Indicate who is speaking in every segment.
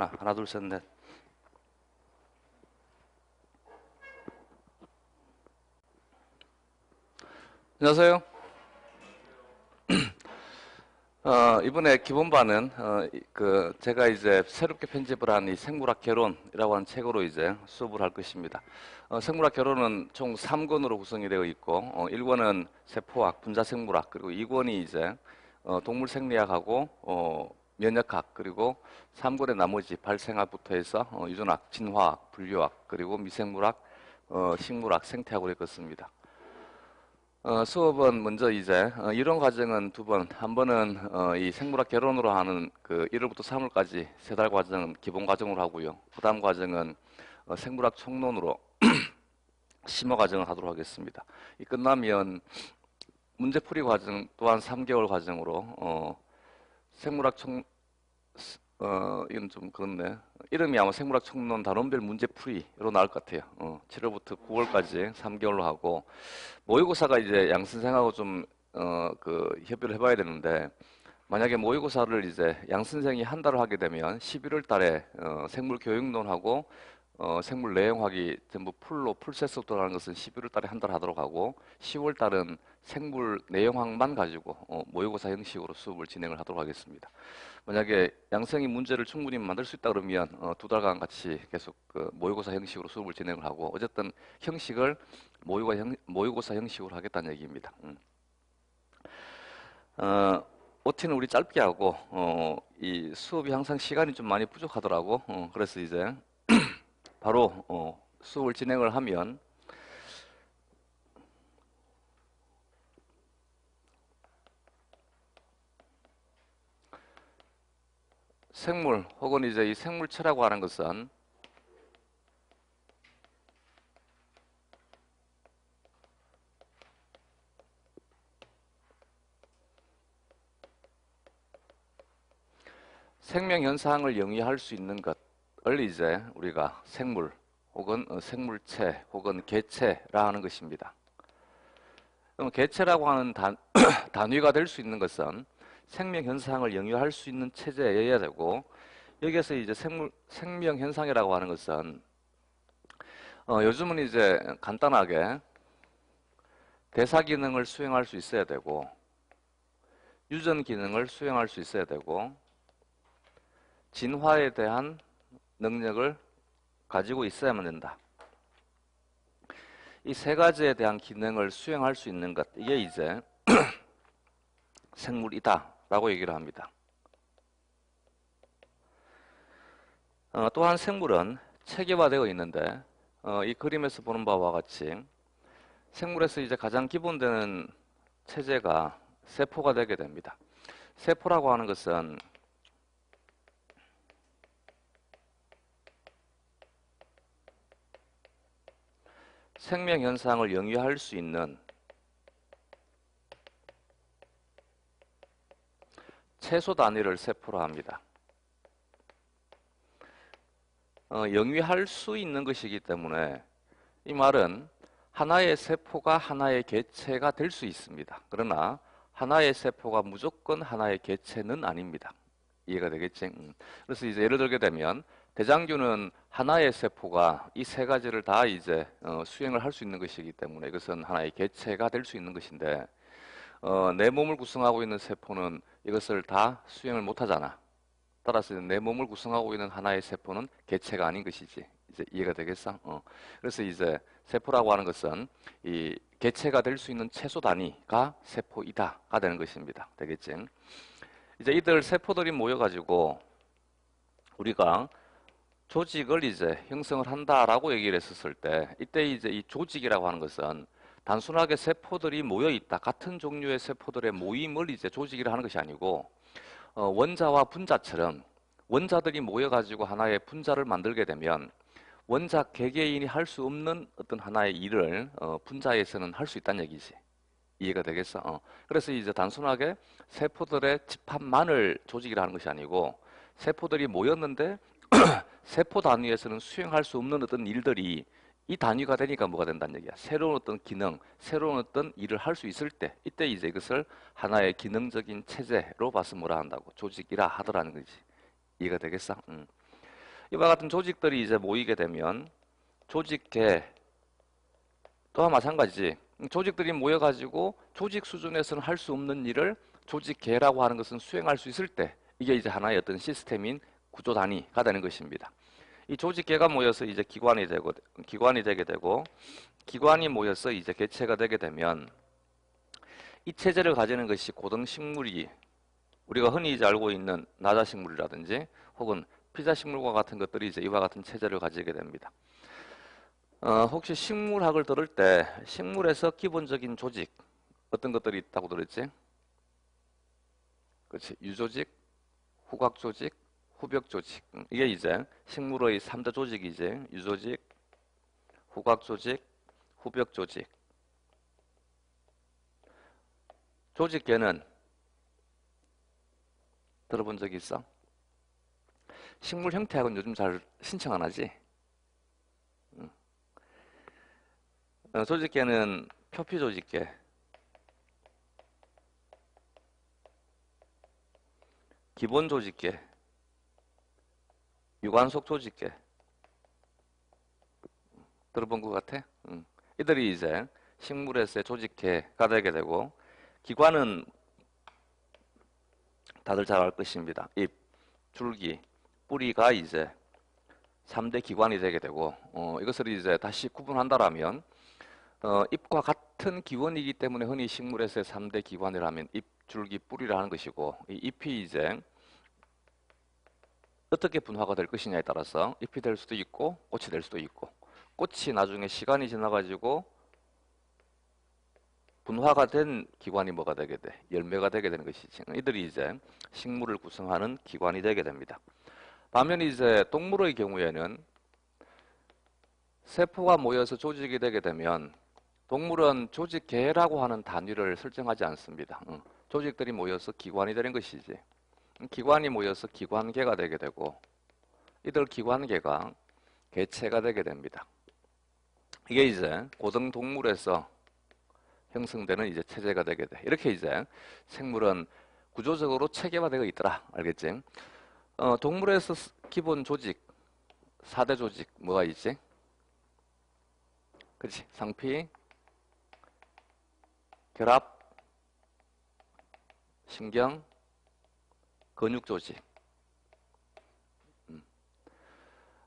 Speaker 1: 하나, 둘, 셋, 넷. 안녕하세요. 이번에 기본반은 제가 이제 새롭게 편집을 한 이 생물학 개론이라고 하는 책으로 이제 수업을 할 것입니다. 생물학 개론은 총 3권으로 구성이 되어 있고 1권은 세포학, 분자생물학, 그리고 2권이 이제 동물 생리학하고 면역학, 그리고 3권의 나머지 발생학부터 해서 유전학, 진화학, 분류학, 그리고 미생물학, 식물학, 생태학으로 읽었습니다. 수업은 먼저 이제 이론 과정은 두 번, 한 번은 이 생물학 개론으로 하는 그 1월부터 3월까지 세 달 과정은 기본 과정으로 하고요. 그 다음 과정은 생물학 총론으로 심화 과정을 하도록 하겠습니다. 이 끝나면 문제풀이 과정 또한 3개월 과정으로 생물학 총 이건 좀 그렇네. 이름이 아마 생물학 총론 단원별 문제풀이로 나올 것 같아요. 7월부터 9월까지 3개월로 하고 모의고사가 이제 양 선생하고 좀 협의를 해봐야 되는데 만약에 모의고사를 이제 양 선생이 한 달을 하게 되면 11월 달에 생물 교육론하고 생물 내용학이 전부 풀 세트로 하는 것은 11월 달에 한 달 하도록 하고 10월 달은 생물 내용학만 가지고 모의고사 형식으로 수업을 진행을 하도록 하겠습니다. 만약에 양성이 문제를 충분히 만들 수 있다 그러면 두 달간 같이 계속 모의고사 형식으로 수업을 진행을 하고 어쨌든 형식을 모의고사 형식으로 하겠다는 얘기입니다. OT는 우리 짧게 하고 이 수업이 항상 시간이 좀 많이 부족하더라고. 그래서 이제 바로 수업을 진행을 하면 생물 혹은 이제 이 생물체라고 하는 것은 생명 현상을 영위할 수 있는 것을 이제 우리가 생물 혹은 생물체 혹은 개체라 하는 것입니다. 그럼 개체라고 하는 단위가 될 수 있는 것은 생명 현상을 영위할 수 있는 체제여야 되고 여기에서 이제 생명 현상이라고 하는 것은 요즘은 이제 간단하게 대사 기능을 수행할 수 있어야 되고 유전 기능을 수행할 수 있어야 되고 진화에 대한 능력을 가지고 있어야만 된다. 이 세 가지에 대한 기능을 수행할 수 있는 것, 이게 이제 생물이다 라고 얘기를 합니다. 또한 생물은 체계화되어 있는데 이 그림에서 보는 바와 같이 생물에서 이제 가장 기본되는 체제가 세포가 되게 됩니다. 세포라고 하는 것은 생명 현상을 영위할 수 있는 최소 단위를 세포라 합니다. 영위할 수 있는 것이기 때문에 이 말은 하나의 세포가 하나의 개체가 될 수 있습니다. 그러나 하나의 세포가 무조건 하나의 개체는 아닙니다. 이해가 되겠지? 그래서 이제 예를 들게 되면 대장균은 하나의 세포가 이 세 가지를 다 이제 수행을 할 수 있는 것이기 때문에 이것은 하나의 개체가 될 수 있는 것인데 내 몸을 구성하고 있는 세포는 이것을 다 수행을 못 하잖아. 따라서 내 몸을 구성하고 있는 하나의 세포는 개체가 아닌 것이지. 이제 이해가 되겠어? 그래서 이제 세포라고 하는 것은 이 개체가 될 수 있는 최소 단위가 세포이다가 되는 것입니다. 되겠지? 이제 이들 세포들이 모여가지고 우리가 조직을 이제 형성을 한다라고 얘기를 했었을 때 이때 이제 이 조직이라고 하는 것은 단순하게 세포들이 모여 있다 같은 종류의 세포들의 모임을 이제 조직이라 하는 것이 아니고 원자와 분자처럼 원자들이 모여가지고 하나의 분자를 만들게 되면 원자 개개인이 할 수 없는 어떤 하나의 일을 분자에서는 할 수 있다는 얘기지. 이해가 되겠어? 그래서 이제 단순하게 세포들의 집합만을 조직이라 하는 것이 아니고 세포들이 모였는데 세포 단위에서는 수행할 수 없는 어떤 일들이 이 단위가 되니까 뭐가 된다는 얘기야. 새로운 어떤 기능, 새로운 어떤 일을 할 수 있을 때 이때 이제 이것을 하나의 기능적인 체제로 봐서 뭐라 한다고 조직이라 하더라는 거지. 이해가 되겠어? 이와 같은 조직들이 이제 모이게 되면 조직계 또한 마찬가지지. 조직들이 모여가지고 조직 수준에서는 할 수 없는 일을 조직계라고 하는 것은 수행할 수 있을 때 이게 이제 하나의 어떤 시스템인 구조 단위가 되는 것입니다. 이 조직계가 모여서 이제 기관이 되게 되고 기관이 모여서 이제 개체가 되게 되면 이 체제를 가지는 것이 고등식물이 우리가 흔히 이제 알고 있는 나자식물이라든지 혹은 피자식물과 같은 것들이 이제 이와 같은 체제를 가지게 됩니다. 혹시 식물학을 들을 때 식물에서 기본적인 조직 어떤 것들이 있다고 들었지? 그렇지. 유조직, 후각조직, 후벽조직. 이게 이제 식물의 3대 조직이지. 유조직, 후각조직, 후벽조직. 조직계는 들어본 적 있어? 식물 형태학은 요즘 잘 신청 안 하지? 조직계는 표피조직계, 기본조직계, 유관속 조직계. 들어본 것 같아? 이들이 이제 식물에서의 조직계가 되게 되고 기관은 다들 잘 알 것입니다. 잎, 줄기, 뿌리가 이제 3대 기관이 되게 되고 이것을 이제 다시 구분한다라면 잎과 같은 기원이기 때문에 흔히 식물에서의 3대 기관이라면 잎, 줄기, 뿌리라는 것이고 이 잎이 이제 어떻게 분화가 될 것이냐에 따라서 잎이 될 수도 있고 꽃이 될 수도 있고 꽃이 나중에 시간이 지나가지고 분화가 된 기관이 뭐가 되게 돼? 열매가 되게 되는 것이지. 이들이 이제 식물을 구성하는 기관이 되게 됩니다. 반면에 이제 동물의 경우에는 세포가 모여서 조직이 되게 되면 동물은 조직계라고 하는 단위를 설정하지 않습니다. 조직들이 모여서 기관이 되는 것이지. 기관이 모여서 기관계가 되게 되고 이들 기관계가 개체가 되게 됩니다. 이게 이제 고등 동물에서 형성되는 이제 체제가 되게 돼. 이렇게 이제 생물은 구조적으로 체계화되어 있더라. 알겠지? 동물에서 기본 조직, 4대 조직 뭐가 있지? 그렇지? 상피, 결합, 신경, 근육 조직.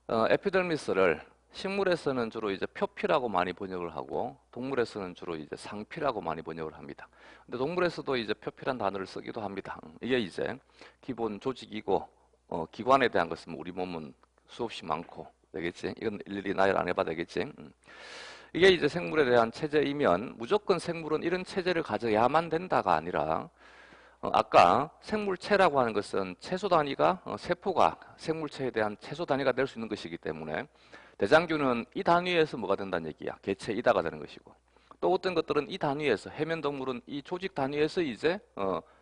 Speaker 1: 에피더미스를 식물에서는 주로 이제 표피라고 많이 번역을 하고 동물에서는 주로 이제 상피라고 많이 번역을 합니다. 근데 동물에서도 이제 표피란 단어를 쓰기도 합니다. 이게 이제 기본 조직이고 기관에 대한 것은 우리 몸은 수없이 많고 되겠지. 이건 일일이 나열 안 해봐 되겠지. 이게 이제 생물에 대한 체제이면 무조건 생물은 이런 체제를 가져야만 된다가 아니라 아까 생물체라고 하는 것은 채소 단위가 세포가 생물체에 대한 채소 단위가 될 수 있는 것이기 때문에 대장균은 이 단위에서 뭐가 된다는 얘기야. 개체 이다가 되는 것이고 또 어떤 것들은 이 단위에서 해면동물은 이 조직 단위에서 이제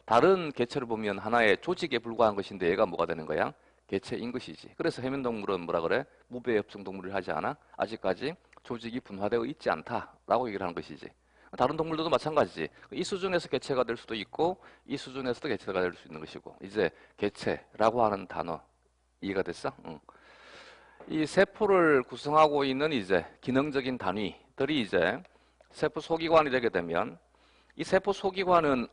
Speaker 1: 다른 개체를 보면 하나의 조직에 불과한 것인데 얘가 뭐가 되는 거야? 개체인 것이지. 그래서 해면동물은 뭐라 그래? 무배협성 동물을 하지 않아? 아직까지 조직이 분화되어 있지 않다라고 얘기를 하는 것이지. 다른 동물들도 마찬가지지. 이 수준에서 개체가 될 수도 있고 이 수준에서도 개체가 될 수 있는 것이고 이제 개체라고 하는 단어 이해가 됐어? 응. 이 세포를 구성하고 있는 이제 기능적인 단위들이 이제 세포 소기관이 되게 되면 이 세포 소기관은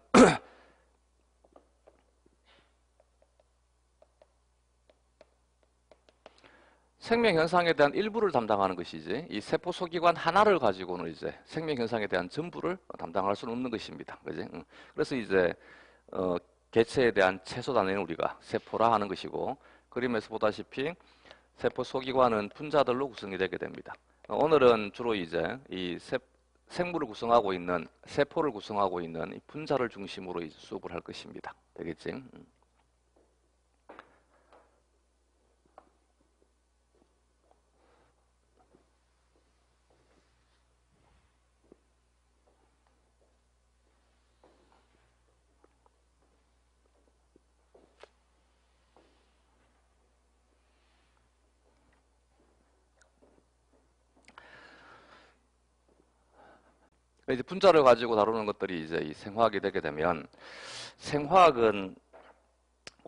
Speaker 1: 생명 현상에 대한 일부를 담당하는 것이지 이 세포 소기관 하나를 가지고는 이제 생명 현상에 대한 전부를 담당할 수는 없는 것입니다. 그지? 그래서 이제 개체에 대한 최소 단위는 우리가 세포라 하는 것이고 그림에서 보다시피 세포 소기관은 분자들로 구성이 되게 됩니다. 오늘은 주로 이제 이 생물을 구성하고 있는 세포를 구성하고 있는 이 분자를 중심으로 이제 수업을 할 것입니다. 되겠지? 이제 분자를 가지고 다루는 것들이 이제 이 생화학이 되게 되면 생화학은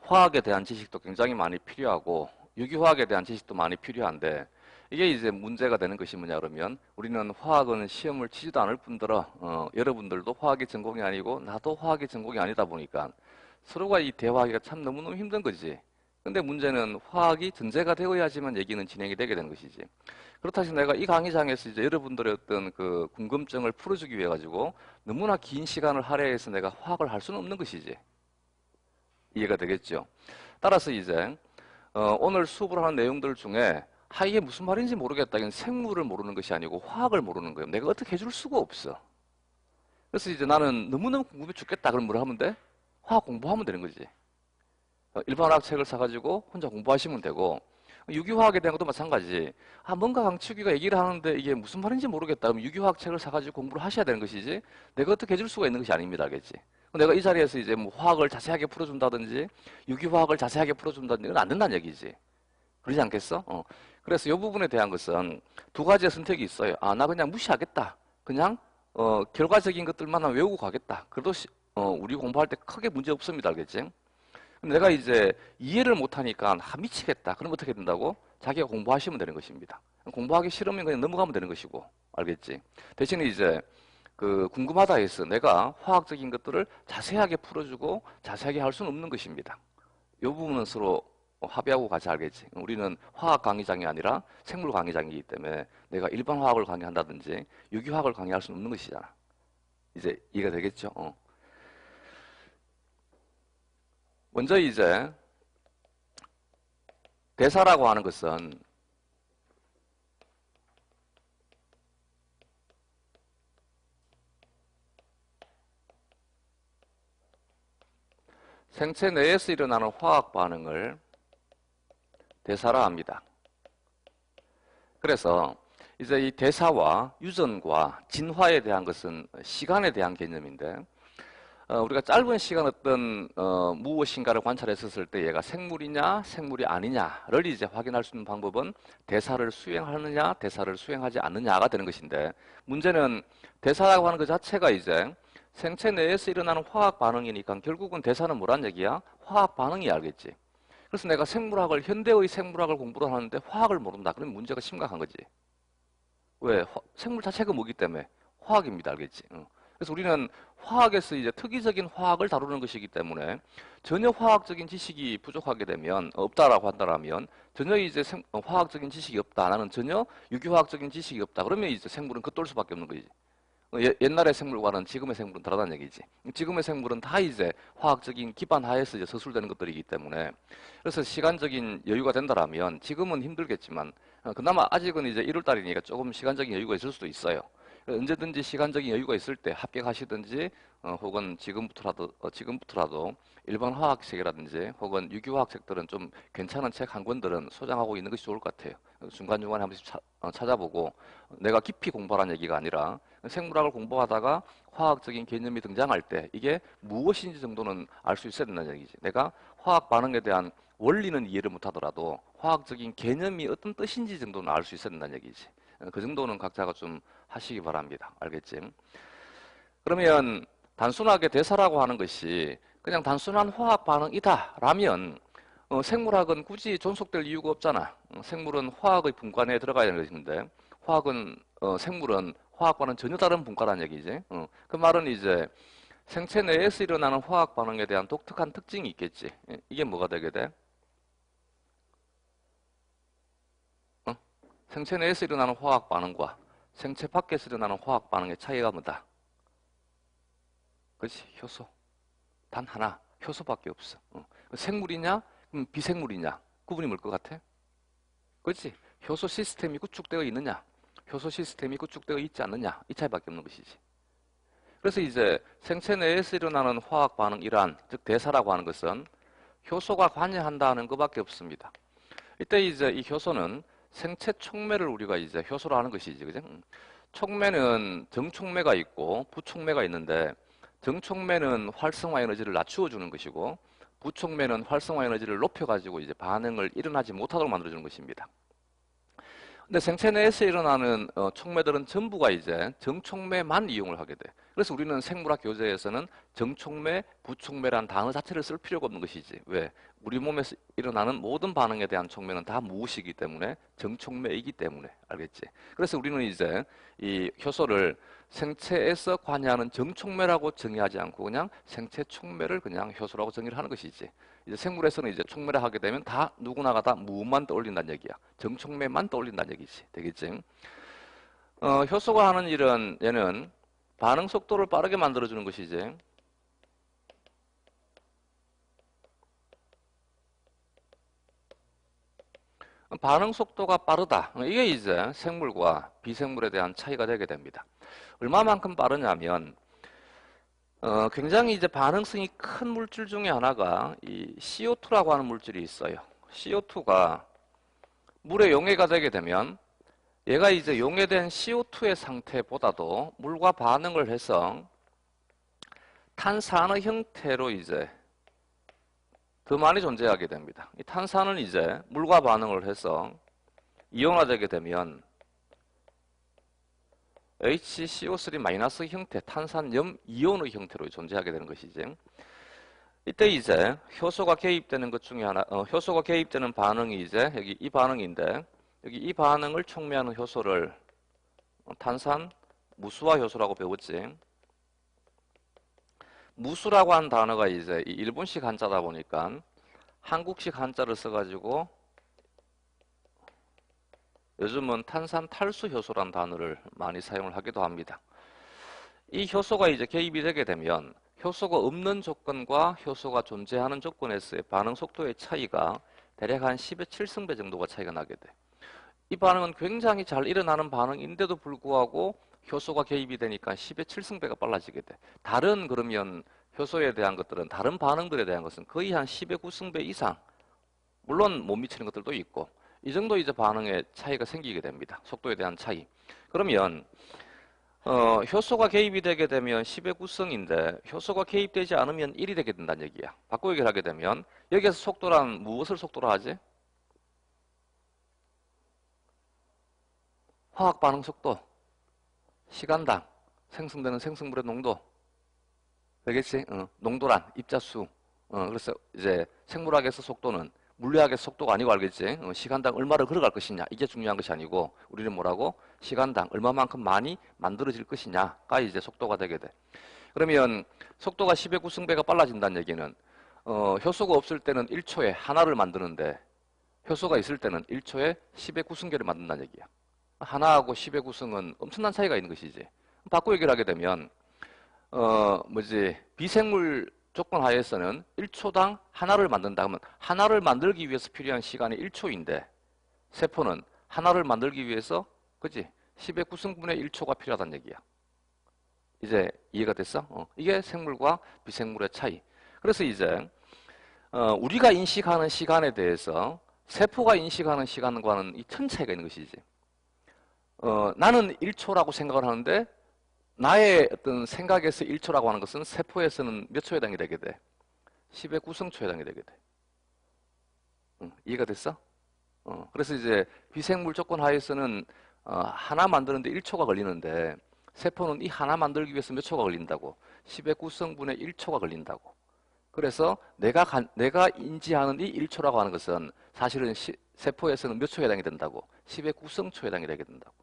Speaker 1: 화학에 대한 지식도 굉장히 많이 필요하고 유기화학에 대한 지식도 많이 필요한데 이게 이제 문제가 되는 것이 뭐냐 그러면 우리는 화학은 시험을 치지도 않을 뿐더러 여러분들도 화학이 전공이 아니고 나도 화학이 전공이 아니다 보니까 서로가 이 대화하기가 참 너무너무 힘든 거지. 근데 문제는 화학이 전제가 되어야지만 얘기는 진행이 되게 되는 것이지. 그렇다 해서 내가 이 강의장에서 이제 여러분들의 어떤 그 궁금증을 풀어주기 위해 가지고 너무나 긴 시간을 할애해서 내가 화학을 할 수는 없는 것이지. 이해가 되겠죠? 따라서 이제 오늘 수업을 하는 내용들 중에 이게 무슨 말인지 모르겠다. 이건 생물을 모르는 것이 아니고 화학을 모르는 거예요. 내가 어떻게 해줄 수가 없어. 그래서 이제 나는 너무너무 궁금해 죽겠다. 그럼 뭘 하면 돼? 화학 공부하면 되는 거지. 일반화학 책을 사가지고 혼자 공부하시면 되고 유기화학에 대한 것도 마찬가지. 뭔가 강치기가 얘기를 하는데 이게 무슨 말인지 모르겠다. 그럼 유기화학 책을 사가지고 공부를 하셔야 되는 것이지 내가 어떻게 해줄 수가 있는 것이 아닙니다. 알겠지? 내가 이 자리에서 이제 뭐 화학을 자세하게 풀어준다든지 유기화학을 자세하게 풀어준다든지 이건 안 된다는 얘기지. 그러지 않겠어? 그래서 이 부분에 대한 것은 두 가지의 선택이 있어요. 나 그냥 무시하겠다. 그냥 결과적인 것들만 외우고 가겠다. 그래도 우리 공부할 때 크게 문제 없습니다. 알겠지? 근데 내가 이제 이해를 못하니까 미치겠다. 그럼 어떻게 된다고? 자기가 공부하시면 되는 것입니다. 공부하기 싫으면 그냥 넘어가면 되는 것이고. 알겠지? 대신에 이제 그 궁금하다 해서 내가 화학적인 것들을 자세하게 풀어주고 자세하게 할 수는 없는 것입니다. 이 부분은 서로 합의하고 같이 알겠지. 우리는 화학 강의장이 아니라 생물 강의장이기 때문에 내가 일반 화학을 강의한다든지 유기화학을 강의할 수는 없는 것이잖아. 이제 이해가 되겠죠? 먼저 이제 대사라고 하는 것은 생체 내에서 일어나는 화학 반응을 대사라 합니다. 그래서 이제 이 대사와 유전과 진화에 대한 것은 시간에 대한 개념인데 우리가 짧은 시간 어떤 무엇인가를 관찰했었을 때 얘가 생물이냐 생물이 아니냐를 이제 확인할 수 있는 방법은 대사를 수행하느냐 대사를 수행하지 않느냐가 되는 것인데 문제는 대사라고 하는 것 자체가 이제 생체 내에서 일어나는 화학 반응이니까 결국은 대사는 뭐란 얘기야? 화학 반응이 알겠지. 그래서 내가 생물학을 현대의 생물학을 공부를 하는데 화학을 모른다. 그러면 문제가 심각한 거지. 왜? 생물 자체가 뭐기 때문에 화학입니다. 알겠지? 그래서 우리는 화학에서 이제 특이적인 화학을 다루는 것이기 때문에 전혀 화학적인 지식이 부족하게 되면 없다라고 한다면 전혀 이제 화학적인 지식이 없다. 나는 전혀 유기화학적인 지식이 없다. 그러면 이제 생물은 겉돌 수밖에 없는 거지. 옛날의 생물과는 지금의 생물은 다르다는 얘기지. 지금의 생물은 다 이제 화학적인 기반 하에서 이제 서술되는 것들이기 때문에 그래서 시간적인 여유가 된다라면 지금은 힘들겠지만 그나마 아직은 이제 1월 달이니까 조금 시간적인 여유가 있을 수도 있어요. 언제든지 시간적인 여유가 있을 때 합격하시든지 혹은 지금부터라도 일반 화학책이라든지 혹은 유기화학 책들은 좀 괜찮은 책 한 권들은 소장하고 있는 것이 좋을 것 같아요. 중간중간에 한 번씩 찾아보고 내가 깊이 공부하라는 얘기가 아니라 생물학을 공부하다가 화학적인 개념이 등장할 때 이게 무엇인지 정도는 알 수 있어야 된다는 얘기지. 내가 화학 반응에 대한 원리는 이해를 못하더라도 화학적인 개념이 어떤 뜻인지 정도는 알 수 있어야 된다는 얘기지. 그 정도는 각자가 좀 하시기 바랍니다. 알겠지? 그러면 단순하게 대사라고 하는 것이 그냥 단순한 화학 반응이다 라면 생물학은 굳이 존속될 이유가 없잖아. 생물은 화학의 분과내에 들어가야 되는 것인데 생물은 화학과는 전혀 다른 분과라는 얘기지. 그 말은 이제 생체 내에서 일어나는 화학 반응에 대한 독특한 특징이 있겠지. 이게 뭐가 되게 돼? 생체 내에서 일어나는 화학 반응과 생체 밖에서 일어나는 화학 반응의 차이가 뭐다? 그렇지, 효소. 단 하나, 효소밖에 없어. 생물이냐, 비생물이냐, 구분이 뭘 것 같아? 그렇지, 효소 시스템이 구축되어 있느냐, 효소 시스템이 구축되어 있지 않느냐, 이 차이밖에 없는 것이지. 그래서 이제 생체 내에서 일어나는 화학 반응이란, 즉 대사라고 하는 것은 효소가 관여한다는 것밖에 없습니다. 이때 이제 이 효소는 생체 촉매를 우리가 이제 효소로 하는 것이지, 그죠? 촉매는 정촉매가 있고 부촉매가 있는데 정촉매는 활성화 에너지를 낮추어 주는 것이고 부촉매는 활성화 에너지를 높여 가지고 이제 반응을 일어나지 못하도록 만들어 주는 것입니다. 근데 생체 내에서 일어나는 촉매들은 전부가 이제 정촉매만 이용을 하게 돼. 그래서 우리는 생물학 교재에서는 정촉매, 부촉매란 단어 자체를 쓸 필요가 없는 것이지. 왜? 우리 몸에서 일어나는 모든 반응에 대한 촉매는 다 무엇이기 때문에 정촉매이기 때문에 알겠지? 그래서 우리는 이제 이 효소를 생체에서 관여하는 정촉매라고 정의하지 않고 그냥 생체 촉매를 그냥 효소라고 정의를 하는 것이지. 이제 생물에서는 이제 촉매를 하게 되면 다 누구나가 다 무만 떠올린다는 얘기야. 정촉매만 떠올린다는 얘기지. 되겠지? 효소가 하는 일은 얘는 반응 속도를 빠르게 만들어주는 것이지. 반응 속도가 빠르다. 이게 이제 생물과 비생물에 대한 차이가 되게 됩니다. 얼마만큼 빠르냐면 굉장히 이제 반응성이 큰 물질 중에 하나가 이 CO2라고 하는 물질이 있어요. CO2가 물에 용해가 되게 되면 얘가 이제 용해된 CO2의 상태보다도 물과 반응을 해서 탄산의 형태로 이제 더 많이 존재하게 됩니다. 이 탄산은 이제 물과 반응을 해서 이온화되게 되면 HCO3- 형태, 탄산염 이온의 형태로 존재하게 되는 것이지. 이때 이제 효소가 개입되는 것 중에 하나, 효소가 개입되는 반응이 이제 여기 이 반응인데, 여기 이 반응을 촉매하는 효소를 탄산 무수화 효소라고 배웠지. 무수라고 한 단어가 이제 이 일본식 한자다 보니까 한국식 한자를 써가지고 요즘은 탄산 탈수 효소란 단어를 많이 사용을 하기도 합니다. 이 효소가 이제 개입이 되게 되면 효소가 없는 조건과 효소가 존재하는 조건에서의 반응 속도의 차이가 대략 한 10의 7승배 정도가 차이가 나게 돼. 이 반응은 굉장히 잘 일어나는 반응인데도 불구하고 효소가 개입이 되니까 10의 7승배가 빨라지게 돼. 다른 그러면 효소에 대한 것들은 다른 반응들에 대한 것은 거의 한 10의 9승배 이상 물론 못 미치는 것들도 있고 이 정도 이제 반응의 차이가 생기게 됩니다. 속도에 대한 차이. 그러면 효소가 개입이 되게 되면 10의 9승인데 효소가 개입되지 않으면 1이 되게 된다는 얘기야. 바꿔 얘기를 하게 되면 여기에서 속도란 무엇을 속도로 하지? 화학 반응 속도, 시간당 생성되는 생성물의 농도, 되겠지? 농도란 입자수. 그래서 이제 생물학에서 속도는 물리학의 속도가 아니고 알겠지? 시간당 얼마를 걸어갈 것이냐 이게 중요한 것이 아니고 우리는 뭐라고? 시간당 얼마만큼 많이 만들어질 것이냐가 이제 속도가 되게 돼. 그러면 속도가 10의 9승배가 빨라진다는 얘기는 효소가 없을 때는 1초에 하나를 만드는데 효소가 있을 때는 1초에 10의 9승계를 만든다는 얘기야. 하나하고 10의 9승은 엄청난 차이가 있는 것이지. 바꿔 얘기를 하게 되면 비생물 조건 하에서는 1초당 하나를 만든다 하면 하나를 만들기 위해서 필요한 시간이 1초인데 세포는 하나를 만들기 위해서 그지 10의 9승분의 1초가 필요하다는 얘기야. 이제 이해가 됐어? 이게 생물과 비생물의 차이. 그래서 이제 우리가 인식하는 시간에 대해서 세포가 인식하는 시간과는 이 큰 차이가 있는 것이지. 나는 1초라고 생각을 하는데 나의 어떤 생각에서 1초라고 하는 것은 세포에서는 몇 초에 해당이 되게 돼? 10의 9승초에 해당이 되게 돼. 이해가 됐어? 그래서 이제 비생물 조건 하에서는 하나 만드는데 1초가 걸리는데 세포는 이 하나 만들기 위해서 몇 초가 걸린다고? 10의 9승분의 1초가 걸린다고. 그래서 내가 인지하는 이 1초라고 하는 것은 사실은 세포에서는 몇 초에 해당이 된다고? 10의 9승초에 해당이 되게 된다고.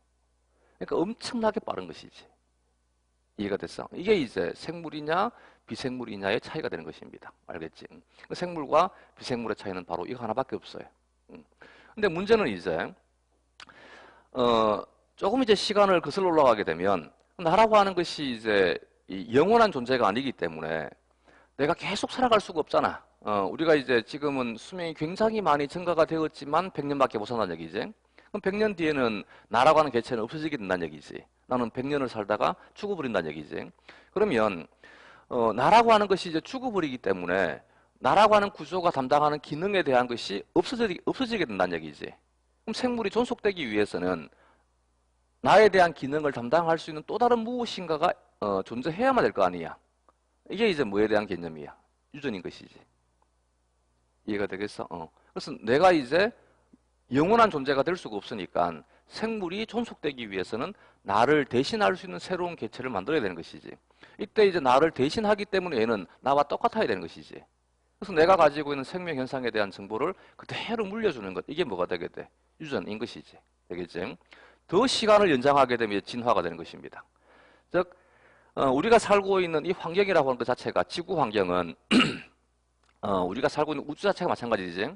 Speaker 1: 그러니까 엄청나게 빠른 것이지. 이해가 됐어? 이게 이제 생물이냐 비생물이냐의 차이가 되는 것입니다. 알겠지? 생물과 비생물의 차이는 바로 이거 하나밖에 없어요. 근데 문제는 이제 조금 이제 시간을 거슬러 올라가게 되면 나라고 하는 것이 이제 이 영원한 존재가 아니기 때문에 내가 계속 살아갈 수가 없잖아. 우리가 이제 지금은 수명이 굉장히 많이 증가가 되었지만 100년밖에 못 산다는 얘기지. 그럼 100년 뒤에는 나라고 하는 개체는 없어지게 된다는 얘기지. 나는 100년을 살다가 죽어버린다는 얘기지. 그러면 나라고 하는 것이 이제 죽어버리기 때문에 나라고 하는 구조가 담당하는 기능에 대한 것이 없어지게 된다는 얘기지. 그럼 생물이 존속되기 위해서는 나에 대한 기능을 담당할 수 있는 또 다른 무엇인가가 존재해야만 될 거 아니야. 이게 이제 뭐에 대한 개념이야? 유전인 것이지. 이해가 되겠어? 그래서 내가 이제 영원한 존재가 될 수가 없으니까 생물이 존속되기 위해서는 나를 대신할 수 있는 새로운 개체를 만들어야 되는 것이지. 이때 이제 나를 대신하기 때문에 얘는 나와 똑같아야 되는 것이지. 그래서 내가 가지고 있는 생명 현상에 대한 정보를 그대로 물려주는 것. 이게 뭐가 되게 돼? 유전인 것이지. 되겠지? 더 시간을 연장하게 되면 진화가 되는 것입니다. 즉, 우리가 살고 있는 이 환경이라고 하는 것 자체가 지구 환경은 우리가 살고 있는 우주 자체가 마찬가지지.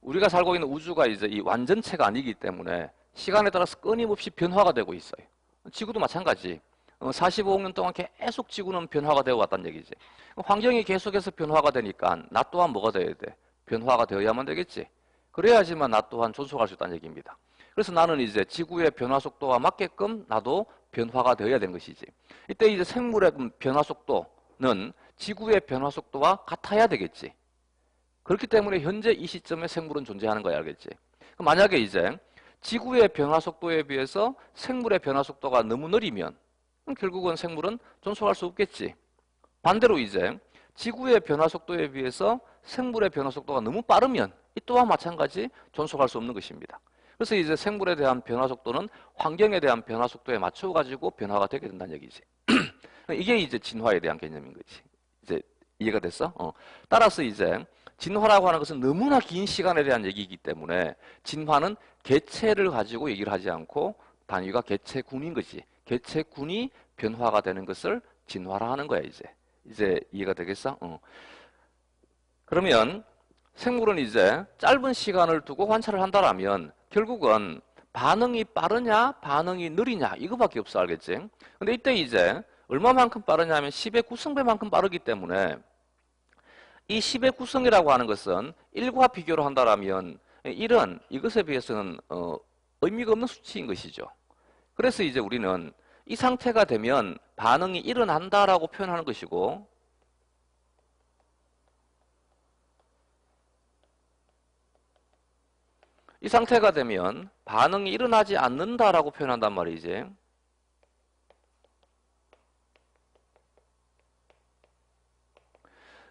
Speaker 1: 우리가 살고 있는 우주가 이제 이 완전체가 아니기 때문에 시간에 따라서 끊임없이 변화가 되고 있어요. 지구도 마찬가지. 45억 년 동안 계속 지구는 변화가 되어 왔다는 얘기지. 환경이 계속해서 변화가 되니까 나 또한 뭐가 되어야 돼? 변화가 되어야만 되겠지. 그래야지만 나 또한 존속할 수 있다는 얘기입니다. 그래서 나는 이제 지구의 변화 속도와 맞게끔 나도 변화가 되어야 되는 것이지. 이때 이제 생물의 변화 속도는 지구의 변화 속도와 같아야 되겠지. 그렇기 때문에 현재 이 시점에 생물은 존재하는 거야, 알겠지? 만약에 이제 지구의 변화 속도에 비해서 생물의 변화 속도가 너무 느리면 결국은 생물은 존속할 수 없겠지. 반대로 이제 지구의 변화 속도에 비해서 생물의 변화 속도가 너무 빠르면 이 또한 마찬가지 존속할 수 없는 것입니다. 그래서 이제 생물에 대한 변화 속도는 환경에 대한 변화 속도에 맞춰 가지고 변화가 되게 된다는 얘기지. 이게 이제 진화에 대한 개념인 거지. 이제 이해가 됐어? 따라서 이제 진화라고 하는 것은 너무나 긴 시간에 대한 얘기이기 때문에 진화는 개체를 가지고 얘기를 하지 않고 단위가 개체군인 거지. 개체군이 변화가 되는 것을 진화라 하는 거야, 이제. 이제 이해가 되겠어? 그러면 생물은 이제 짧은 시간을 두고 관찰을 한다라면 결국은 반응이 빠르냐, 반응이 느리냐, 이거밖에 없어, 알겠지? 근데 이때 이제 얼마만큼 빠르냐 하면 10의 9승배만큼 빠르기 때문에 이 10의 9승이라고 하는 것은 1과 비교를 한다라면 1은 이것에 비해서는 의미가 없는 수치인 것이죠. 그래서 이제 우리는 이 상태가 되면 반응이 일어난다라고 표현하는 것이고, 이 상태가 되면 반응이 일어나지 않는다라고 표현한단 말이지.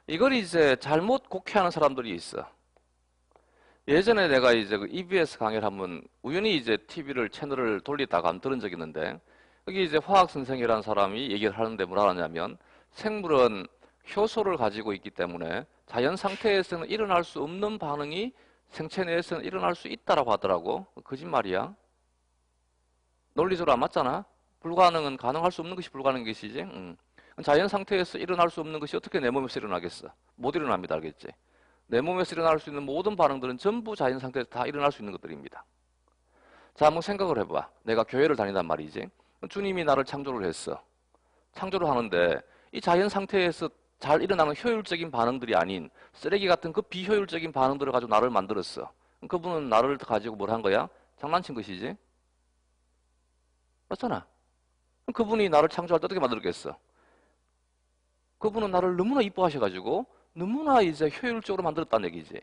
Speaker 1: 이걸 이제 잘못 곡해하는 사람들이 있어. 예전에 내가 이제 그 EBS 강의를 한번 우연히 이제 TV를 채널을 돌리다가 한번 들은 적이 있는데, 여기 이제 화학 선생이라는 사람이 얘기를 하는데 뭐라 하냐면, 생물은 효소를 가지고 있기 때문에 자연 상태에서는 일어날 수 없는 반응이 생체 내에서는 일어날 수 있다라고 하더라고. 거짓말이야. 논리적으로 안 맞잖아. 불가능은 가능할 수 없는 것이 불가능한 것이지. 자연 상태에서 일어날 수 없는 것이 어떻게 내 몸에서 일어나겠어? 못 일어납니다. 알겠지? 내 몸에서 일어날 수 있는 모든 반응들은 전부 자연 상태에서 다 일어날 수 있는 것들입니다. 자, 한번 생각을 해봐. 내가 교회를 다닌단 말이지. 주님이 나를 창조를 했어. 창조를 하는데 이 자연 상태에서 잘 일어나는 효율적인 반응들이 아닌 쓰레기 같은 그 비효율적인 반응들을 가지고 나를 만들었어. 그분은 나를 가지고 뭘 한 거야? 장난친 것이지. 맞잖아. 그분이 나를 창조할 때 어떻게 만들었겠어? 그분은 나를 너무나 이뻐하셔가지고 너무나 이제 효율적으로 만들었다는 얘기지.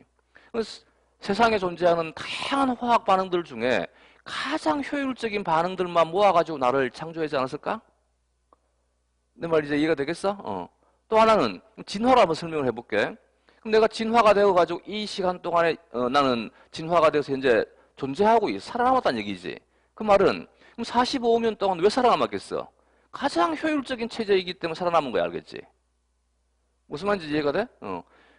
Speaker 1: 그래서 세상에 존재하는 다양한 화학 반응들 중에 가장 효율적인 반응들만 모아가지고 나를 창조하지 않았을까? 내 말 이제 이해가 되겠어? 또 하나는 진화로 한번 설명을 해볼게. 그럼 내가 진화가 되어가지고 이 시간 동안에 나는 진화가 되어서 현재 존재하고 살아남았다는 얘기지. 그 말은 그럼 45년 동안 왜 살아남았겠어? 가장 효율적인 체제이기 때문에 살아남은 거야, 알겠지? 무슨 말인지 이해가 돼?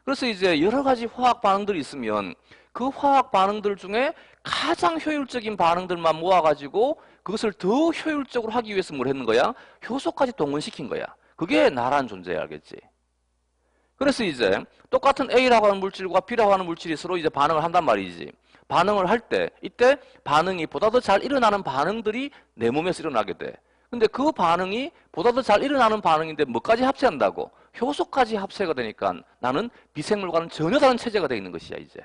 Speaker 1: 그래서 이제 여러 가지 화학 반응들이 있으면 그 화학 반응들 중에 가장 효율적인 반응들만 모아가지고 그것을 더 효율적으로 하기 위해서 뭘 했는 거야? 효소까지 동원시킨 거야. 그게 나란 존재야, 알겠지? 그래서 이제 똑같은 A라고 하는 물질과 B라고 하는 물질이 서로 이제 반응을 한단 말이지. 반응을 할 때, 이때 반응이 보다 더 잘 일어나는 반응들이 내 몸에서 일어나게 돼. 근데 그 반응이 보다 더 잘 일어나는 반응인데 뭐까지 합체한다고? 효소까지 합체가 되니까 나는 미생물과는 전혀 다른 체제가 되어 있는 것이야, 이제.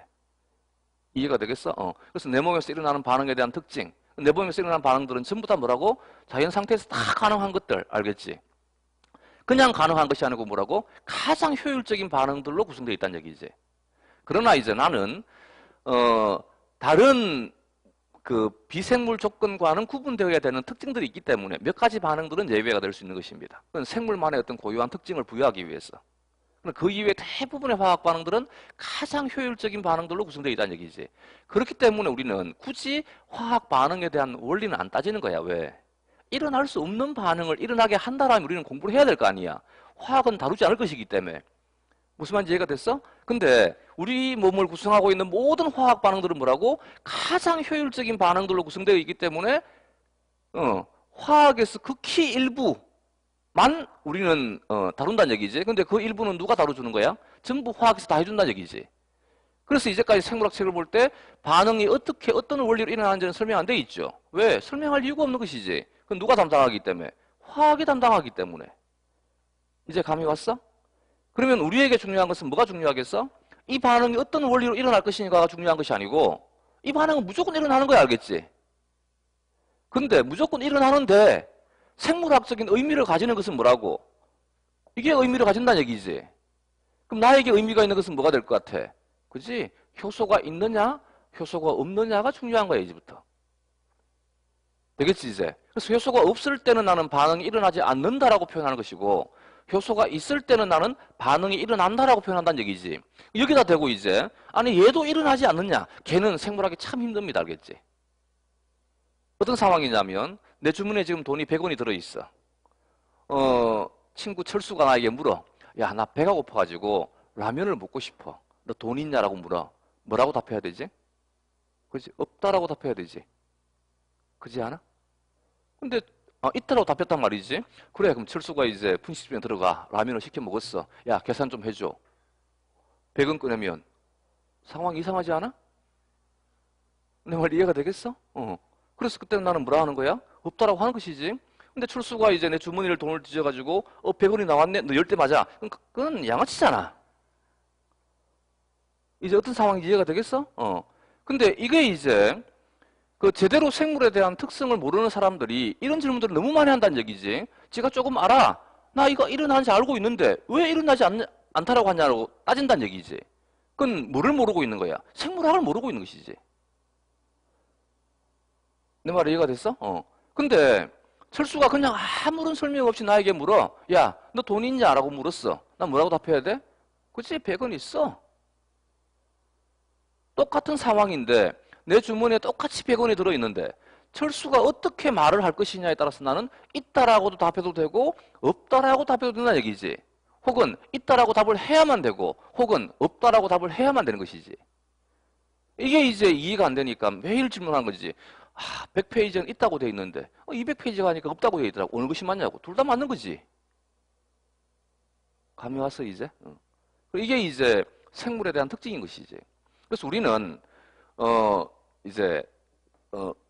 Speaker 1: 이해가 되겠어? 그래서 내 몸에서 일어나는 반응에 대한 특징. 내 몸에서 일어나는 반응들은 전부 다 뭐라고? 자연 상태에서 다 가능한 것들, 알겠지? 그냥 가능한 것이 아니고 뭐라고? 가장 효율적인 반응들로 구성되어 있다는 얘기지. 그러나 이제 나는 다른 그 비생물 조건과는 구분되어야 되는 특징들이 있기 때문에 몇 가지 반응들은 예외가 될 수 있는 것입니다. 그건 생물만의 어떤 고유한 특징을 부여하기 위해서. 그 이외에 대부분의 화학 반응들은 가장 효율적인 반응들로 구성되어 있다는 얘기지. 그렇기 때문에 우리는 굳이 화학 반응에 대한 원리는 안 따지는 거야. 왜? 일어날 수 없는 반응을 일어나게 한다라면 우리는 공부를 해야 될 거 아니야. 화학은 다루지 않을 것이기 때문에. 무슨 말인지 이해가 됐어? 근데 우리 몸을 구성하고 있는 모든 화학 반응들은 뭐라고? 가장 효율적인 반응들로 구성되어 있기 때문에 화학에서 극히 일부만 우리는 다룬다는 얘기지. 근데 그 일부는 누가 다뤄주는 거야? 전부 화학에서 다 해준다는 얘기지. 그래서 이제까지 생물학 책을 볼 때 반응이 어떻게 어떤 원리로 일어나는지는 설명 안 돼 있죠. 왜? 설명할 이유가 없는 것이지. 그건 누가 담당하기 때문에? 화학이 담당하기 때문에. 이제 감이 왔어? 그러면 우리에게 중요한 것은 뭐가 중요하겠어? 이 반응이 어떤 원리로 일어날 것인가가 중요한 것이 아니고 이 반응은 무조건 일어나는 거야, 알겠지? 근데 무조건 일어나는데 생물학적인 의미를 가지는 것은 뭐라고? 이게 의미를 가진다는 얘기지. 그럼 나에게 의미가 있는 것은 뭐가 될 것 같아? 그지? 효소가 있느냐, 효소가 없느냐가 중요한 거야, 이제부터. 되겠지, 이제? 그래서 효소가 없을 때는 나는 반응이 일어나지 않는다라고 표현하는 것이고, 효소가 있을 때는 나는 반응이 일어난다라고 표현한다는 얘기지. 여기다 대고 이제, 아니, 얘도 일어나지 않느냐? 걔는 생물하기 참 힘듭니다, 알겠지? 어떤 상황이냐면, 내 주머니에 지금 돈이 100원이 들어있어. 친구 철수가 나에게 물어. 야, 나 배가 고파가지고 라면을 먹고 싶어. 너 돈 있냐라고 물어. 뭐라고 답해야 되지? 그지? 없다라고 답해야 되지. 그지 않아? 근데 있다라고 답했단 말이지. 그래, 그럼 철수가 이제 분식집에 들어가 라면을 시켜 먹었어. 야, 계산 좀 해줘. 100원 꺼내면 상황이 이상하지 않아? 내 말 이해가 되겠어? 그래서 그때는 나는 뭐라 하는 거야? 없다라고 하는 것이지. 근데 철수가 이제 내 주머니를 돈을 뒤져가지고 100원이 나왔네? 너 열 대 맞아? 그건 양아치잖아. 이제 어떤 상황인지 이해가 되겠어? 근데 이게 이제 그 제대로 생물에 대한 특성을 모르는 사람들이 이런 질문들을 너무 많이 한다는 얘기지. 지가 조금 알아. 나 이거 일어나는지 알고 있는데 왜 일어나지 않다라고 하냐고 따진다는 얘기지. 그건 뭐를 모르고 있는 거야? 생물학을 모르고 있는 것이지. 내 말 이해가 됐어? 근데 철수가 그냥 아무런 설명 없이 나에게 물어. 야, 너 돈 있냐? 라고 물었어. 나 뭐라고 답해야 돼? 그치, 100원 있어. 똑같은 상황인데 내 주머니에 똑같이 100원이 들어있는데 철수가 어떻게 말을 할 것이냐에 따라서 나는 있다라고도 답해도 되고 없다라고 답해도 된다는 얘기지. 혹은 있다라고 답을 해야만 되고 혹은 없다라고 답을 해야만 되는 것이지. 이게 이제 이해가 안 되니까 매일 질문하는 거지. 100페이지는 있다고 돼 있는데 200페이지가 하니까 없다고 돼 있더라고. 어느 것이 맞냐고. 둘 다 맞는 거지. 감이 왔어 이제? 이게 이제 생물에 대한 특징인 것이지. 그래서 우리는 이제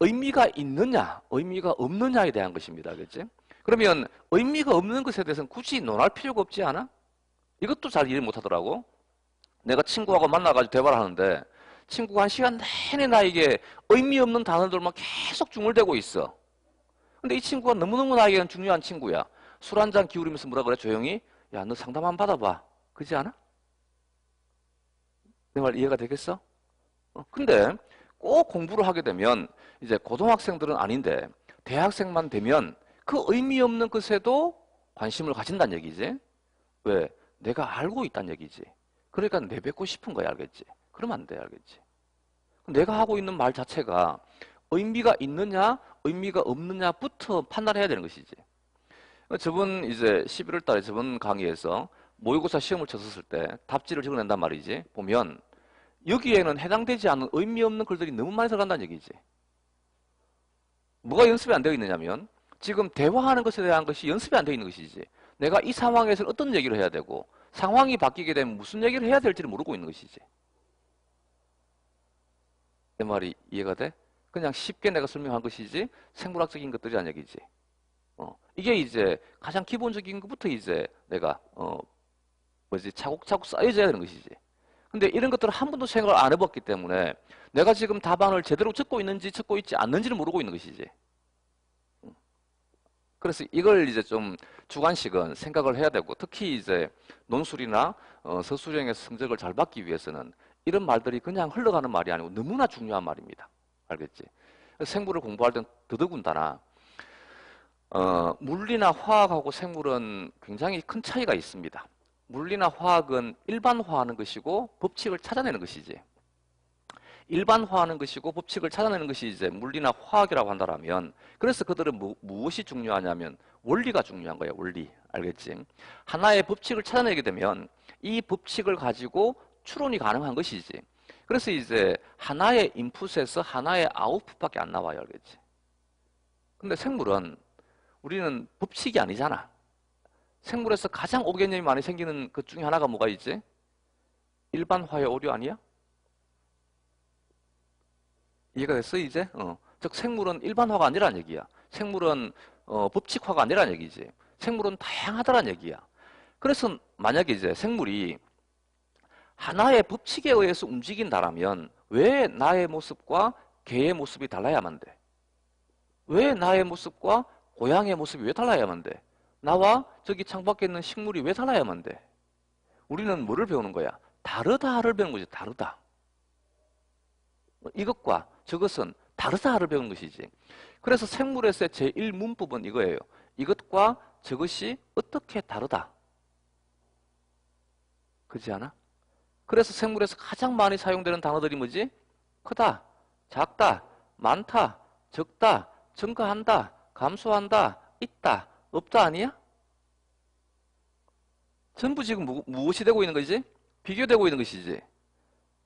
Speaker 1: 의미가 있느냐, 의미가 없느냐에 대한 것입니다. 그렇지? 그러면 의미가 없는 것에 대해서는 굳이 논할 필요가 없지 않아? 이것도 잘 이해 못 하더라고. 내가 친구하고 만나가지고 대화를 하는데 친구가 한 시간 내내 나에게 의미 없는 단어들만 계속 중얼대고 있어. 근데 이 친구가 너무너무 나에게는 중요한 친구야. 술 한 잔 기울이면서 뭐라 그래? 조용히. 야, 너 상담 한번 받아봐. 그렇지 않아? 내 말 이해가 되겠어? 근데 꼭 공부를 하게 되면 이제 고등학생들은 아닌데 대학생만 되면 그 의미 없는 것에도 관심을 가진다는 얘기지. 왜? 내가 알고 있다는 얘기지. 그러니까 내뱉고 싶은 거야, 알겠지? 그러면 안 돼, 알겠지? 내가 하고 있는 말 자체가 의미가 있느냐, 의미가 없느냐부터 판단해야 되는 것이지. 저번 이제 11월 달에 저번 강의에서 모의고사 시험을 쳤었을 때 답지를 적어낸단 말이지. 보면 여기에는 해당되지 않는 의미 없는 글들이 너무 많이 들어간다는 얘기지. 뭐가 연습이 안 되어 있느냐면 지금 대화하는 것에 대한 것이 연습이 안 되어 있는 것이지. 내가 이 상황에서 어떤 얘기를 해야 되고 상황이 바뀌게 되면 무슨 얘기를 해야 될지를 모르고 있는 것이지. 내 말이 이해가 돼? 그냥 쉽게 내가 설명한 것이지 생물학적인 것들이 아닌 얘기지. 이게 이제 가장 기본적인 것부터 이제 내가 차곡차곡 쌓여져야 되는 것이지. 근데 이런 것들을 한 번도 생각을 안 해봤기 때문에 내가 지금 답안을 제대로 적고 있는지 적고 있지 않는지를 모르고 있는 것이지. 그래서 이걸 이제 좀 주관식은 생각을 해야 되고 특히 이제 논술이나 서술형에서 성적을 잘 받기 위해서는 이런 말들이 그냥 흘러가는 말이 아니고 너무나 중요한 말입니다. 알겠지? 생물을 공부할 땐 더더군다나 물리나 화학하고 생물은 굉장히 큰 차이가 있습니다. 물리나 화학은 일반화하는 것이고 법칙을 찾아내는 것이지. 일반화하는 것이고 법칙을 찾아내는 것이 이제 물리나 화학이라고 한다면 그래서 그들은 무엇이 중요하냐면 원리가 중요한 거야. 원리. 알겠지? 하나의 법칙을 찾아내게 되면 이 법칙을 가지고 추론이 가능한 것이지. 그래서 이제 하나의 인풋에서 하나의 아웃풋밖에 안 나와요. 알겠지? 근데 생물은 우리는 법칙이 아니잖아. 생물에서 가장 오개념이 많이 생기는 것 중에 하나가 뭐가 있지? 일반화의 오류 아니야? 이해가 됐어 이제? 즉 생물은 일반화가 아니란 얘기야. 생물은 법칙화가 아니란 얘기지. 생물은 다양하다란 얘기야. 그래서 만약에 이제 생물이 하나의 법칙에 의해서 움직인다라면 왜 나의 모습과 개의 모습이 달라야만 돼? 왜 나의 모습과 고양이의 모습이 왜 달라야만 돼? 나와 저기 창밖에 있는 식물이 왜 달라야만 돼? 우리는 뭐를 배우는 거야? 다르다를 배우는 거지. 다르다. 이것과 저것은 다르다를 배우는 것이지. 그래서 생물에서의 제1문법은 이거예요. 이것과 저것이 어떻게 다르다. 그렇지 않아? 그래서 생물에서 가장 많이 사용되는 단어들이 뭐지? 크다, 작다, 많다, 적다, 증가한다, 감소한다, 있다, 없다 아니야? 전부 지금 무엇이 되고 있는 것이지? 비교되고 있는 것이지.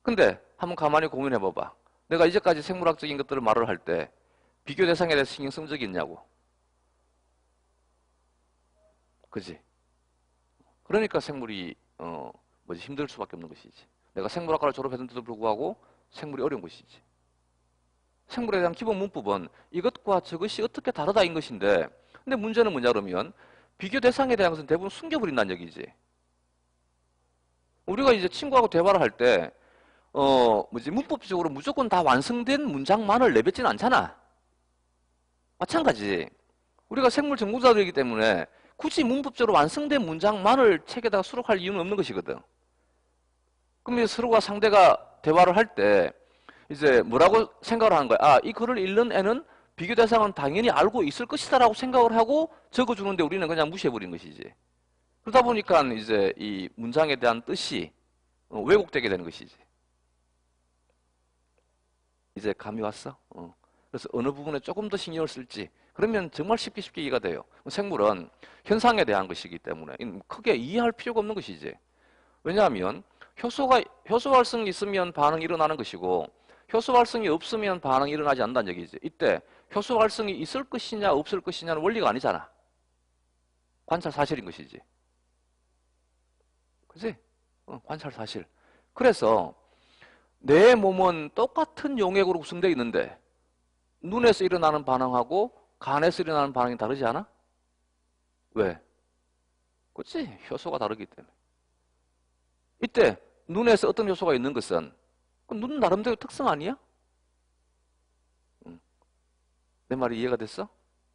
Speaker 1: 근데 한번 가만히 고민해 봐봐. 내가 이제까지 생물학적인 것들을 말을 할 때 비교 대상에 대해서 신경 쓴 적이 있냐고. 그지? 그러니까 생물이 힘들 수밖에 없는 것이지. 내가 생물학과를 졸업했는데도 불구하고 생물이 어려운 것이지. 생물에 대한 기본 문법은 이것과 저것이 어떻게 다르다인 것인데, 근데 문제는 뭐냐 그러면 비교 대상에 대한 것은 대부분 숨겨버린다는 얘기지. 우리가 이제 친구하고 대화를 할 때 문법적으로 무조건 다 완성된 문장만을 내뱉지는 않잖아. 마찬가지. 우리가 생물 전공자들이기 때문에 굳이 문법적으로 완성된 문장만을 책에다가 수록할 이유는 없는 것이거든. 그럼 서로가 상대가 대화를 할 때 이제 뭐라고 생각을 하는 거야? 아, 이 글을 읽는 애는 비교 대상은 당연히 알고 있을 것이다라고 생각을 하고 적어주는데 우리는 그냥 무시해버린 것이지. 그러다 보니까 이제 이 문장에 대한 뜻이 왜곡되게 되는 것이지. 이제 감이 왔어? 그래서 어느 부분에 조금 더 신경을 쓸지 그러면 정말 쉽게 이해가 돼요. 생물은 현상에 대한 것이기 때문에 크게 이해할 필요가 없는 것이지. 왜냐하면 효소 활성이 있으면 반응이 일어나는 것이고 효소 활성이 없으면 반응이 일어나지 않는다는 얘기지. 이때 효소 활성이 있을 것이냐 없을 것이냐는 원리가 아니잖아. 관찰 사실인 것이지. 그지? 관찰 사실. 그래서 내 몸은 똑같은 용액으로 구성되어 있는데 눈에서 일어나는 반응하고 간에서 일어나는 반응이 다르지 않아? 왜? 그렇지. 효소가 다르기 때문에. 이때 눈에서 어떤 효소가 있는 것은 눈 나름대로 특성 아니야? 내 말이 이해가 됐어?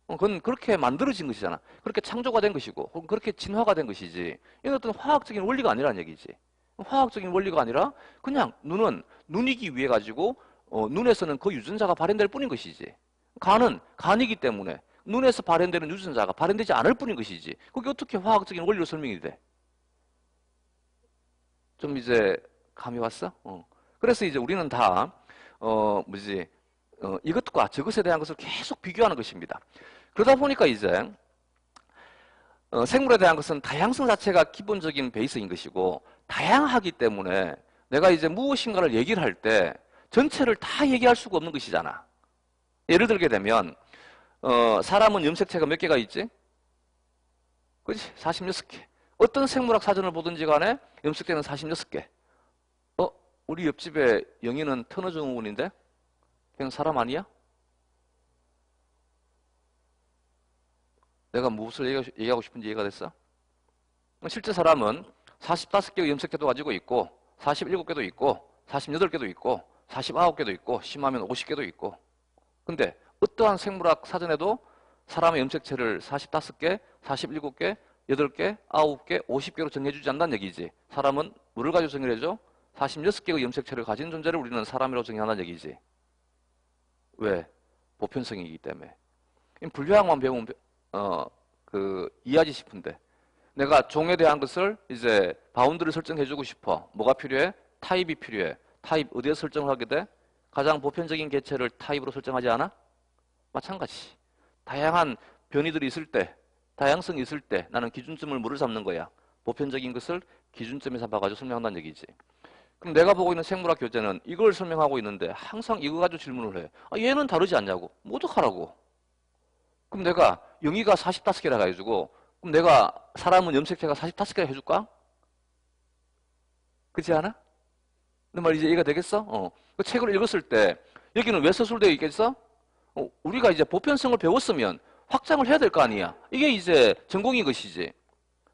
Speaker 1: 그건 그렇게 만들어진 것이잖아. 그렇게 창조가 된 것이고 혹은 그렇게 진화가 된 것이지. 이건 어떤 화학적인 원리가 아니라는 얘기지. 화학적인 원리가 아니라 그냥 눈은 눈이기 위해 가지고 눈에서는 그 유전자가 발현될 뿐인 것이지. 간은 간이기 때문에 눈에서 발현되는 유전자가 발현되지 않을 뿐인 것이지. 그게 어떻게 화학적인 원리로 설명이 돼? 좀 이제 감이 왔어? 그래서 이제 우리는 다 이것과 저것에 대한 것을 계속 비교하는 것입니다. 그러다 보니까 이제 생물에 대한 것은 다양성 자체가 기본적인 베이스인 것이고 다양하기 때문에 내가 이제 무엇인가를 얘기를 할 때 전체를 다 얘기할 수가 없는 것이잖아. 예를 들게 되면 사람은 염색체가 몇 개가 있지? 그렇지? 46개. 어떤 생물학 사전을 보든지 간에 염색체는 46개. 우리 옆집에 영희는 터너 증후군인데? 그냥 사람 아니야? 내가 무엇을 얘기하고 싶은지 이해가 됐어? 실제 사람은 45개의 염색체도 가지고 있고 47개도 있고 48개도 있고 49개도 있고 심하면 50개도 있고 근데 어떠한 생물학 사전에도 사람의 염색체를 45개, 47개, 8개, 9개, 50개로 정해주지 않는다는 얘기지. 사람은 뭐를 가지고 정의해줘? 46개의 염색체를 가진 존재를 우리는 사람이라고 정의한다는 얘기지. 왜? 보편성이기 때문에. 분류학만 배우면 이해하지 싶은데 내가 종에 대한 것을 이제 바운드를 설정해주고 싶어. 뭐가 필요해? 타입이 필요해. 타입 어디에 설정을 하게 돼? 가장 보편적인 개체를 타입으로 설정하지 않아? 마찬가지. 다양한 변이들이 있을 때, 다양성이 있을 때 나는 기준점을 뭐를 잡는 거야? 보편적인 것을 기준점에 잡아가지고 설명한다는 얘기지. 그럼 내가 보고 있는 생물학 교재는 이걸 설명하고 있는데 항상 이거 가지고 질문을 해. 아, 얘는 다르지 않냐고. 뭐 어떡하라고. 그럼 내가 영희가 45개라 해가지고 그럼 내가 사람은 염색체가 45개라 해줄까? 그렇지 않아? 내 말 이제 이해가 되겠어? 그 책을 읽었을 때 여기는 왜 서술되어 있겠어? 우리가 이제 보편성을 배웠으면 확장을 해야 될 거 아니야. 이게 이제 전공인 것이지.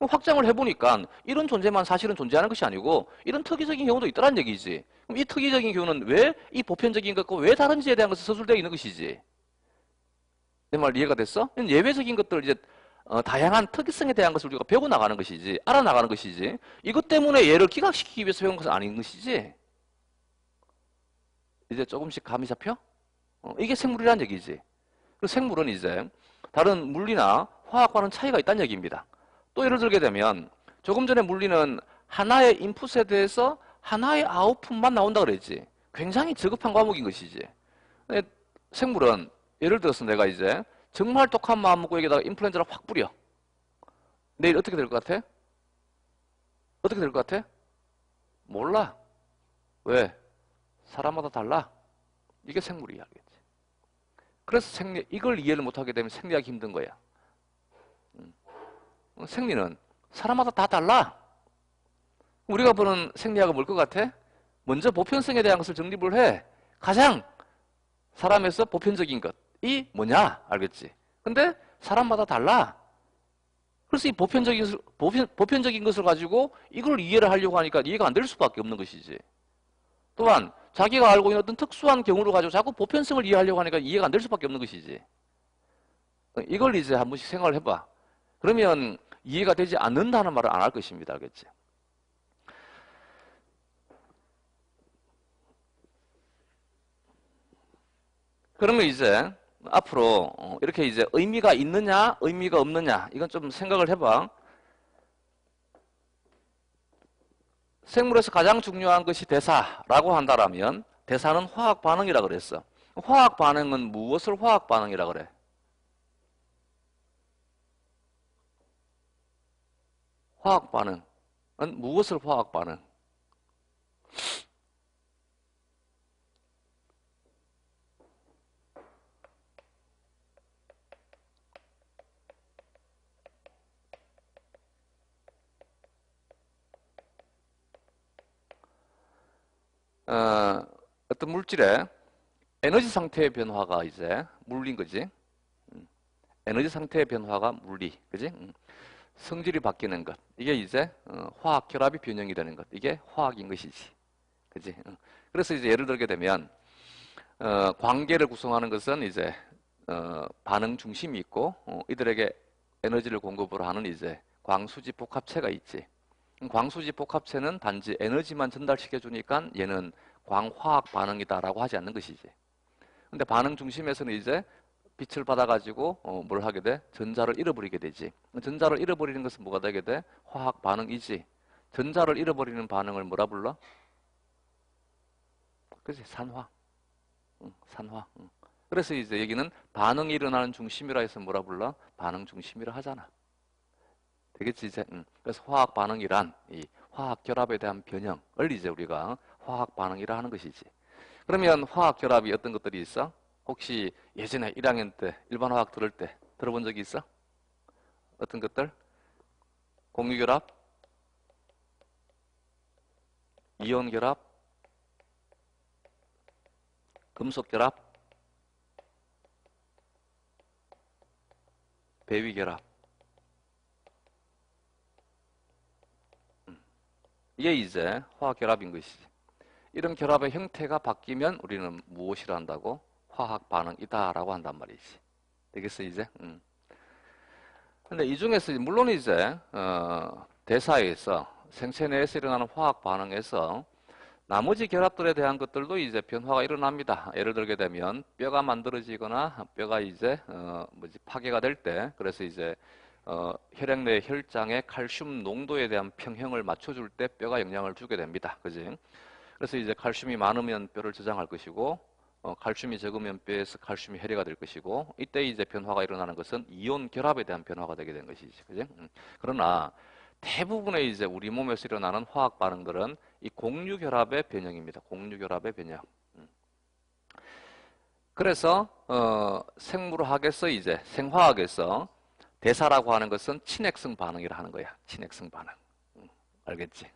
Speaker 1: 확장을 해보니까 이런 존재만 사실은 존재하는 것이 아니고 이런 특이적인 경우도 있다는 얘기지. 그럼 이 특이적인 경우는 왜 이 보편적인 것과 왜 다른지에 대한 것이 서술되어 있는 것이지. 내 말 이해가 됐어? 예외적인 것들 이제 다양한 특이성에 대한 것을 우리가 배워 나가는 것이지, 알아나가는 것이지. 이것 때문에 얘를 기각시키기 위해서 배운 것은 아닌 것이지. 이제 조금씩 감이 잡혀? 이게 생물이란 얘기지. 그 생물은 이제 다른 물리나 화학과는 차이가 있다는 얘기입니다. 또 예를 들게 되면 조금 전에 물리는 하나의 인풋에 대해서 하나의 아웃풋만 나온다 그랬지. 굉장히 저급한 과목인 것이지. 근데 생물은 예를 들어서 내가 이제 정말 독한 마음 먹고 여기다가 인플루엔자를 확 뿌려. 내일 어떻게 될 것 같아? 어떻게 될 것 같아? 몰라. 왜? 사람마다 달라. 이게 생물이야. 알겠지? 그래서 이걸 이해를 못하게 되면 생리하기 힘든 거야. 생리는 사람마다 다 달라. 우리가 보는 생리학은 뭘 것 같아? 먼저 보편성에 대한 것을 정립을 해. 가장 사람에서 보편적인 것이 뭐냐? 알겠지? 근데 사람마다 달라. 그래서 이 보편적인 것을 가지고 이걸 이해를 하려고 하니까 이해가 안 될 수밖에 없는 것이지. 또한 자기가 알고 있는 어떤 특수한 경우를 가지고 자꾸 보편성을 이해하려고 하니까 이해가 안 될 수밖에 없는 것이지. 이걸 이제 한 번씩 생각을 해봐. 그러면 이해가 되지 않는다는 말을 안 할 것입니다. 알겠지? 그러면 이제 앞으로 이렇게 이제 의미가 있느냐, 의미가 없느냐, 이건 좀 생각을 해봐. 생물에서 가장 중요한 것이 대사라고 한다라면 대사는 화학 반응이라 그랬어. 화학 반응은 무엇을 화학 반응이라 그래? 화학 반응은 무엇을 화학 반응? 어떤 물질의 에너지 상태의 변화가 이제 물리인 거지. 에너지 상태의 변화가 물리, 그지? 성질이 바뀌는 것. 이게 이제 화학 결합이 변형이 되는 것. 이게 화학인 것이지. 그지? 그래서 이제 예를 들게 되면 광계를 구성하는 것은 이제 반응 중심이 있고 이들에게 에너지를 공급을 하는 이제 광수지 복합체가 있지. 광수지 복합체는 단지 에너지만 전달시켜 주니까 얘는 광화학 반응이다라고 하지 않는 것이지. 근데 반응 중심에서는 이제 빛을 받아가지고 뭘 하게 돼? 전자를 잃어버리게 되지. 전자를 잃어버리는 것은 뭐가 되게 돼? 화학 반응이지. 전자를 잃어버리는 반응을 뭐라 불러? 그치? 산화. 산화. 그래서 이제 여기는 반응이 일어나는 중심이라 해서 뭐라 불러? 반응 중심이라 하잖아. 되겠지 이제. 그래서 화학 반응이란 이 화학 결합에 대한 변형을 이제 우리가 화학 반응이라 하는 것이지. 그러면 화학 결합이 어떤 것들이 있어? 혹시 예전에 1학년 때 일반 화학 들을 때 들어본 적이 있어? 어떤 것들? 공유 결합, 이온 결합, 금속 결합, 배위 결합. 이게 이제 화학 결합인 것이지. 이런 결합의 형태가 바뀌면 우리는 무엇이라 한다고? 화학 반응이다라고 한단 말이지. 되겠어 이제? 근데 이 중에서 물론 이제 대사에서 생체 내에서 일어나는 화학 반응에서 나머지 결합들에 대한 것들도 이제 변화가 일어납니다. 예를 들게 되면 뼈가 만들어지거나 뼈가 이제 파괴가 될 때, 그래서 이제 혈액 내 혈장의 칼슘 농도에 대한 평형을 맞춰줄 때 뼈가 영향을 주게 됩니다. 그지? 그래서 이제 칼슘이 많으면 뼈를 저장할 것이고, 칼슘이 적으면 뼈에서 칼슘이 해례가 될 것이고, 이때 이제 변화가 일어나는 것은 이온 결합에 대한 변화가 되게 된 것이지. 그지? 그러나 대부분의 이제 우리 몸에서 일어나는 화학 반응들은 이 공유결합의 변형입니다. 공유결합의 변형. 그래서 생물학에서 이제 생화학에서 대사라고 하는 것은 친핵성 반응이라 하는 거야. 친핵성 반응. 알겠지?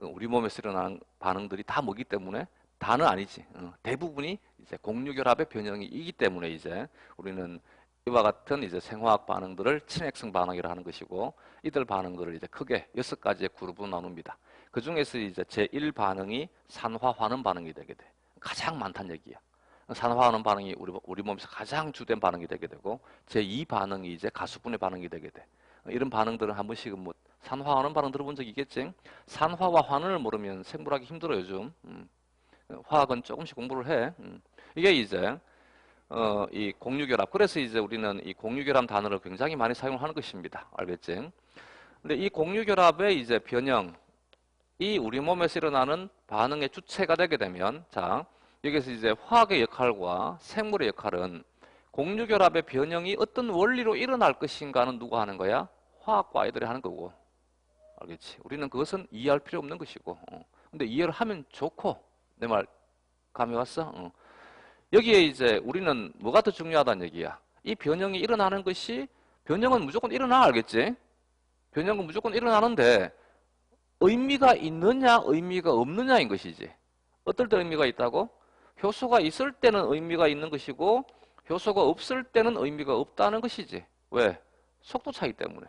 Speaker 1: 우리 몸에서 일어나는 반응들이 다 뭐기 때문에 다는 아니지. 대부분이 이제 공유결합의 변형이기 때문에 이제 우리는 이와 같은 이제 생화학 반응들을 친핵성 반응이라 하는 것이고, 이들 반응들을 이제 크게 6가지의 그룹으로 나눕니다. 그 중에서 이제 제1 반응이 산화환원 반응이 되게 돼. 가장 많다는 얘기야. 산화환원 반응이 우리 몸에서 가장 주된 반응이 되게 되고, 제2 반응이 이제 가수분해 반응이 되게 돼. 이런 반응들은 한 번씩은 뭐 산화환원 반응 들어본 적 있겠지? 산화와 환원을 모르면 생물하기 힘들어 요즘. 화학은 조금씩 공부를 해. 이게 이제 이 공유결합. 그래서 이제 우리는 이 공유결합 단어를 굉장히 많이 사용하는 것입니다. 알겠지? 근데 이 공유결합의 이제 변형이 우리 몸에서 일어나는 반응의 주체가 되게 되면, 자, 여기서 이제 화학의 역할과 생물의 역할은 공유결합의 변형이 어떤 원리로 일어날 것인가는 누가 하는 거야? 화학과 애들이 하는 거고. 알겠지? 우리는 그것은 이해할 필요 없는 것이고. 근데 이해를 하면 좋고. 내 말 감이 왔어? 여기에 이제 우리는 뭐가 더 중요하다는 얘기야. 이 변형이 일어나는 것이, 변형은 무조건 일어나, 알겠지? 변형은 무조건 일어나는데 의미가 있느냐 의미가 없느냐인 것이지. 어떨 때 의미가 있다고? 효소가 있을 때는 의미가 있는 것이고 효소가 없을 때는 의미가 없다는 것이지. 왜? 속도 차이 때문에.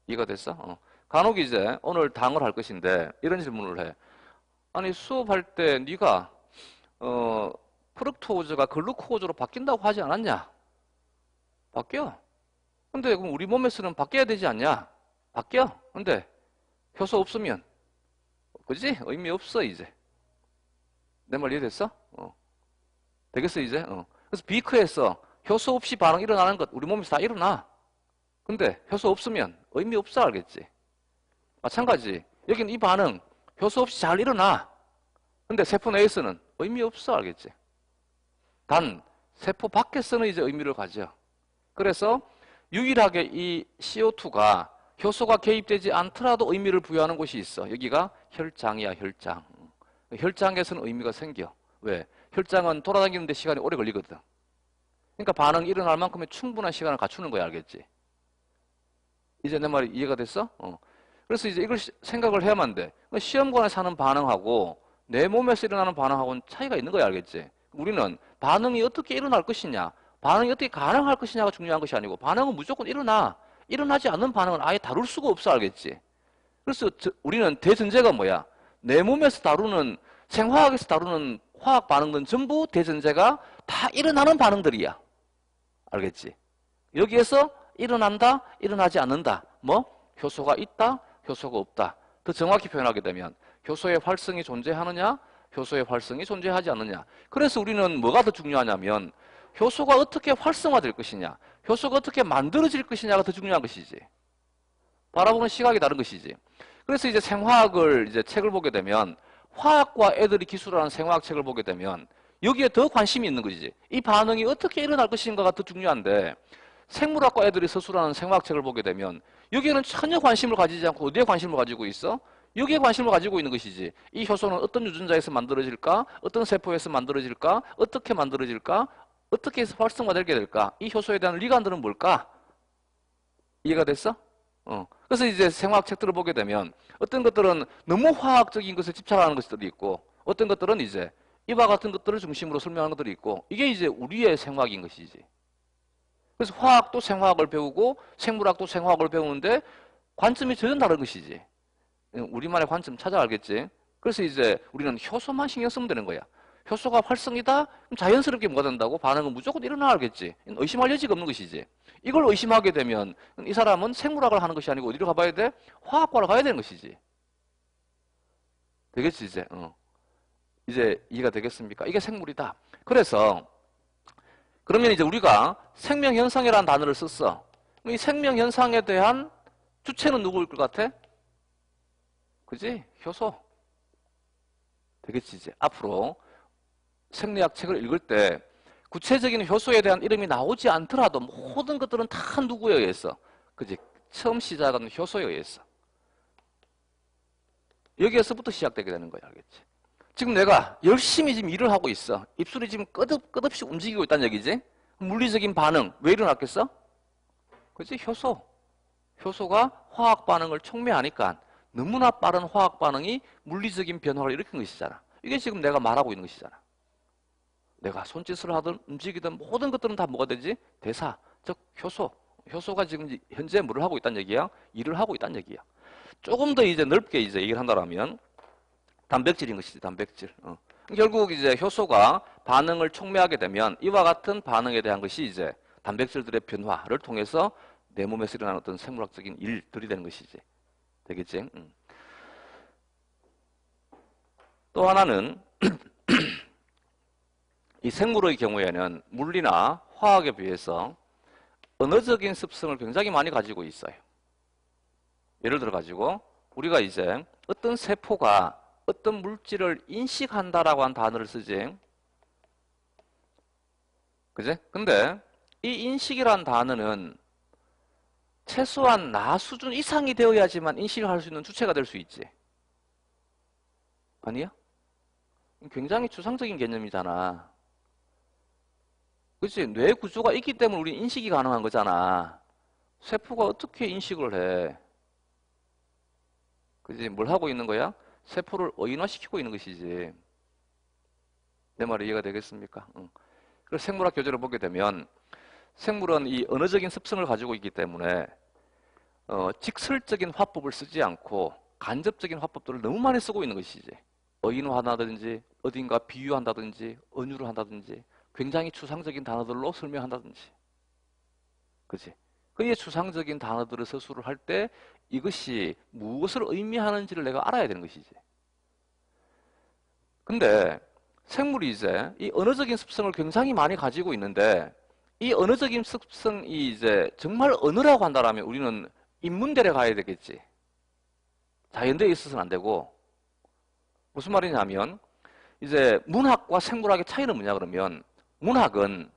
Speaker 1: 이해가 됐어? 간혹 이제 오늘 당을 할 것인데 이런 질문을 해. 아니 수업할 때 네가 프럭토오즈가 글루코오즈로 바뀐다고 하지 않았냐? 바뀌어. 근데 그럼 우리 몸에서는 바뀌어야 되지 않냐? 바뀌어. 근데 효소 없으면 그지? 의미 없어 이제. 내 말 이해됐어? 되겠어 이제? 그래서 비크에서 효소 없이 반응 일어나는 것 우리 몸에서 다 일어나. 근데 효소 없으면 의미 없어, 알겠지? 마찬가지 여기는 이 반응 효소 없이 잘 일어나. 근데 세포 내에서는 의미 없어, 알겠지? 단 세포 밖에서는 이제 의미를 가져. 그래서 유일하게 이 CO2가 효소가 개입되지 않더라도 의미를 부여하는 곳이 있어. 여기가 혈장이야, 혈장. 혈장에서는 의미가 생겨. 왜? 혈장은 돌아다니는데 시간이 오래 걸리거든. 그러니까 반응이 일어날 만큼의 충분한 시간을 갖추는 거야, 알겠지? 이제 내 말이 이해가 됐어? 그래서 이제 이걸 생각을 해야만 돼. 시험관에서 하는 반응하고 내 몸에서 일어나는 반응하고는 차이가 있는 거야, 알겠지? 우리는 반응이 어떻게 일어날 것이냐, 반응이 어떻게 가능할 것이냐가 중요한 것이 아니고 반응은 무조건 일어나. 일어나지 않는 반응은 아예 다룰 수가 없어, 알겠지? 그래서 우리는 대전제가 뭐야? 내 몸에서 다루는, 생화학에서 다루는 화학 반응은 전부 대전제가 다 일어나는 반응들이야. 알겠지? 여기에서 일어난다, 일어나지 않는다. 뭐? 효소가 있다, 효소가 없다. 더 정확히 표현하게 되면 효소의 활성이 존재하느냐, 효소의 활성이 존재하지 않느냐. 그래서 우리는 뭐가 더 중요하냐면 효소가 어떻게 활성화될 것이냐, 효소가 어떻게 만들어질 것이냐가 더 중요한 것이지. 바라보는 시각이 다른 것이지. 그래서 이제 생화학을 이제 책을 보게 되면 화학과 애들이 기술하는 생화학 책을 보게 되면 여기에 더 관심이 있는 것이지. 이 반응이 어떻게 일어날 것인가가 더 중요한데 생물학과 애들이 서술하는 생화학 책을 보게 되면 여기에는 전혀 관심을 가지지 않고 어디에 관심을 가지고 있어? 여기에 관심을 가지고 있는 것이지. 이 효소는 어떤 유전자에서 만들어질까? 어떤 세포에서 만들어질까? 어떻게 만들어질까? 어떻게 해서 활성화되게 될까? 이 효소에 대한 리간들은 뭘까? 이해가 됐어? 그래서 이제 생화학 책들을 보게 되면 어떤 것들은 너무 화학적인 것에 집착하는 것들이 있고 어떤 것들은 이제 이와 같은 것들을 중심으로 설명하는 것들이 있고 이게 이제 우리의 생화학인 것이지. 그래서 화학도 생화학을 배우고 생물학도 생화학을 배우는데 관점이 전혀 다른 것이지. 우리만의 관점 찾아 알겠지? 그래서 이제 우리는 효소만 신경 쓰면 되는 거야. 효소가 활성이다? 그럼 자연스럽게 뭐가 된다고? 반응은 무조건 일어나 알겠지? 의심할 여지가 없는 것이지. 이걸 의심하게 되면 이 사람은 생물학을 하는 것이 아니고 어디로 가봐야 돼? 화학과를 가야 되는 것이지. 되겠지 이제? 이제 이해가 되겠습니까? 이게 생물이다. 그래서 그러면 이제 우리가 생명현상이라는 단어를 썼어. 이 생명현상에 대한 주체는 누구일 것 같아? 그지? 효소. 되겠지 이제? 앞으로 생리학 책을 읽을 때 구체적인 효소에 대한 이름이 나오지 않더라도 모든 것들은 다 누구에 의해서, 그지? 처음 시작은 효소에 의해서. 여기에서부터 시작되게 되는 거야. 알겠지? 지금 내가 열심히 지금 일을 하고 있어. 입술이 지금 끝없이 움직이고 있다는 얘기지? 물리적인 반응, 왜 일어났겠어? 그치? 효소. 효소가 화학 반응을 촉매하니까 너무나 빠른 화학 반응이 물리적인 변화를 일으킨 것이잖아. 이게 지금 내가 말하고 있는 것이잖아. 내가 손짓을 하든 움직이든 모든 것들은 다 뭐가 되지? 대사, 즉 효소. 효소가 지금 현재 뭐를 하고 있다는 얘기야? 일을 하고 있다는 얘기야. 조금 더 이제 넓게 이제 얘기를 한다면 단백질인 것이지, 단백질. 결국 이제 효소가 반응을 촉매하게 되면 이와 같은 반응에 대한 것이 이제 단백질들의 변화를 통해서 내 몸에서 일어나는 어떤 생물학적인 일들이 되는 것이지. 되겠지? 또 하나는 이 생물의 경우에는 물리나 화학에 비해서 언어적인 습성을 굉장히 많이 가지고 있어요. 예를 들어 가지고 우리가 이제 어떤 세포가 어떤 물질을 인식한다라고 한 단어를 쓰지. 그지? 근데 이 인식이란 단어는 최소한 나 수준 이상이 되어야지만 인식을 할 수 있는 주체가 될 수 있지. 아니야? 굉장히 추상적인 개념이잖아. 그치? 뇌 구조가 있기 때문에 우리 인식이 가능한 거잖아. 세포가 어떻게 인식을 해? 그지? 뭘 하고 있는 거야? 세포를 어인화시키고 있는 것이지. 내 말이 이해가 되겠습니까? 그래서 생물학 교재를 보게 되면 생물은 이 언어적인 습성을 가지고 있기 때문에 직설적인 화법을 쓰지 않고 간접적인 화법들을 너무 많이 쓰고 있는 것이지. 어인화한다든지 어딘가 비유한다든지 은유를 한다든지 굉장히 추상적인 단어들로 설명한다든지. 그치? 그의 추상적인 단어들을 서술을 할 때 이것이 무엇을 의미하는지를 내가 알아야 되는 것이지. 근데 생물이 이제 이 언어적인 습성을 굉장히 많이 가지고 있는데 이 언어적인 습성이 이제 정말 언어라고 한다면 우리는 인문대에 가야 되겠지. 자연대에 있어서는 안 되고. 무슨 말이냐면 이제 문학과 생물학의 차이는 뭐냐 그러면 문학은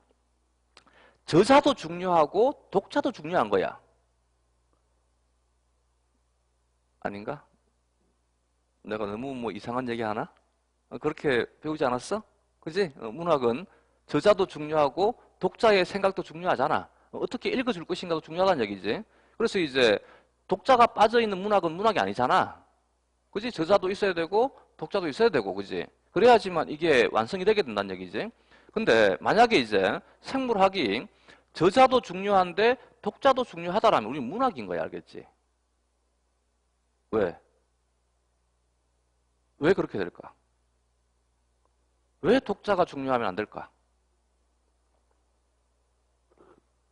Speaker 1: 저자도 중요하고 독자도 중요한 거야. 아닌가? 내가 너무 뭐 이상한 얘기 하나? 그렇게 배우지 않았어? 그지? 문학은 저자도 중요하고 독자의 생각도 중요하잖아. 어떻게 읽어줄 것인가도 중요하다는 얘기지. 그래서 이제 독자가 빠져있는 문학은 문학이 아니잖아. 그지? 저자도 있어야 되고 독자도 있어야 되고, 그지? 그래야지만 이게 완성이 되게 된다는 얘기지. 근데 만약에 이제 생물학이 저자도 중요한데 독자도 중요하다라면 우리는 문학인 거야, 알겠지? 왜? 왜 그렇게 될까? 왜 독자가 중요하면 안 될까?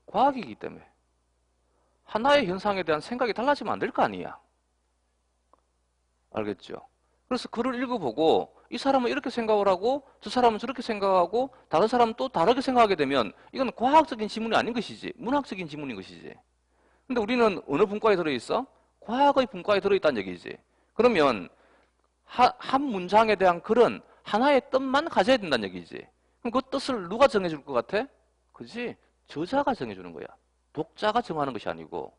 Speaker 1: 과학이기 때문에. 하나의 현상에 대한 생각이 달라지면 안 될 거 아니야. 알겠죠? 그래서 글을 읽어보고 이 사람은 이렇게 생각을 하고 저 사람은 저렇게 생각하고 다른 사람은 또 다르게 생각하게 되면 이건 과학적인 지문이 아닌 것이지. 문학적인 지문인 것이지. 근데 우리는 어느 분과에 들어있어? 과학의 분과에 들어있다는 얘기지. 그러면 한 문장에 대한 글은 하나의 뜻만 가져야 된다는 얘기지. 그럼 그 뜻을 누가 정해줄 것 같아? 그지? 저자가 정해주는 거야. 독자가 정하는 것이 아니고.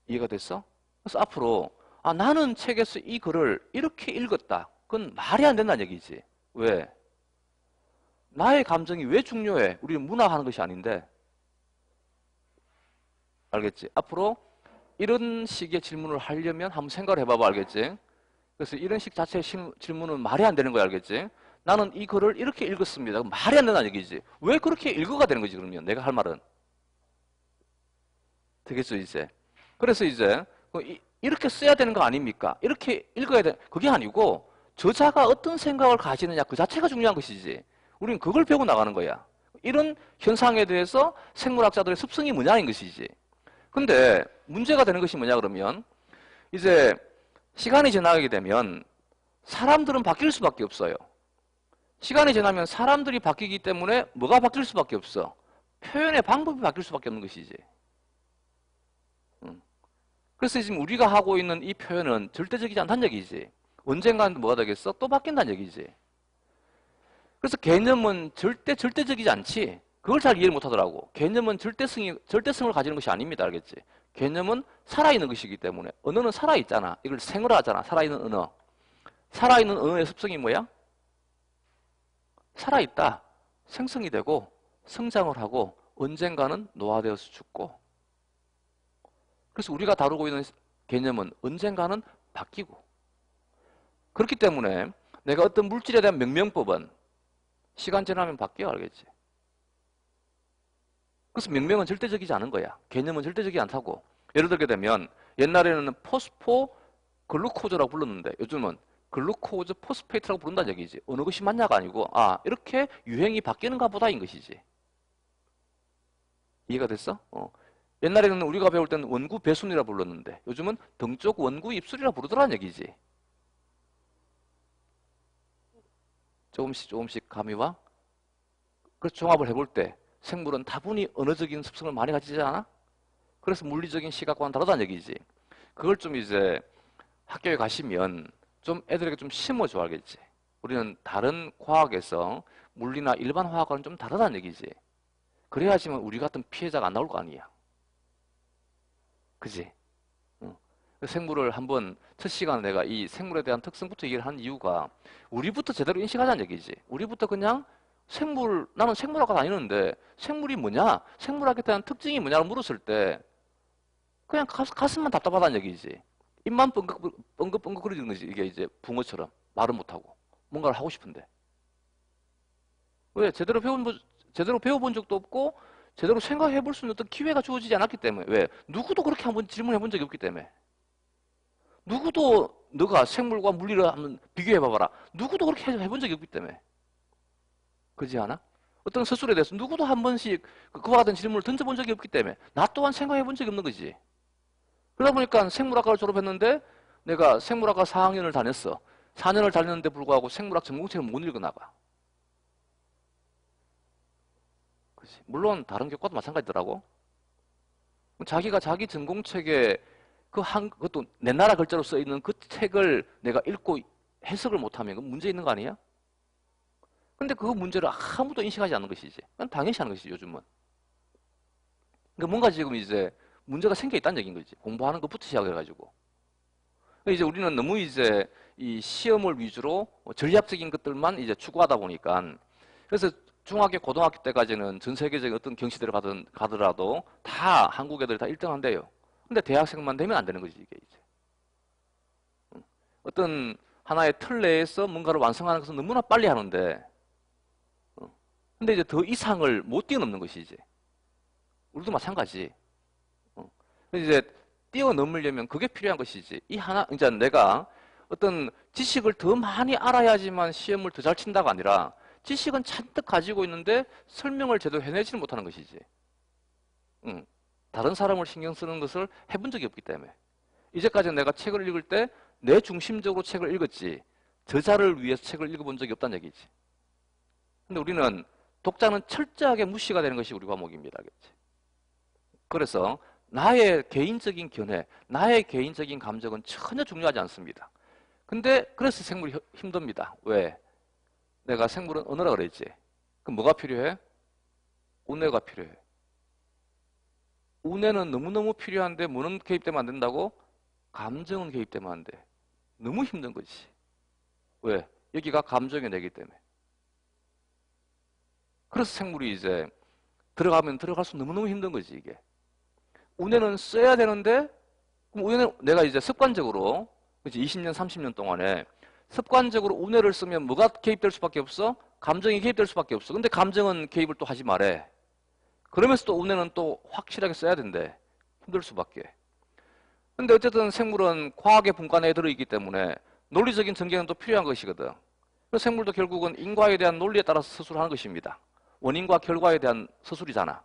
Speaker 1: 이해가 됐어? 그래서 앞으로 나는 책에서 이 글을 이렇게 읽었다. 그건 말이 안 된다는 얘기지. 왜? 나의 감정이 왜 중요해? 우리는 문학하는 것이 아닌데. 알겠지? 앞으로 이런 식의 질문을 하려면 한번 생각을 해봐봐. 알겠지? 그래서 이런 식 자체의 질문은 말이 안 되는 거야. 알겠지? 나는 이 글을 이렇게 읽었습니다. 말이 안 된다는 얘기지. 왜 그렇게 읽어가 되는 거지, 그러면? 내가 할 말은. 되겠죠, 이제? 그래서 이제 이렇게 써야 되는 거 아닙니까? 이렇게 읽어야 돼. 그게 아니고 저자가 어떤 생각을 가지느냐 그 자체가 중요한 것이지. 우리는 그걸 배우고 나가는 거야. 이런 현상에 대해서 생물학자들의 습성이 뭐냐는 것이지. 근데 문제가 되는 것이 뭐냐 그러면 이제 시간이 지나게 되면 사람들은 바뀔 수밖에 없어요. 시간이 지나면 사람들이 바뀌기 때문에 뭐가 바뀔 수밖에 없어? 표현의 방법이 바뀔 수밖에 없는 것이지. 그래서 지금 우리가 하고 있는 이 표현은 절대적이지 않다는 얘기지. 언젠가는 뭐가 되겠어? 또 바뀐다는 얘기지. 그래서 개념은 절대적이지 않지. 그걸 잘 이해를 못하더라고. 개념은 절대성을 가지는 것이 아닙니다. 알겠지? 개념은 살아있는 것이기 때문에 언어는 살아있잖아. 이걸 생으로 하잖아. 살아있는 언어. 살아있는 언어의 습성이 뭐야? 살아있다. 생성이 되고 성장을 하고 언젠가는 노화되어서 죽고. 그래서 우리가 다루고 있는 개념은 언젠가는 바뀌고. 그렇기 때문에 내가 어떤 물질에 대한 명명법은 시간 지나면 바뀌어. 알겠지? 그래서 명명은 절대적이지 않은 거야. 개념은 절대적이지 않다고. 예를 들게 되면 옛날에는 포스포 글루코즈라고 불렀는데 요즘은 글루코즈 포스페이트라고 부른다는 얘기지. 어느 것이 맞냐가 아니고 이렇게 유행이 바뀌는가 보다인 것이지. 이해가 됐어? 옛날에는 우리가 배울 때는 원구 배순이라 불렀는데 요즘은 등쪽 원구 입술이라 부르더라는 얘기지. 조금씩 감이 와? 그래서 종합을 해볼 때 생물은 다분히 언어적인 습성을 많이 가지지 않아? 그래서 물리적인 시각과는 다르다는 얘기지. 그걸 좀 이제 학교에 가시면 좀 애들에게 좀 심어줘. 알겠지? 우리는 다른 과학에서 물리나 일반 화학과는 좀 다르다는 얘기지. 그래야지만 우리 같은 피해자가 안 나올 거 아니야. 그지? 응. 생물을 한번 첫 시간에 내가 이 생물에 대한 특성부터 얘기를 한 이유가 우리부터 제대로 인식하자는 얘기지. 우리부터 그냥 나는 생물학과 다니는데 생물이 뭐냐? 생물학에 대한 특징이 뭐냐고 물었을 때 그냥 가슴만 답답하다는 얘기지. 입만 뻥긋뻥긋 거리는 거지. 이게 이제 붕어처럼 말은 못하고 뭔가를 하고 싶은데 왜 제대로 배워본 적도 없고 제대로 생각해 볼 수 있는 어떤 기회가 주어지지 않았기 때문에. 왜? 누구도 그렇게 한번 질문해 본 적이 없기 때문에. 누구도 너가 생물과 물리를 한번 비교해 봐봐라. 누구도 그렇게 해본 적이 없기 때문에. 그렇지 않아? 어떤 서술에 대해서 누구도 한 번씩 그와 같은 질문을 던져본 적이 없기 때문에 나 또한 생각해 본 적이 없는 거지. 그러다 보니까 생물학과를 졸업했는데 내가 생물학과 4학년을 다녔어. 4년을 다녔는데 불구하고 생물학 전공책을 못 읽어나가. 그치? 물론 다른 교과도 마찬가지더라고. 자기가 자기 전공책에 그것도 내 나라 글자로 써 있는 그 책을 내가 읽고 해석을 못하면 그 문제 있는 거 아니야? 근데 그 문제를 아무도 인식하지 않는 것이지. 그냥 당연시 하는 것이지, 요즘은. 그러니까 뭔가 지금 이제 문제가 생겨 있다는 얘기인 거지. 공부하는 것부터 시작해가지고. 그러니까 이제 우리는 너무 이제 이 시험을 위주로 전략적인 것들만 이제 추구하다 보니까 그래서 중학교, 고등학교 때까지는 전 세계적인 어떤 경시대를 가더라도 다 한국 애들이 다 1등 한대요. 근데 대학생만 되면 안 되는 거지, 이게 이제. 어떤 하나의 틀 내에서 뭔가를 완성하는 것은 너무나 빨리 하는데 근데 이제 더 이상을 못 뛰어넘는 것이 이제. 우리도 마찬가지. 그래서 이제 뛰어넘으려면 그게 필요한 것이지. 이제 내가 어떤 지식을 더 많이 알아야지만 시험을 더 잘 친다가 아니라 지식은 잔뜩 가지고 있는데 설명을 제대로 해내지는 못하는 것이지. 다른 사람을 신경 쓰는 것을 해본 적이 없기 때문에. 이제까지 내가 책을 읽을 때 내 중심적으로 책을 읽었지 저자를 위해서 책을 읽어본 적이 없다는 얘기지. 근데 우리는 독자는 철저하게 무시가 되는 것이 우리 과목입니다. 알겠지? 그래서 나의 개인적인 견해, 나의 개인적인 감정은 전혀 중요하지 않습니다. 근데 그래서 생물이 힘듭니다. 왜? 내가 생물은 언어라 그랬지. 그럼 뭐가 필요해? 운해가 필요해. 운해는 너무너무 필요한데 뭐는 개입되면 안 된다고? 감정은 개입되면 안 돼. 너무 힘든 거지. 왜? 여기가 감정의 내기 때문에. 그래서 생물이 이제 들어가면 들어갈수록 너무너무 힘든 거지, 이게. 운해는 써야 되는데, 그럼 운해는 내가 이제 습관적으로, 그치, 20년, 30년 동안에 습관적으로 운해를 쓰면 뭐가 개입될 수밖에 없어? 감정이 개입될 수밖에 없어. 근데 감정은 개입을 또 하지 말해. 그러면서 또 운해는 또 확실하게 써야 된대. 힘들 수밖에. 근데 어쨌든 생물은 과학의 분과 내에 들어있기 때문에 논리적인 전개는 또 필요한 것이거든. 그래서 생물도 결국은 인과에 대한 논리에 따라서 서술하는 것입니다. 원인과 결과에 대한 서술이잖아.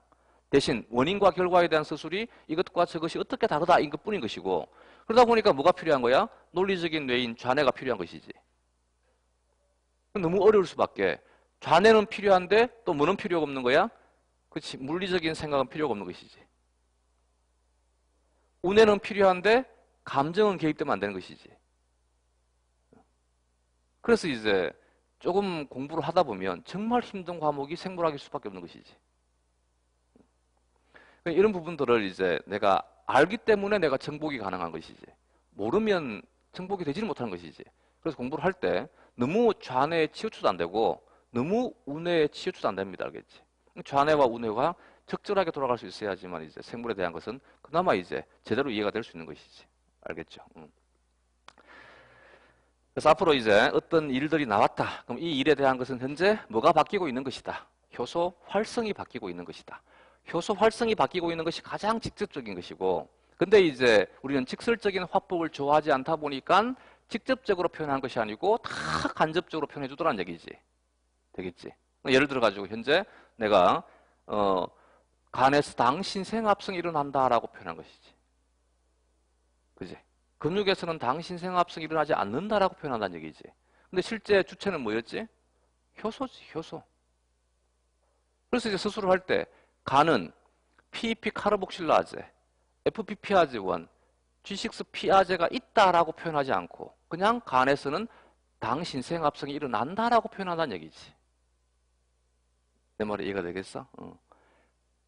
Speaker 1: 대신 원인과 결과에 대한 서술이 이것과 저것이 어떻게 다르다 인 것뿐인 것이고 그러다 보니까 뭐가 필요한 거야? 논리적인 뇌인 좌뇌가 필요한 것이지. 너무 어려울 수밖에. 좌뇌는 필요한데 또 뭐는 필요가 없는 거야? 그렇지. 물리적인 생각은 필요가 없는 것이지. 우뇌는 필요한데 감정은 개입되면 안 되는 것이지. 그래서 이제 조금 공부를 하다 보면 정말 힘든 과목이 생물학일 수밖에 없는 것이지. 이런 부분들을 이제 내가 알기 때문에 내가 정복이 가능한 것이지. 모르면 정복이 되지는 못하는 것이지. 그래서 공부를 할 때 너무 좌뇌에 치우쳐도 안 되고 너무 우뇌에 치우쳐도 안 됩니다. 알겠지? 좌뇌와 우뇌가 적절하게 돌아갈 수 있어야지만 이제 생물에 대한 것은 그나마 이제 제대로 이해가 될 수 있는 것이지. 알겠죠? 그래서 앞으로 이제 어떤 일들이 나왔다. 그럼 이 일에 대한 것은 현재 뭐가 바뀌고 있는 것이다. 효소 활성이 바뀌고 있는 것이다. 효소 활성이 바뀌고 있는 것이 가장 직접적인 것이고, 근데 이제 우리는 직설적인 화법을 좋아하지 않다 보니까 직접적으로 표현한 것이 아니고 다 간접적으로 표현해 주더란 얘기지. 되겠지? 예를 들어 가지고 현재 내가 간에서 당신생합성이 일어난다라고 표현한 것이지. 그지? 근육에서는 당신생합성이 일어나지 않는다라고 표현한다는 얘기지. 근데 실제 주체는 뭐였지? 효소지, 효소. 그래서 이제 수술을 할 때 간은 PEP 카르복실라제, FPP아제1, G6P아제가 있다라고 표현하지 않고 그냥 간에서는 당신생합성이 일어난다라고 표현한다는 얘기지. 내 말이 이해가 되겠어?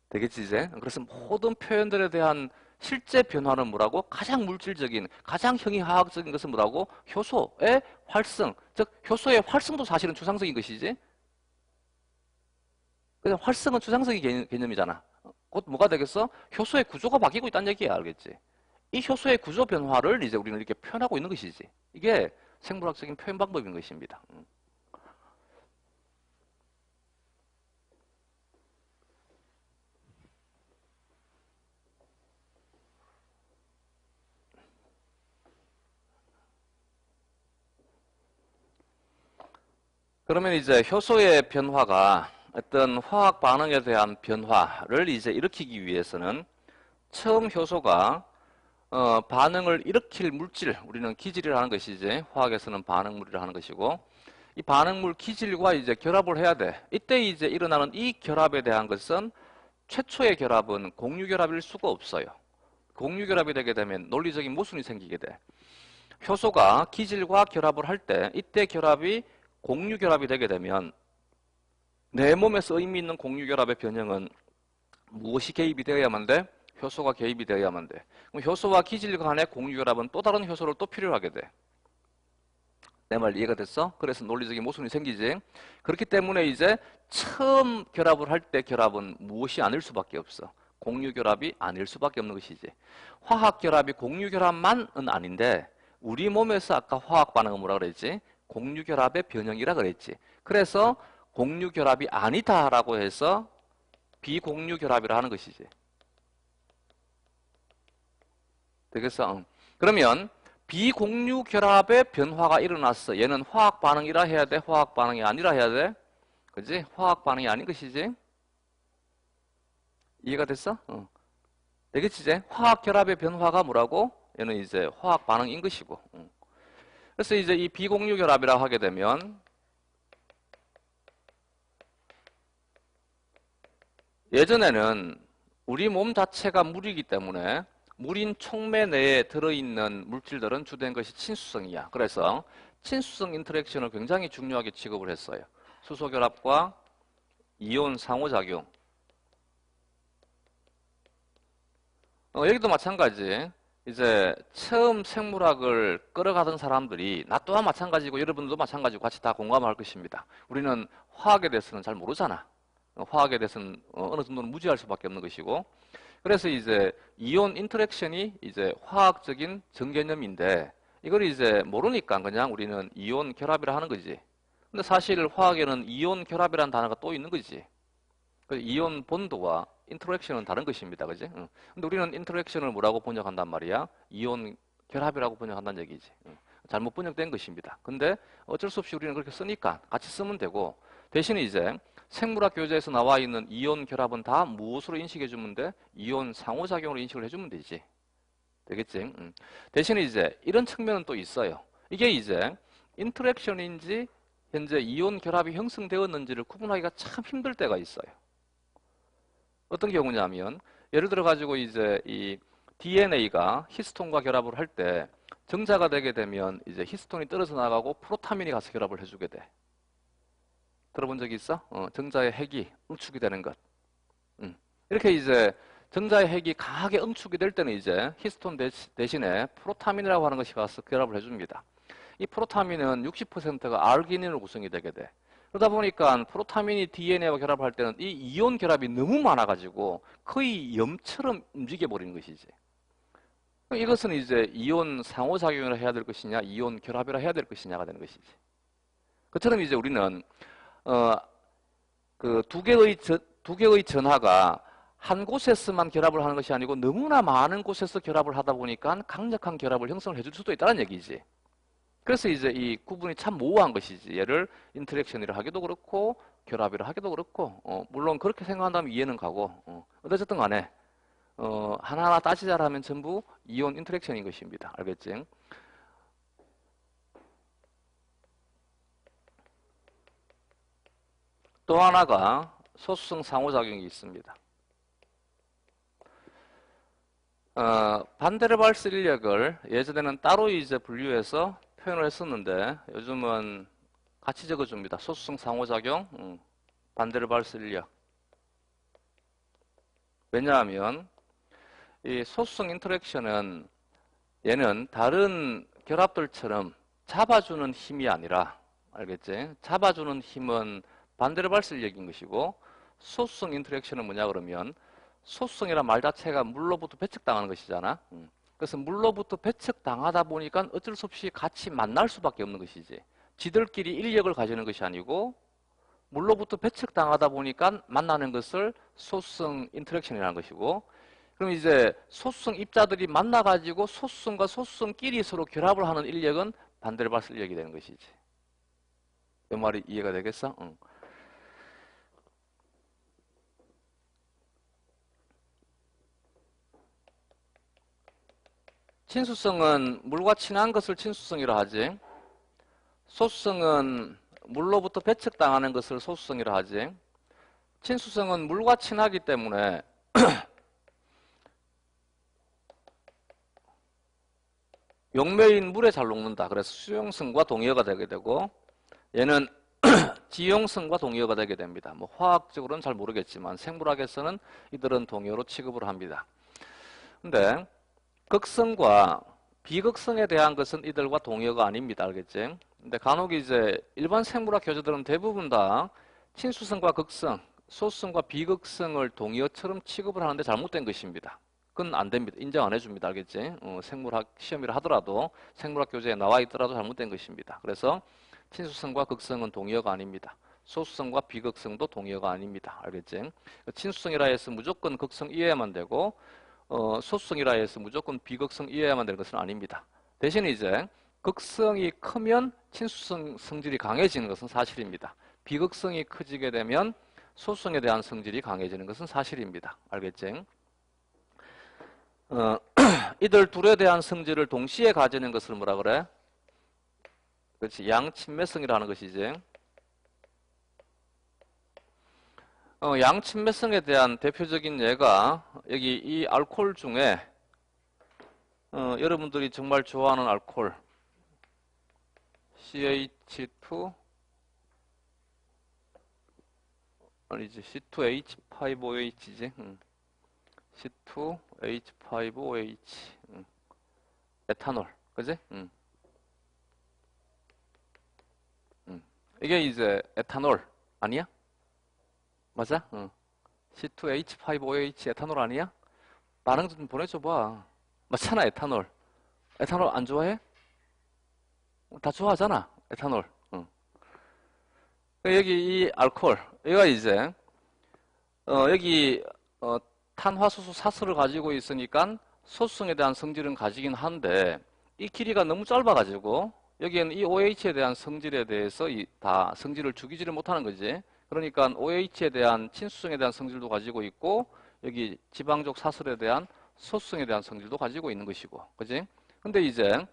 Speaker 1: 되겠지 이제? 그래서 모든 표현들에 대한 실제 변화는 뭐라고? 가장 물질적인, 가장 형이화학적인 것은 뭐라고? 효소의 활성. 즉 효소의 활성도 사실은 추상적인 것이지. 그냥 활성은 추상적인 개념이잖아. 곧 뭐가 되겠어? 효소의 구조가 바뀌고 있다는 얘기야. 알겠지? 이 효소의 구조 변화를 이제 우리는 이렇게 표현하고 있는 것이지. 이게 생물학적인 표현 방법인 것입니다. 그러면 이제 효소의 변화가 어떤 화학 반응에 대한 변화를 이제 일으키기 위해서는 처음 효소가 반응을 일으킬 물질, 우리는 기질이라 하는 것이지, 화학에서는 반응물이라 하는 것이고, 이 반응물 기질과 이제 결합을 해야 돼. 이때 이제 일어나는 이 결합에 대한 것은 최초의 결합은 공유결합일 수가 없어요. 공유결합이 되게 되면 논리적인 모순이 생기게 돼. 효소가 기질과 결합을 할 때 이때 결합이 공유결합이 되게 되면 내 몸에서 의미 있는 공유결합의 변형은 무엇이 개입이 되어야만 돼? 효소가 개입이 되어야만 돼. 그럼 효소와 기질 간의 공유결합은 또 다른 효소를 또 필요로 하게 돼. 내 말 이해가 됐어? 그래서 논리적인 모순이 생기지. 그렇기 때문에 이제 처음 결합을 할 때 결합은 무엇이 아닐 수밖에 없어. 공유결합이 아닐 수밖에 없는 것이지. 화학결합이 공유결합만은 아닌데 우리 몸에서 아까 화학 반응은 뭐라 그랬지? 공유결합의 변형이라 그랬지. 그래서 공유결합이 아니다라고 해서 비공유결합이라 하는 것이지. 되겠어? 그러면 비공유결합의 변화가 일어났어. 얘는 화학 반응이라 해야 돼? 화학 반응이 아니라 해야 돼? 그지? 화학 반응이 아닌 것이지. 이해가 됐어? 되겠지 이제? 화학 결합의 변화가 뭐라고? 얘는 이제 화학 반응인 것이고. 그래서 이제 이 비공유결합이라고 하게 되면 예전에는 우리 몸 자체가 물이기 때문에 물인 촉매 내에 들어있는 물질들은 주된 것이 친수성이야. 그래서 친수성 인터랙션을 굉장히 중요하게 취급을 했어요. 수소결합과 이온 상호작용. 여기도 마찬가지. 이제 처음 생물학을 끌어가던 사람들이 나 또한 마찬가지고 여러분들도 마찬가지고 같이 다 공감할 것입니다. 우리는 화학에 대해서는 잘 모르잖아. 화학에 대해서는 어느 정도는 무지할 수밖에 없는 것이고, 그래서 이제 이온 인터랙션이 이제 화학적인 정개념인데 이걸 이제 모르니까 그냥 우리는 이온 결합이라 하는 거지. 근데 사실 화학에는 이온 결합이라는 단어가 또 있는 거지. 그래서 이온 본드와 인터랙션은 다른 것입니다. 그지? 근데 우리는 인터랙션을 뭐라고 번역한단 말이야? 이온 결합이라고 번역한다는 얘기지. 잘못 번역된 것입니다. 근데 어쩔 수 없이 우리는 그렇게 쓰니까 같이 쓰면 되고, 대신에 이제 생물학 교재에서 나와 있는 이온 결합은 다 무엇으로 인식해 주면 돼? 이온 상호작용으로 인식을 해주면 되지. 되겠지? 대신에 이제 이런 측면은 또 있어요. 이게 이제 인터랙션인지 현재 이온 결합이 형성되었는지를 구분하기가 참 힘들 때가 있어요. 어떤 경우냐면 예를 들어 가지고 이제 이 DNA가 히스톤과 결합을 할 때 정자가 되게 되면 이제 히스톤이 떨어져 나가고 프로타민이 가서 결합을 해주게 돼. 들어본 적이 있어? 정자의 핵이 응축이 되는 것. 이렇게 이제 정자의 핵이 강하게 응축이 될 때는 이제 히스톤 대신에 프로타민이라고 하는 것이 가서 결합을 해줍니다. 이 프로타민은 60%가 아르기닌으로 구성이 되게 돼. 그러다 보니까 프로타민이 DNA와 결합할 때는 이 이온 결합이 너무 많아가지고 거의 염처럼 움직여 버리는 것이지. 이것은 이제 이온 상호작용이라 해야 될 것이냐, 이온 결합이라 해야 될 것이냐가 되는 것이지. 그처럼 이제 우리는 그 두 개의 전하가 한 곳에서만 결합을 하는 것이 아니고 너무나 많은 곳에서 결합을 하다 보니까 강력한 결합을 형성을 해줄 수도 있다는 얘기지. 그래서 이제 이 구분이 참 모호한 것이지. 얘를 인터랙션이라 하기도 그렇고 결합이라 하기도 그렇고 물론 그렇게 생각한다면 이해는 가고 어쨌든 간에 하나하나 따지자라면 전부 이온 인터랙션인 것입니다. 알겠지? 또 하나가 소수성 상호작용이 있습니다. 반데르발스 인력을 예전에는 따로 이제 분류해서 표현을 했었는데 요즘은 같이 적어줍니다. 소수성 상호작용, 반데르발스 인력. 왜냐하면 이 소수성 인터랙션은 얘는 다른 결합들처럼 잡아주는 힘이 아니라, 알겠지? 잡아주는 힘은 반데르발스 인력인 것이고, 소수성 인터랙션은 뭐냐 그러면 소수성이란 말 자체가 물로부터 배척당하는 것이잖아. 그래서 물로부터 배척당하다 보니까 어쩔 수 없이 같이 만날 수밖에 없는 것이지. 지들끼리 인력을 가지는 것이 아니고 물로부터 배척당하다 보니까 만나는 것을 소수성 인터랙션이라는 것이고, 그럼 이제 소수성 입자들이 만나가지고 소수성과 소수성끼리 서로 결합을 하는 인력은 반데르발스 인력이 되는 것이지. 이 말이 이해가 되겠어? 응. 친수성은 물과 친한 것을 친수성이라 하지. 소수성은 물로부터 배척당하는 것을 소수성이라 하지. 친수성은 물과 친하기 때문에 용매인 물에 잘 녹는다. 그래서 수용성과 동의어가 되게 되고, 얘는 지용성과 동의어가 되게 됩니다. 뭐 화학적으로는 잘 모르겠지만 생물학에서는 이들은 동의어로 취급을 합니다. 근데 극성과 비극성에 대한 것은 이들과 동의어가 아닙니다. 알겠지? 근데 간혹 이제 일반 생물학 교재들은 대부분 다 친수성과 극성, 소수성과 비극성을 동의어처럼 취급을 하는데 잘못된 것입니다. 그건 안 됩니다. 인정 안 해줍니다. 알겠지? 생물학 시험이라 하더라도 생물학 교재에 나와 있더라도 잘못된 것입니다. 그래서 친수성과 극성은 동의어가 아닙니다. 소수성과 비극성도 동의어가 아닙니다. 알겠지? 친수성이라 해서 무조건 극성 이해야만 되고 소수성이라 해서 무조건 비극성 이해야만 되는 것은 아닙니다. 대신 이제 극성이 크면 친수성 성질이 강해지는 것은 사실입니다. 비극성이 커지게 되면 소수성에 대한 성질이 강해지는 것은 사실입니다. 알겠지? 이들 둘에 대한 성질을 동시에 가지는 것을 뭐라 그래? 그렇지, 양친매성이라는 것이지. 양친매성에 대한 대표적인 예가 여기 이 알코올 중에 여러분들이 정말 좋아하는 알코올 CH2 아니지 C2H5OH지. C2H5OH 에탄올, 그지? 이게 이제 에탄올 아니야? 맞아? C2H5OH 에탄올 아니야? 반응 좀 보내줘봐. 맞잖아, 에탄올. 에탄올 안 좋아해? 다 좋아하잖아, 에탄올. 여기 이 알코올, 얘가 이제 여기 탄화수소 사슬을 가지고 있으니까 소수성에 대한 성질은 가지긴 한데 이 길이가 너무 짧아가지고 여기에는 이 OH에 대한 성질에 대해서 다 성질을 죽이지를 못하는 거지. 그러니까 OH에 대한 친수성에 대한 성질도 가지고 있고 여기 지방족 사슬에 대한 소수성에 대한 성질도 가지고 있는 것이고, 그지? 근데 이제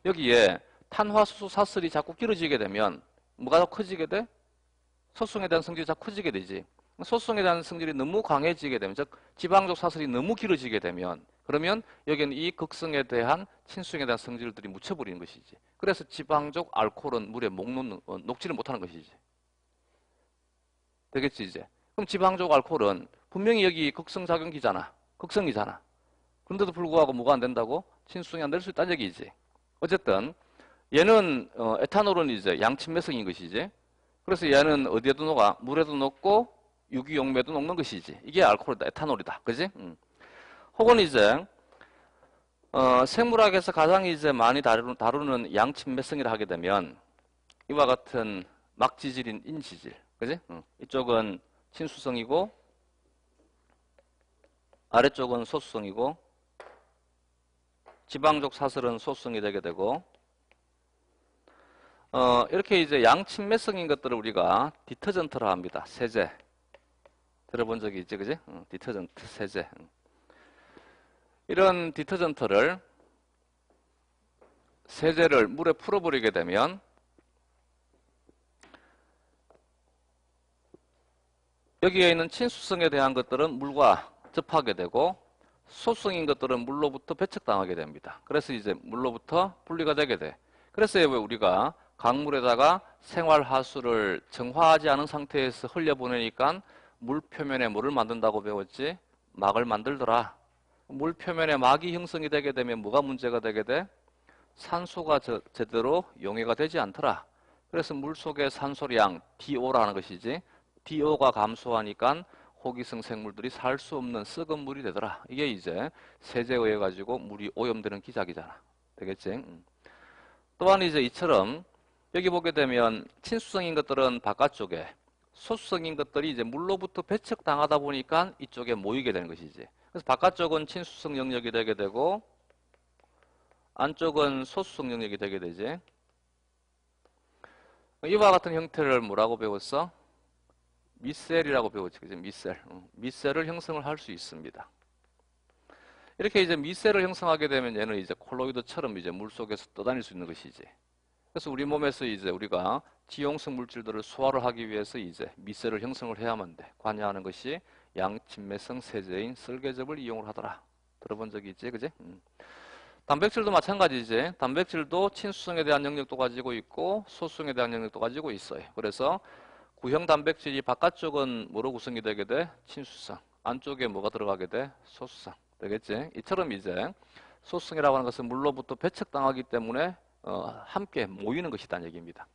Speaker 1: 여기에 탄화수소 사슬이 자꾸 길어지게 되면 뭐가 더 커지게 돼? 소수성에 대한 성질이 자꾸 커지게 되지. 소수성에 대한 성질이 너무 강해지게 되면, 즉 지방족 사슬이 너무 길어지게 되면, 그러면 여기는 이 극성에 대한 친수성에 대한 성질들이 묻혀버리는 것이지. 그래서 지방족 알코올은 물에 녹지를 못하는 것이지. 되겠지 이제? 그럼 지방족 알코올은 분명히 여기 극성작용기잖아. 극성이잖아. 그런데도 불구하고 뭐가 안 된다고? 친수성이 안 될 수 있다는 얘기지. 어쨌든 얘는 에탄올은 이제 양친매성인 것이지. 그래서 얘는 어디에도 녹아? 물에도 녹고 유기용매도 녹는 것이지. 이게 알코올이다, 에탄올이다, 그지? 혹은 이제 생물학에서 가장 이제 많이 다루는 양친매성이라 하게 되면 이와 같은 막지질인 인지질, 그지? 이쪽은 친수성이고 아래쪽은 소수성이고 지방족 사슬은 소수성이 되게 되고 이렇게 이제 양친매성인 것들을 우리가 디터전트라 합니다. 세제. 들어본 적이 있지, 그지? 디터전트, 세제. 이런 디터전트를 세제를 물에 풀어버리게 되면 여기에 있는 친수성에 대한 것들은 물과 접하게 되고 소수성인 것들은 물로부터 배척당하게 됩니다. 그래서 이제 물로부터 분리가 되게 돼. 그래서 왜 우리가 강물에다가 생활하수를 정화하지 않은 상태에서 흘려보내니까 물 표면에 뭐를 만든다고 배웠지? 막을 만들더라. 물 표면에 막이 형성이 되게 되면 뭐가 문제가 되게 돼? 산소가 제대로 용해가 되지 않더라. 그래서 물 속의 산소량 DO라는 것이지. DO가 감소하니까 호기성 생물들이 살 수 없는 썩은 물이 되더라. 이게 이제 세제에 의해 가지고 물이 오염되는 기작이잖아. 되겠지? 또한 이제 이처럼 여기 보게 되면 친수성인 것들은 바깥쪽에, 소수성인 것들이 이제 물로부터 배척당하다 보니까 이쪽에 모이게 되는 것이지. 그래서 바깥쪽은 친수성 영역이 되게 되고 안쪽은 소수성 영역이 되게 되지. 이와 같은 형태를 뭐라고 배웠어? 미셀이라고 배웠지, 그지? 미셀. 미셀을 형성을 할 수 있습니다. 이렇게 이제 미셀을 형성하게 되면 얘는 이제 콜로이드처럼 이제 물 속에서 떠다닐 수 있는 것이지. 그래서 우리 몸에서 이제 우리가 지용성 물질들을 소화를 하기 위해서 이제 미셀을 형성을 해야만 돼. 관여하는 것이 양친매성 세제인 설계접을 이용을 하더라. 들어본 적이 있지, 그지? 단백질도 마찬가지지. 단백질도 친수성에 대한 영역도 가지고 있고 소수성에 대한 영역도 가지고 있어요. 그래서 구형 단백질이 바깥쪽은 뭐로 구성이 되게 돼? 친수성. 안쪽에 뭐가 들어가게 돼? 소수성. 되겠지? 이처럼 이제 소수성이라고 하는 것은 물로부터 배척당하기 때문에 함께 모이는 것이다는 얘기입니다.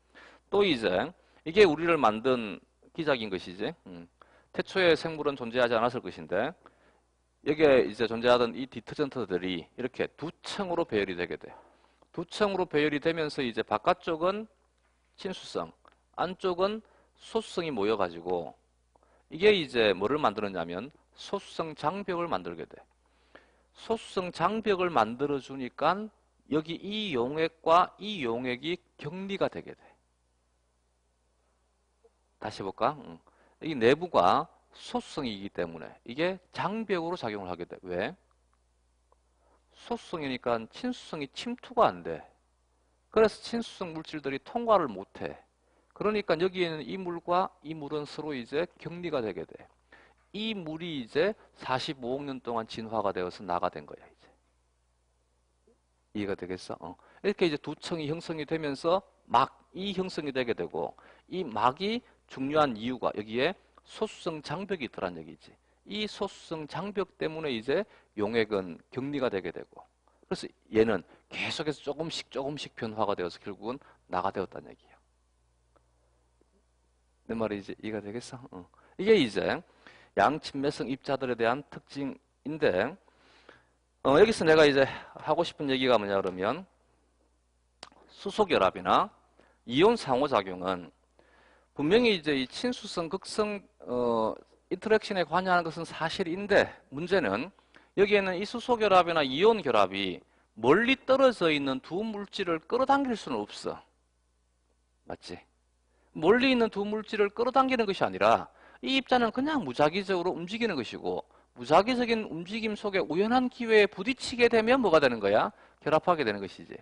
Speaker 1: 또 이제 이게 우리를 만든 기작인 것이지. 태초에 생물은 존재하지 않았을 것인데 여기에 이제 존재하던 이 디터전트들이 이렇게 두 층으로 배열이 되게 돼. 두 층으로 배열이 되면서 이제 바깥쪽은 친수성, 안쪽은 소수성이 모여가지고 이게 이제 뭐를 만들었냐면 소수성 장벽을 만들게 돼. 소수성 장벽을 만들어 주니까 여기 이 용액과 이 용액이 격리가 되게 돼. 다시 볼까? 이 내부가 소수성이기 때문에 이게 장벽으로 작용을 하게 돼. 왜? 소수성이니까 친수성이 침투가 안 돼. 그래서 친수성 물질들이 통과를 못 해. 그러니까 여기에는 이 물과 이 물은 서로 이제 격리가 되게 돼. 이 물이 이제 45억 년 동안 진화가 되어서 나가 된 거야, 이제. 이해가 되겠어? 이렇게 이제 두 층이 형성이 되면서 막이 형성이 되게 되고 이 막이 중요한 이유가 여기에 소수성 장벽이 있더란 얘기지. 이 소수성 장벽 때문에 이제 용액은 격리가 되게 되고 그래서 얘는 계속해서 조금씩 변화가 되어서 결국은 나가 되었다는 얘기예요. 내 말이 이제 이해가 되겠어? 이게 이제 양친매성 입자들에 대한 특징인데 여기서 내가 이제 하고 싶은 얘기가 뭐냐 그러면 수소결합이나 이온 상호작용은 분명히 이제 이 친수성, 극성 인터랙션에 관여하는 것은 사실인데 문제는 여기에는 이 수소결합이나 이온 결합이 멀리 떨어져 있는 두 물질을 끌어당길 수는 없어. 맞지? 멀리 있는 두 물질을 끌어당기는 것이 아니라 이 입자는 그냥 무작위적으로 움직이는 것이고 무작위적인 움직임 속에 우연한 기회에 부딪히게 되면 뭐가 되는 거야? 결합하게 되는 것이지.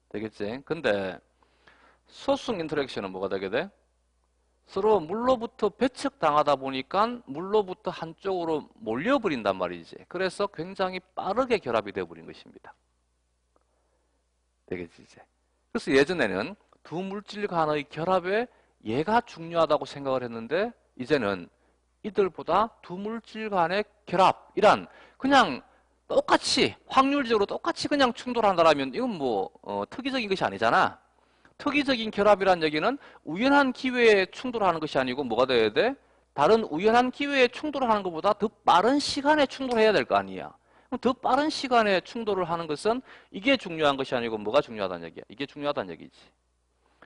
Speaker 1: 되겠지? 근데 소수성 인터랙션은 뭐가 되게 돼? 서로 물로부터 배척당하다 보니까 물로부터 한쪽으로 몰려버린단 말이지. 그래서 굉장히 빠르게 결합이 되어버린 것입니다. 되겠지 이제. 그래서 예전에는 두 물질 간의 결합에 얘가 중요하다고 생각을 했는데 이제는 이들보다 두 물질 간의 결합이란 그냥 똑같이 확률적으로 똑같이 그냥 충돌한다라면 이건 뭐 특이적인 것이 아니잖아. 특이적인 결합이란 얘기는 우연한 기회에 충돌하는 것이 아니고 뭐가 돼야 돼? 다른 우연한 기회에 충돌하는 것보다 더 빠른 시간에 충돌해야 될 거 아니야. 그럼 더 빠른 시간에 충돌을 하는 것은 이게 중요한 것이 아니고 뭐가 중요하다는 얘기야? 이게 중요하다는 얘기지.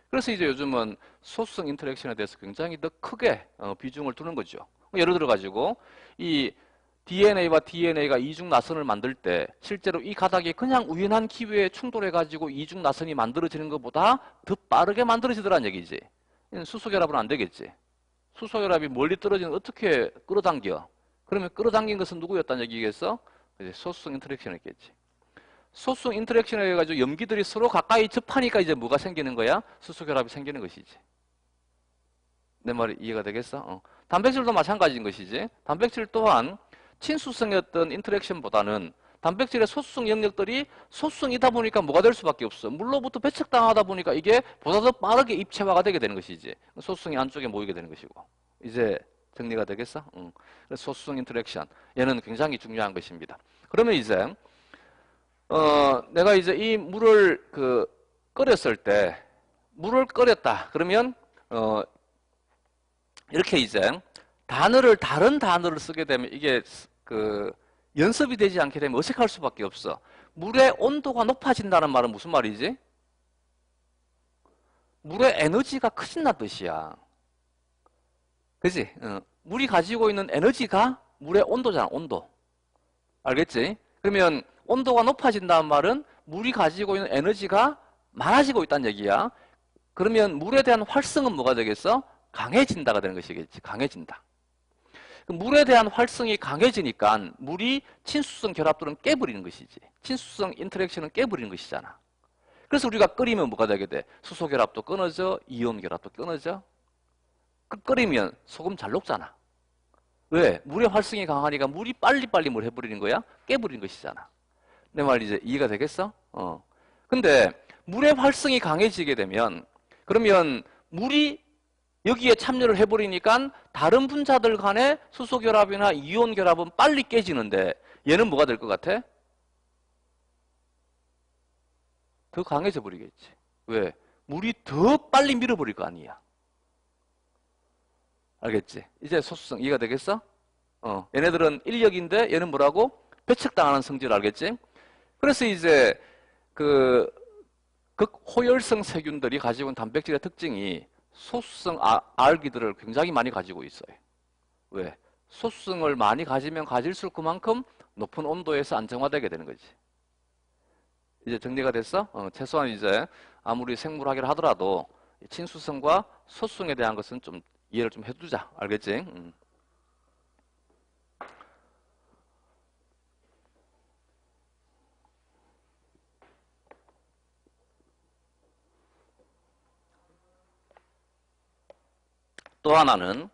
Speaker 1: 그래서 이제 요즘은 소수성 인터랙션에 대해서 굉장히 더 크게 비중을 두는 거죠. 예를 들어 가지고 이 DNA와 DNA가 이중 나선을 만들 때 실제로 이 가닥이 그냥 우연한 기회에 충돌해 가지고 이중 나선이 만들어지는 것보다 더 빠르게 만들어지더란 얘기지. 수소 결합은 안 되겠지. 수소 결합이 멀리 떨어지는 어떻게 끌어당겨? 그러면 끌어당긴 것은 누구였다는 얘기겠어? 이제 소수성 인터랙션이었겠지. 소수성 인터랙션을 해가지고 염기들이 서로 가까이 접하니까 이제 뭐가 생기는 거야? 수소 결합이 생기는 것이지. 내 말이 이해가 되겠어? 단백질도 마찬가지인 것이지. 단백질 또한 친수성의 어떤 인터랙션보다는 단백질의 소수성 영역들이 소수성이다 보니까 뭐가 될 수밖에 없어. 물로부터 배척당하다 보니까 이게 보다 더 빠르게 입체화가 되게 되는 것이지. 소수성이 안쪽에 모이게 되는 것이고. 이제 정리가 되겠어? 그래서 소수성 인터랙션. 얘는 굉장히 중요한 것입니다. 그러면 이제 내가 이제 이 물을 끓였을 때 물을 끓였다. 그러면 이렇게 이제 다른 단어를 쓰게 되면 이게 연습이 되지 않게 되면 어색할 수밖에 없어. 물의 온도가 높아진다는 말은 무슨 말이지? 물의 에너지가 커진다는 뜻이야. 그지? 물이 가지고 있는 에너지가 물의 온도잖아, 온도. 알겠지? 그러면 온도가 높아진다는 말은 물이 가지고 있는 에너지가 많아지고 있다는 얘기야. 그러면 물에 대한 활성은 뭐가 되겠어? 강해진다가 되는 것이겠지. 강해진다. 물에 대한 활성이 강해지니까 물이 친수성 결합들은 깨버리는 것이지. 친수성 인터랙션은 깨버리는 것이잖아. 그래서 우리가 끓이면 뭐가 되게 돼? 수소 결합도 끊어져, 이온 결합도 끊어져. 끓이면 소금 잘 녹잖아. 왜? 물의 활성이 강하니까 물이 빨리빨리 뭘 해버리는 거야? 깨버리는 것이잖아. 내 말 이제 이해가 되겠어? 근데 물의 활성이 강해지게 되면 그러면 물이 여기에 참여를 해버리니까 다른 분자들 간의 수소 결합이나 이온 결합은 빨리 깨지는데 얘는 뭐가 될 것 같아? 더 강해져 버리겠지. 왜? 물이 더 빨리 밀어버릴 거 아니야. 알겠지? 이제 소수성 이해가 되겠어? 얘네들은 인력인데 얘는 뭐라고? 배척당하는 성질 알겠지? 그래서 이제 극호열성 세균들이 가지고 있는 단백질의 특징이 소수성 알기들을 굉장히 많이 가지고 있어요. 왜? 소수성을 많이 가지면 가질수록 그만큼 높은 온도에서 안정화되게 되는 거지. 이제 정리가 됐어? 최소한 이제 아무리 생물학이라 하더라도 친수성과 소수성에 대한 것은 좀 이해를 좀 해두자. 알겠지? 또 하나는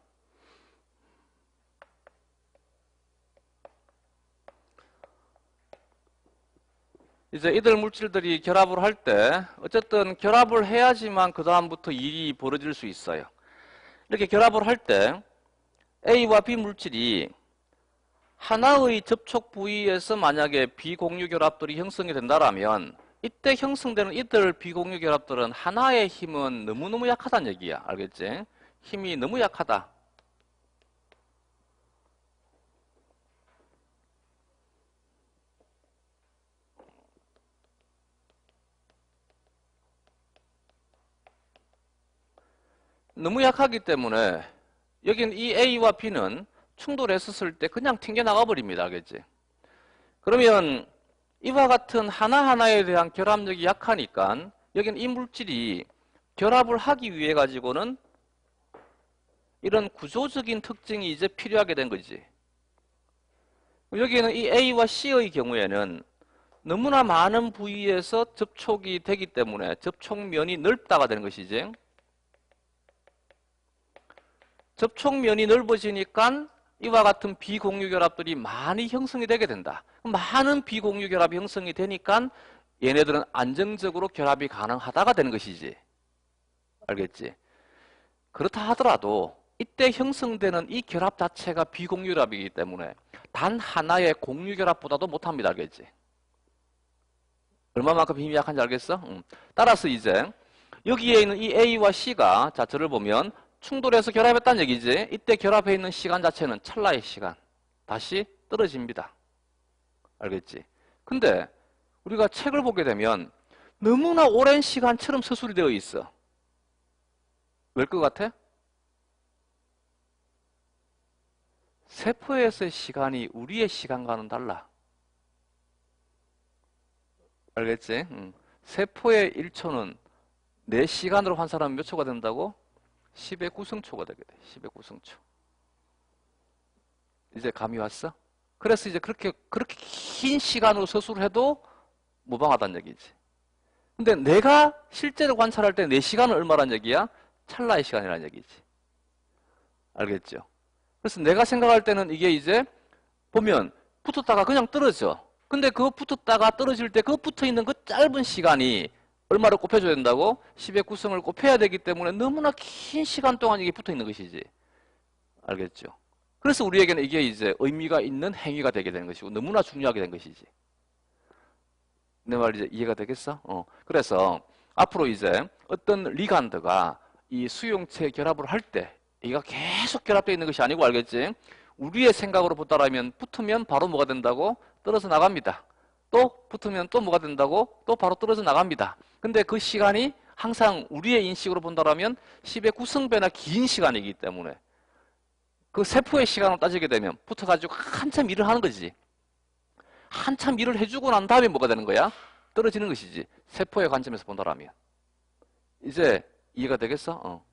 Speaker 1: 이제 이들 물질들이 결합을 할 때 어쨌든 결합을 해야지만 그 다음부터 일이 벌어질 수 있어요. 이렇게 결합을 할 때 A와 B 물질이 하나의 접촉 부위에서 만약에 비공유 결합들이 형성이 된다라면 이때 형성되는 이들 비공유 결합들은 하나의 힘은 너무너무 약하다는 얘기야. 알겠지? 힘이 너무 약하다. 너무 약하기 때문에 여긴 이 A와 B는 충돌했었을 때 그냥 튕겨나가 버립니다. 알겠지? 그러면 이와 같은 하나하나에 대한 결합력이 약하니까 여긴 이 물질이 결합을 하기 위해 가지고는 이런 구조적인 특징이 이제 필요하게 된 거지. 여기에는 이 A와 C의 경우에는 너무나 많은 부위에서 접촉이 되기 때문에 접촉면이 넓다가 되는 것이지. 접촉면이 넓어지니까 이와 같은 비공유 결합들이 많이 형성이 되게 된다. 많은 비공유 결합이 형성이 되니까 얘네들은 안정적으로 결합이 가능하다가 되는 것이지. 알겠지? 그렇다 하더라도 이때 형성되는 이 결합 자체가 비공유결합이기 때문에 단 하나의 공유결합보다도 못합니다. 알겠지? 얼마만큼 힘이 약한지 알겠어? 따라서 이제 여기에 있는 이 A와 C가 자 저를 보면 충돌해서 결합했다는 얘기지. 이때 결합해 있는 시간 자체는 찰나의 시간. 다시 떨어집니다. 알겠지? 근데 우리가 책을 보게 되면 너무나 오랜 시간처럼 서술이 되어 있어. 왜 것 같아? 세포에서의 시간이 우리의 시간과는 달라. 알겠지? 세포의 1초는 내 시간으로 환산하면 몇 초가 된다고? 10의 구성초가 되게 돼. 10의 구성초. 이제 감이 왔어? 그래서 이제 그렇게 긴 시간으로 서술을 해도 무방하다는 얘기지. 근데 내가 실제로 관찰할 때 내 시간은 얼마란 얘기야? 찰나의 시간이라는 얘기지. 알겠죠? 그래서 내가 생각할 때는 이게 이제 보면 붙었다가 그냥 떨어져. 근데 그거 붙었다가 떨어질 때 그 붙어 있는 그 짧은 시간이 얼마를 곱해줘야 된다고? 10의 구성을 곱해야 되기 때문에 너무나 긴 시간 동안 이게 붙어 있는 것이지. 알겠죠? 그래서 우리에게는 이게 이제 의미가 있는 행위가 되게 되는 것이고 너무나 중요하게 된 것이지. 내 말 이제 이해가 되겠어? 그래서 앞으로 이제 어떤 리간드가 이 수용체 결합을 할 때 이가 계속 결합되어 있는 것이 아니고 알겠지? 우리의 생각으로 보다라면 붙으면 바로 뭐가 된다고? 떨어져 나갑니다. 또 붙으면 또 뭐가 된다고? 또 바로 떨어져 나갑니다. 근데 그 시간이 항상 우리의 인식으로 본다라면 10의 구성배나 긴 시간이기 때문에 그 세포의 시간으로 따지게 되면 붙어가지고 한참 일을 하는 거지. 한참 일을 해주고 난 다음에 뭐가 되는 거야? 떨어지는 것이지. 세포의 관점에서 본다라면. 이제 이해가 되겠어?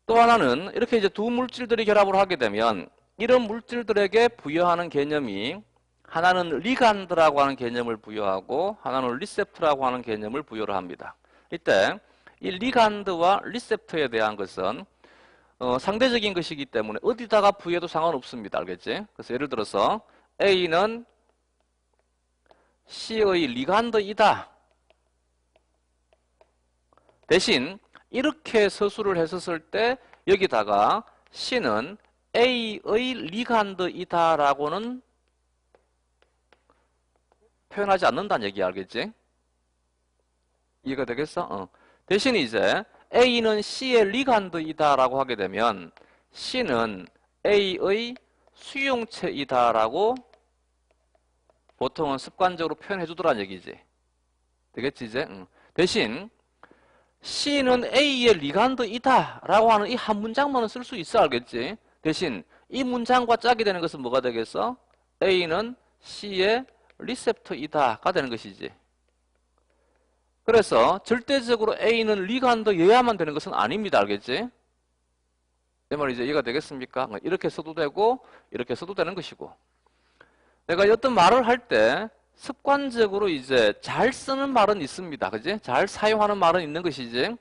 Speaker 1: 또 하나는 이렇게 이제 두 물질들이 결합을 하게 되면 이런 물질들에게 부여하는 개념이 하나는 리간드라고 하는 개념을 부여하고 하나는 리셉터라고 하는 개념을 부여를 합니다. 이때 이 리간드와 리셉터에 대한 것은 상대적인 것이기 때문에 어디다가 부여해도 상관없습니다. 알겠지? 그래서 예를 들어서 A는 C의 리간드이다. 대신 이렇게 서술을 했었을 때 여기다가 C는 A의 리간드이다라고는 표현하지 않는다는 얘기 알겠지? 이해가 되겠어? 대신 이제 A는 C의 리간드이다라고 하게 되면 C는 A의 수용체이다라고 보통은 습관적으로 표현해 주더란 얘기지. 되겠지 이제? 대신 C는 A의 리간드이다라고 하는 이 한 문장만은 쓸 수 있어 알겠지? 대신 이 문장과 짝이 되는 것은 뭐가 되겠어? A는 C의 리셉터이다가 되는 것이지. 그래서 절대적으로 A는 리간드여야만 되는 것은 아닙니다. 알겠지? 내 말 이제 이해가 되겠습니까? 이렇게 써도 되고 이렇게 써도 되는 것이고 내가 어떤 말을 할 때 습관적으로 이제 잘 쓰는 말은 있습니다. 그지? 잘 사용하는 말은 있는 것이지.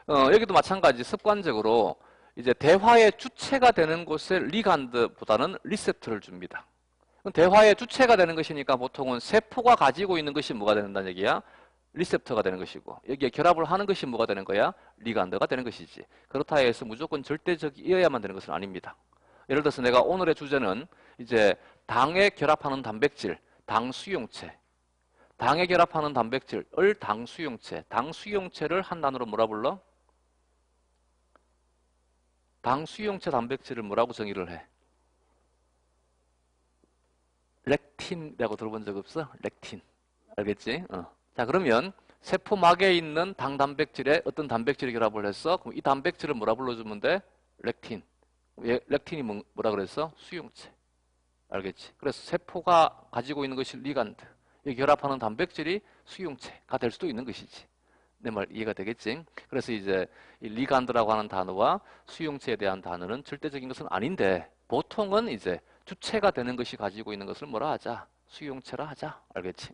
Speaker 1: 여기도 마찬가지 습관적으로 이제 대화의 주체가 되는 곳에 리간드보다는 리셉터를 줍니다. 대화의 주체가 되는 것이니까 보통은 세포가 가지고 있는 것이 뭐가 된다는 얘기야? 리셉터가 되는 것이고 여기에 결합을 하는 것이 뭐가 되는 거야? 리간드가 되는 것이지. 그렇다 해서 무조건 절대적이어야만 되는 것은 아닙니다. 예를 들어서 내가 오늘의 주제는 이제 당에 결합하는 단백질, 당 수용체. 당에 결합하는 단백질을 당 수용체. 당 수용체를 한 단어로 뭐라 불러? 당 수용체 단백질을 뭐라고 정의를 해? 렉틴이라고 들어본 적 없어? 렉틴. 알겠지? 자, 그러면 세포막에 있는 당 단백질에 어떤 단백질이 결합을 했어? 그럼 이 단백질을 뭐라 불러주면 돼? 렉틴. 렉틴이 뭐라 그랬어? 수용체. 알겠지? 그래서 세포가 가지고 있는 것이 리간드. 이 결합하는 단백질이 수용체가 될 수도 있는 것이지. 내 말 이해가 되겠지? 그래서 이제 이 리간드라고 하는 단어와 수용체에 대한 단어는 절대적인 것은 아닌데 보통은 이제 주체가 되는 것이 가지고 있는 것을 뭐라 하자? 수용체라 하자. 알겠지?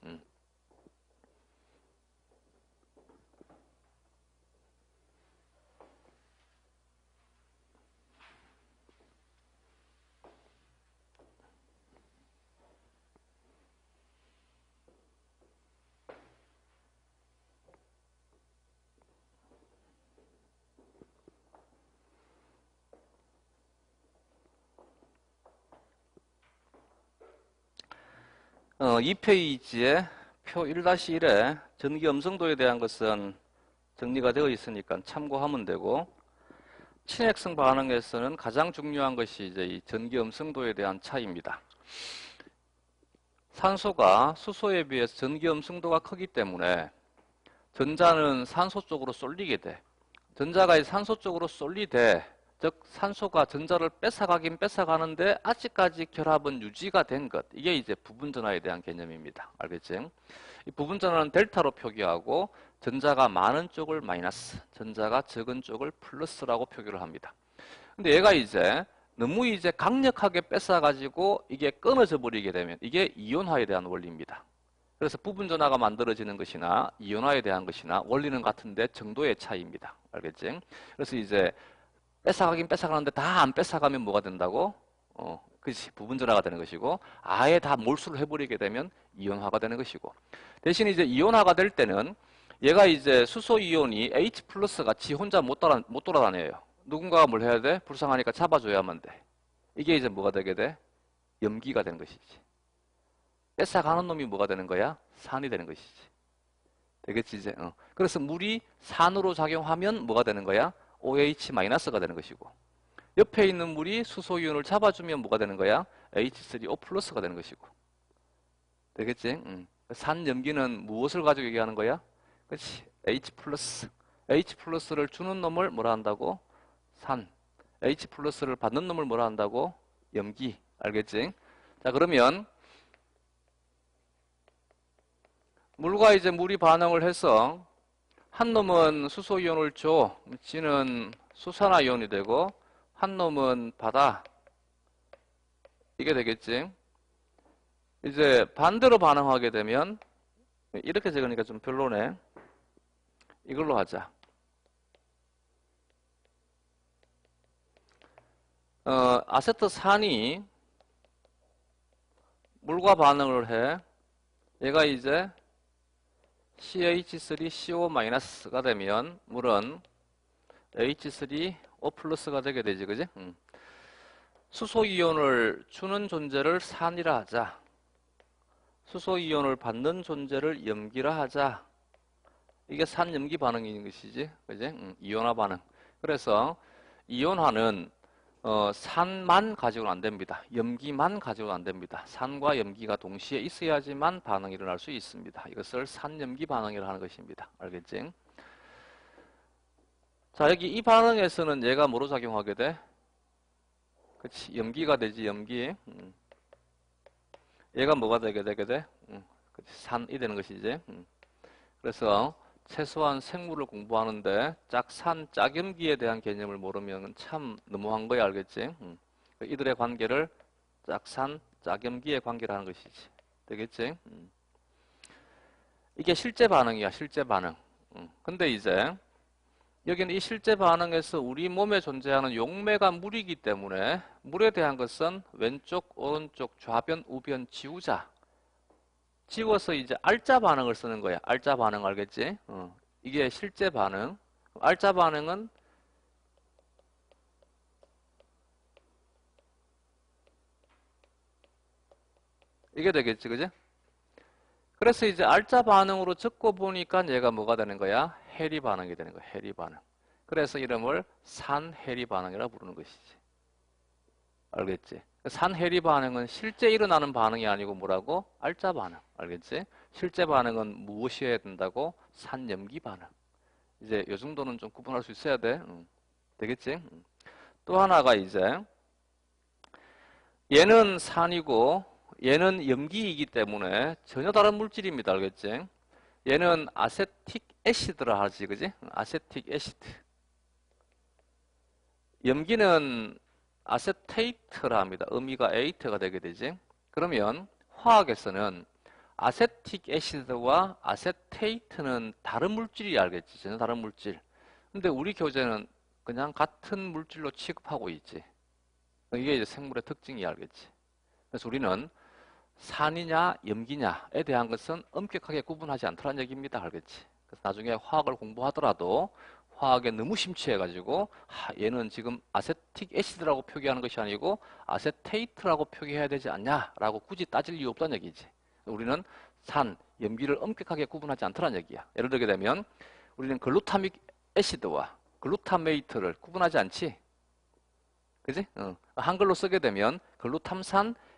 Speaker 1: 2페이지에 표 1-1에 전기 음성도에 대한 것은 정리가 되어 있으니까 참고하면 되고, 친핵성 반응에서는 가장 중요한 것이 이제 이 전기 음성도에 대한 차이입니다. 산소가 수소에 비해서 전기 음성도가 크기 때문에 전자는 산소 쪽으로 쏠리게 돼. 전자가 산소 쪽으로 쏠리되, 즉 산소가 전자를 뺏어가긴 뺏어가는데 아직까지 결합은 유지가 된 것. 이게 이제 부분전하에 대한 개념입니다. 알겠지? 이 부분전하는 델타로 표기하고 전자가 많은 쪽을 마이너스, 전자가 적은 쪽을 플러스라고 표기를 합니다. 근데 얘가 이제 너무 이제 강력하게 뺏어가지고 이게 끊어져 버리게 되면 이게 이온화에 대한 원리입니다. 그래서 부분전하가 만들어지는 것이나 이온화에 대한 것이나 원리는 같은데 정도의 차이입니다. 알겠지? 그래서 이제 뺏어가긴 뺏어가는데 다 안 뺏어가면 뭐가 된다고? 그치. 부분전화가 되는 것이고, 아예 다 몰수를 해버리게 되면 이온화가 되는 것이고, 대신 이제 이온화가 될 때는 얘가 이제 수소 이온이 H 플러스가 지 혼자 못 돌아다녀요. 누군가가 뭘 해야 돼? 불쌍하니까 잡아줘야만 돼. 이게 이제 뭐가 되게 돼? 염기가 되는 것이지. 뺏어가는 놈이 뭐가 되는 거야? 산이 되는 것이지. 되겠지, 이제? 그래서 물이 산으로 작용하면 뭐가 되는 거야? OH-가 되는 것이고, 옆에 있는 물이 수소이온을 잡아주면 뭐가 되는 거야? H3O 플러스가 되는 것이고. 되겠지? 산 염기는 무엇을 가지고 얘기하는 거야? 그렇지. H 플러스. H 플러스를 주는 놈을 뭐라 한다고? 산. H 플러스를 받는 놈을 뭐라 한다고? 염기. 알겠지? 자, 그러면 물과 이제 물이 반응을 해서 한 놈은 수소이온을 줘. 지는 수산화이온이 되고, 한 놈은 받아. 이게 되겠지. 이제 반대로 반응하게 되면, 이렇게 적으니까 좀 별로네. 이걸로 하자. 아세트산이 물과 반응을 해. 얘가 이제 CH3CO-가 되면 물은 H3O 플러스가 되게 되지, 그지? 수소이온을 주는 존재를 산이라 하자. 수소이온을 받는 존재를 염기라 하자. 이게 산염기 반응인 것이지, 그지? 이온화 반응. 그래서 이온화는 산만 가지고는 안 됩니다. 염기만 가지고는 안 됩니다. 산과 염기가 동시에 있어야지만 반응이 일어날 수 있습니다. 이것을 산염기 반응이라 하는 것입니다. 알겠지? 자, 여기 이 반응에서는 얘가 뭐로 작용하게 돼? 그치, 염기가 되지, 염기. 얘가 뭐가 되게 돼? 그치, 산이 되는 것이지. 그래서 최소한 생물을 공부하는데 짝산, 짝염기에 대한 개념을 모르면 참 너무한 거야, 알겠지? 이들의 관계를 짝산, 짝염기의 관계를 하는 것이지. 되겠지? 이게 실제 반응이야, 실제 반응. 근데 이제 여기는 이 실제 반응에서 우리 몸에 존재하는 용매가 물이기 때문에 물에 대한 것은 왼쪽, 오른쪽, 좌변, 우변 지우자. 지워서 이제 알자 반응을 쓰는 거야. 알자 반응 알겠지? 이게 실제 반응. 알자 반응은 이게 되겠지, 그지? 그래서 이제 알자 반응으로 적고 보니까 얘가 뭐가 되는 거야? 해리 반응이 되는 거야. 해리 반응. 그래서 이름을 산해리 반응이라고 부르는 것이지. 알겠지? 산해리 반응은 실제 일어나는 반응이 아니고 뭐라고? 알자 반응. 알겠지? 실제 반응은 무엇이어야 된다고? 산염기 반응. 이제 요 정도는 좀 구분할 수 있어야 돼. 되겠지? 또 하나가 이제 얘는 산이고 얘는 염기이기 때문에 전혀 다른 물질입니다. 알겠지? 얘는 아세틱 애시드라 하지, 그지? 아세틱 애시드. 염기는 아세테이트라 합니다. 음이가 에이트가 되게 되지. 그러면 화학에서는 아세틱 애시드와 아세테이트는 다른 물질이 알겠지. 전혀 다른 물질. 근데 우리 교재는 그냥 같은 물질로 취급하고 있지. 이게 이제 생물의 특징이 알겠지. 그래서 우리는 산이냐 염기냐에 대한 것은 엄격하게 구분하지 않더라는 얘기입니다. 알겠지. 그래서 나중에 화학을 공부하더라도 화학에 너무 심취해가지고 얘는 지금 아세틱 애시드라고 표기하는 것이 아니고 아세테이트라고 표기해야 되지 않냐라고 굳이 따질 이유 없다는 얘기지. 우리는 산, 염기를 엄격하게 구분하지 않더란 얘기야. 예를 들게 되면 우리는 글루타믹 애시드와 글루타메이트를 구분하지 않지. 그지? 한글로 쓰게 되면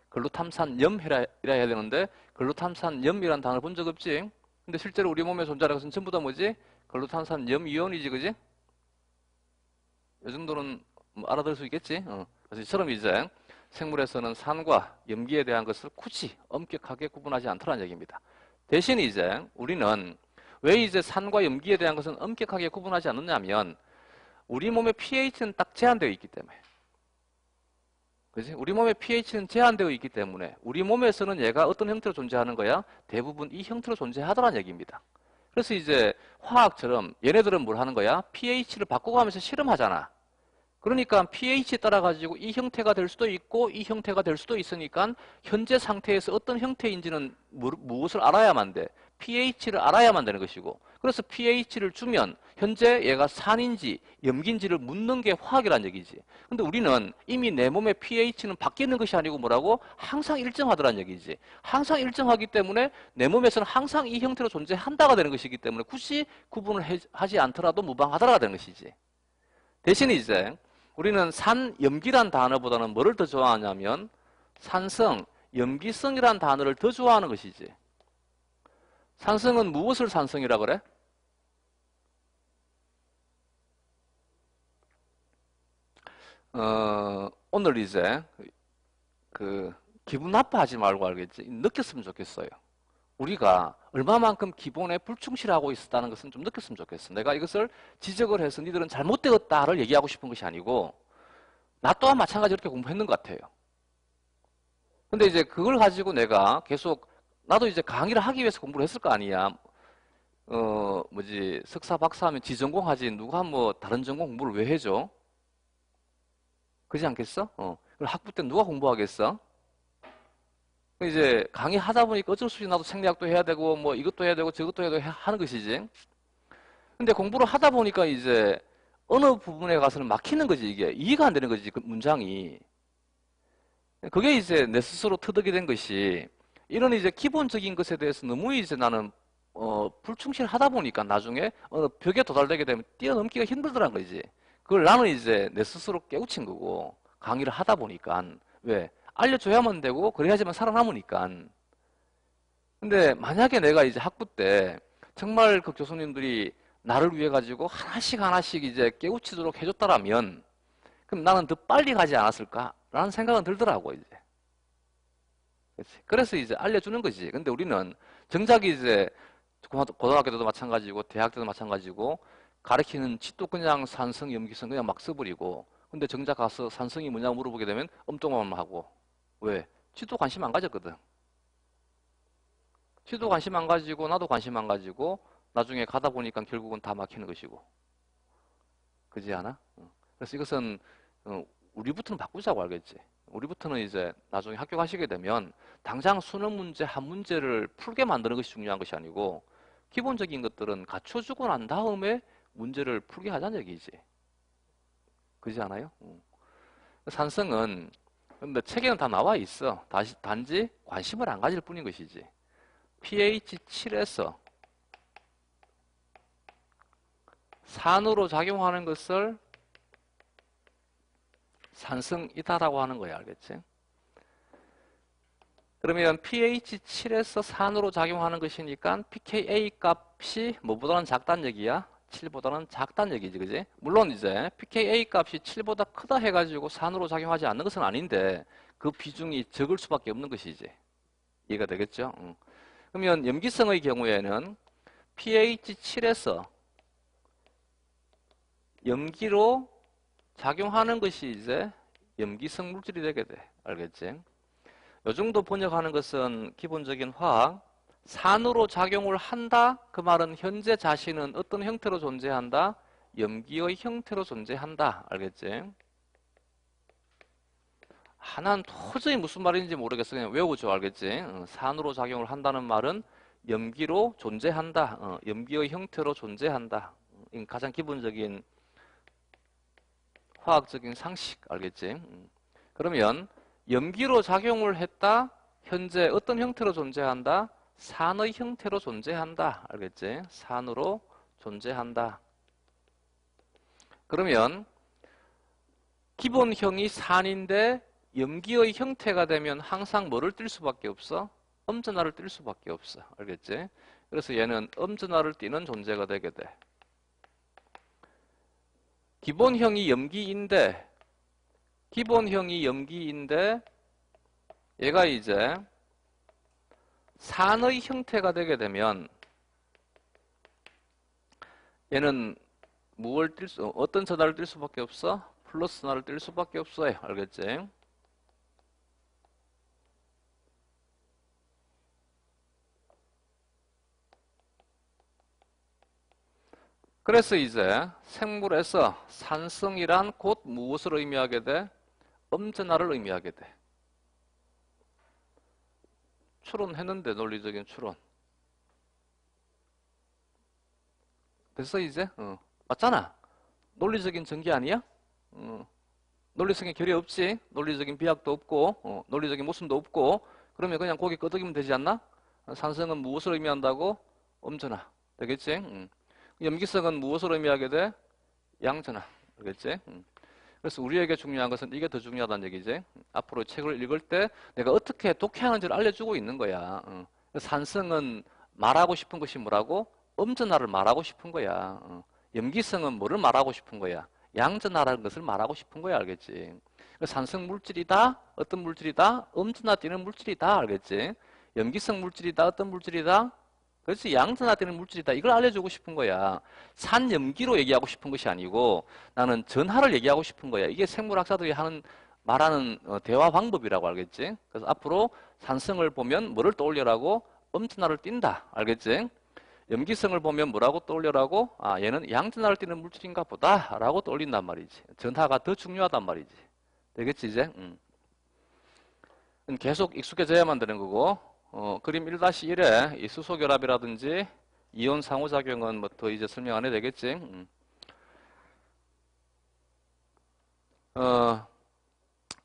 Speaker 1: 글루탐산염이라 해야 되는데 글루탐산염이라는 단어를 본 적 없지? 근데 실제로 우리 몸에 존재하는 것은 전부 다 뭐지? 글루탐산염 이온이지, 그지? 이 정도는 뭐 알아들 수 있겠지? 그래서 이처럼 이제 생물에서는 산과 염기에 대한 것을 굳이 엄격하게 구분하지 않더라는 얘기입니다. 대신 이제 우리는 왜 이제 산과 염기에 대한 것은 엄격하게 구분하지 않느냐면 우리 몸의 pH는 딱 제한되어 있기 때문에. 그지? 우리 몸의 pH는 제한되어 있기 때문에 우리 몸에서는 얘가 어떤 형태로 존재하는 거야? 대부분 이 형태로 존재하더라는 얘기입니다. 그래서 이제 화학처럼 얘네들은 뭘 하는 거야? pH를 바꿔가면서 실험하잖아. 그러니까 pH에 따라 가지고 이 형태가 될 수도 있고 이 형태가 될 수도 있으니까 현재 상태에서 어떤 형태인지는 무엇을 알아야만 돼? pH를 알아야만 되는 것이고, 그래서 pH를 주면 현재 얘가 산인지 염기인지를 묻는 게 화학이란 얘기지. 근데 우리는 이미 내 몸의 pH는 바뀌는 것이 아니고 뭐라고? 항상 일정하더란 얘기지. 항상 일정하기 때문에 내 몸에서는 항상 이 형태로 존재한다가 되는 것이기 때문에 굳이 구분을 하지 않더라도 무방하다가 되는 것이지. 대신 이제 우리는 산, 염기란 단어보다는 뭐를 더 좋아하냐면 산성, 염기성이란 단어를 더 좋아하는 것이지. 산성은 무엇을 산성이라 그래? 오늘 이제 기분 나빠하지 말고 알겠지? 느꼈으면 좋겠어요. 우리가 얼마만큼 기본에 불충실하고 있었다는 것은 좀 느꼈으면 좋겠어. 내가 이것을 지적을 해서 니들은 잘못되었다를 얘기하고 싶은 것이 아니고 나 또한 마찬가지로 이렇게 공부했는 것 같아요. 근데 이제 그걸 가지고 내가 계속 나도 이제 강의를 하기 위해서 공부를 했을 거 아니야. 석사 박사하면 지전공 하지 누가 뭐 다른 전공 공부를 왜 해줘? 그렇지 않겠어? 그럼 학부 때 누가 공부하겠어? 이제 강의 하다 보니까 어쩔 수 없이 나도 생리학도 해야 되고 뭐 이것도 해야 되고 저것도 해야 되고 하는 것이지. 근데 공부를 하다 보니까 이제 어느 부분에 가서는 막히는 거지. 이게 이해가 안 되는 거지, 그 문장이. 그게 이제 내 스스로 터득이 된 것이, 이런 이제 기본적인 것에 대해서 너무 이제 나는 불충실하다 보니까 나중에 어느 벽에 도달되게 되면 뛰어넘기가 힘들더란 거지. 그걸 나는 이제 내 스스로 깨우친 거고, 강의를 하다 보니까. 왜? 알려줘야만 되고 그래야지만 살아남으니까. 근데 만약에 내가 이제 학부 때 정말 그 교수님들이 나를 위해 가지고 하나씩 하나씩 이제 깨우치도록 해줬다라면 그럼 나는 더 빨리 가지 않았을까라는 생각은 들더라고 이제. 그렇지. 그래서 이제 알려주는 거지. 근데 우리는 정작 이제 고등학교 때도 마찬가지고 대학 때도 마찬가지고 가르치는 짓도 그냥 산성, 염기성 그냥 막 써버리고, 근데 정작 가서 산성이 뭐냐고 물어보게 되면 엉뚱한 말 하고. 왜? 지도 관심 안 가졌거든. 지도 관심 안 가지고 나도 관심 안 가지고 나중에 가다 보니까 결국은 다 막히는 것이고. 그지 않아? 그래서 이것은 우리부터는 바꾸자고 알겠지. 우리부터는 이제 나중에 학교 가시게 되면 당장 수능 문제 한 문제를 풀게 만드는 것이 중요한 것이 아니고 기본적인 것들은 갖춰주고 난 다음에 문제를 풀게 하자는 얘기지. 그지 않아요? 산성은 근데 책에는 다 나와 있어. 단지 관심을 안 가질 뿐인 것이지. pH 7에서 산으로 작용하는 것을 산성이다라고 하는 거야. 알겠지? 그러면 pH 7에서 산으로 작용하는 것이니까 pKa 값이 뭐보다는 작다는 얘기야? 7보다는 작다는 얘기지, 그지? 물론 이제 pKa 값이 7보다 크다 해가지고 산으로 작용하지 않는 것은 아닌데 그 비중이 적을 수밖에 없는 것이지. 이해가 되겠죠? 그러면 염기성의 경우에는 pH 7에서 염기로 작용하는 것이 이제 염기성 물질이 되게 돼. 알겠지? 이 정도 번역하는 것은 기본적인 화학. 산으로 작용을 한다. 그 말은 현재 자신은 어떤 형태로 존재한다? 염기의 형태로 존재한다. 알겠지? 하나는 도저히 무슨 말인지 모르겠어. 그냥 외우죠. 알겠지? 산으로 작용을 한다는 말은 염기로 존재한다. 염기의 형태로 존재한다. 가장 기본적인 화학적인 상식. 알겠지? 그러면 염기로 작용을 했다. 현재 어떤 형태로 존재한다? 산의 형태로 존재한다. 알겠지? 산으로 존재한다. 그러면 기본형이 산인데 염기의 형태가 되면 항상 뭐를 띌 수밖에 없어? 엄전하를 띌 수밖에 없어. 알겠지? 그래서 얘는 엄전하를 띠는 존재가 되게 돼. 기본형이 염기인데 얘가 이제 산의 형태가 되게 되면 얘는 어떤 전하를 띌 수밖에 없어? 플러스 하나를 뜰 수밖에 없어요. 알겠지? 그래서 이제 생물에서 산성이란 곧 무엇을 의미하게 돼? 엄전하를 의미하게 돼. 추론했는데, 논리적인 추론. 됐어 이제? 맞잖아. 논리적인 전개 아니야? 논리적인 결이 없지. 논리적인 비약도 없고 논리적인 모순도 없고. 그러면 그냥 고개 끄덕이면 되지 않나? 산성은 무엇을 의미한다고? 엄전하. 되겠지? 염기성은 무엇을 의미하게 돼? 양전하. 알겠지? 그래서 우리에게 중요한 것은 이게 더 중요하다는 얘기지. 앞으로 책을 읽을 때 내가 어떻게 독해하는지를 알려주고 있는 거야. 산성은 말하고 싶은 것이 뭐라고? 엄전하를 말하고 싶은 거야. 염기성은 뭐를 말하고 싶은 거야? 양전하라는 것을 말하고 싶은 거야. 알겠지? 산성 물질이다? 어떤 물질이다? 엄전하 띠는 물질이다. 알겠지? 염기성 물질이다? 어떤 물질이다? 그렇지. 양전하되는 물질이다. 이걸 알려주고 싶은 거야. 산염기로 얘기하고 싶은 것이 아니고 나는 전하를 얘기하고 싶은 거야. 이게 생물학자들이 말하는 대화 방법이라고 알겠지? 그래서 앞으로 산성을 보면 뭐를 떠올려라고? 엄전하를 띈다. 알겠지? 염기성을 보면 뭐라고 떠올려라고? 아, 얘는 양전하를 띠는 물질인가 보다 라고 떠올린단 말이지. 전하가 더 중요하단 말이지. 되겠지 이제? 계속 익숙해져야만 되는 거고 그림 1-1에 이 수소결합이라든지 이온 상호작용은 뭐 더 이제 설명 안 해도 되겠지.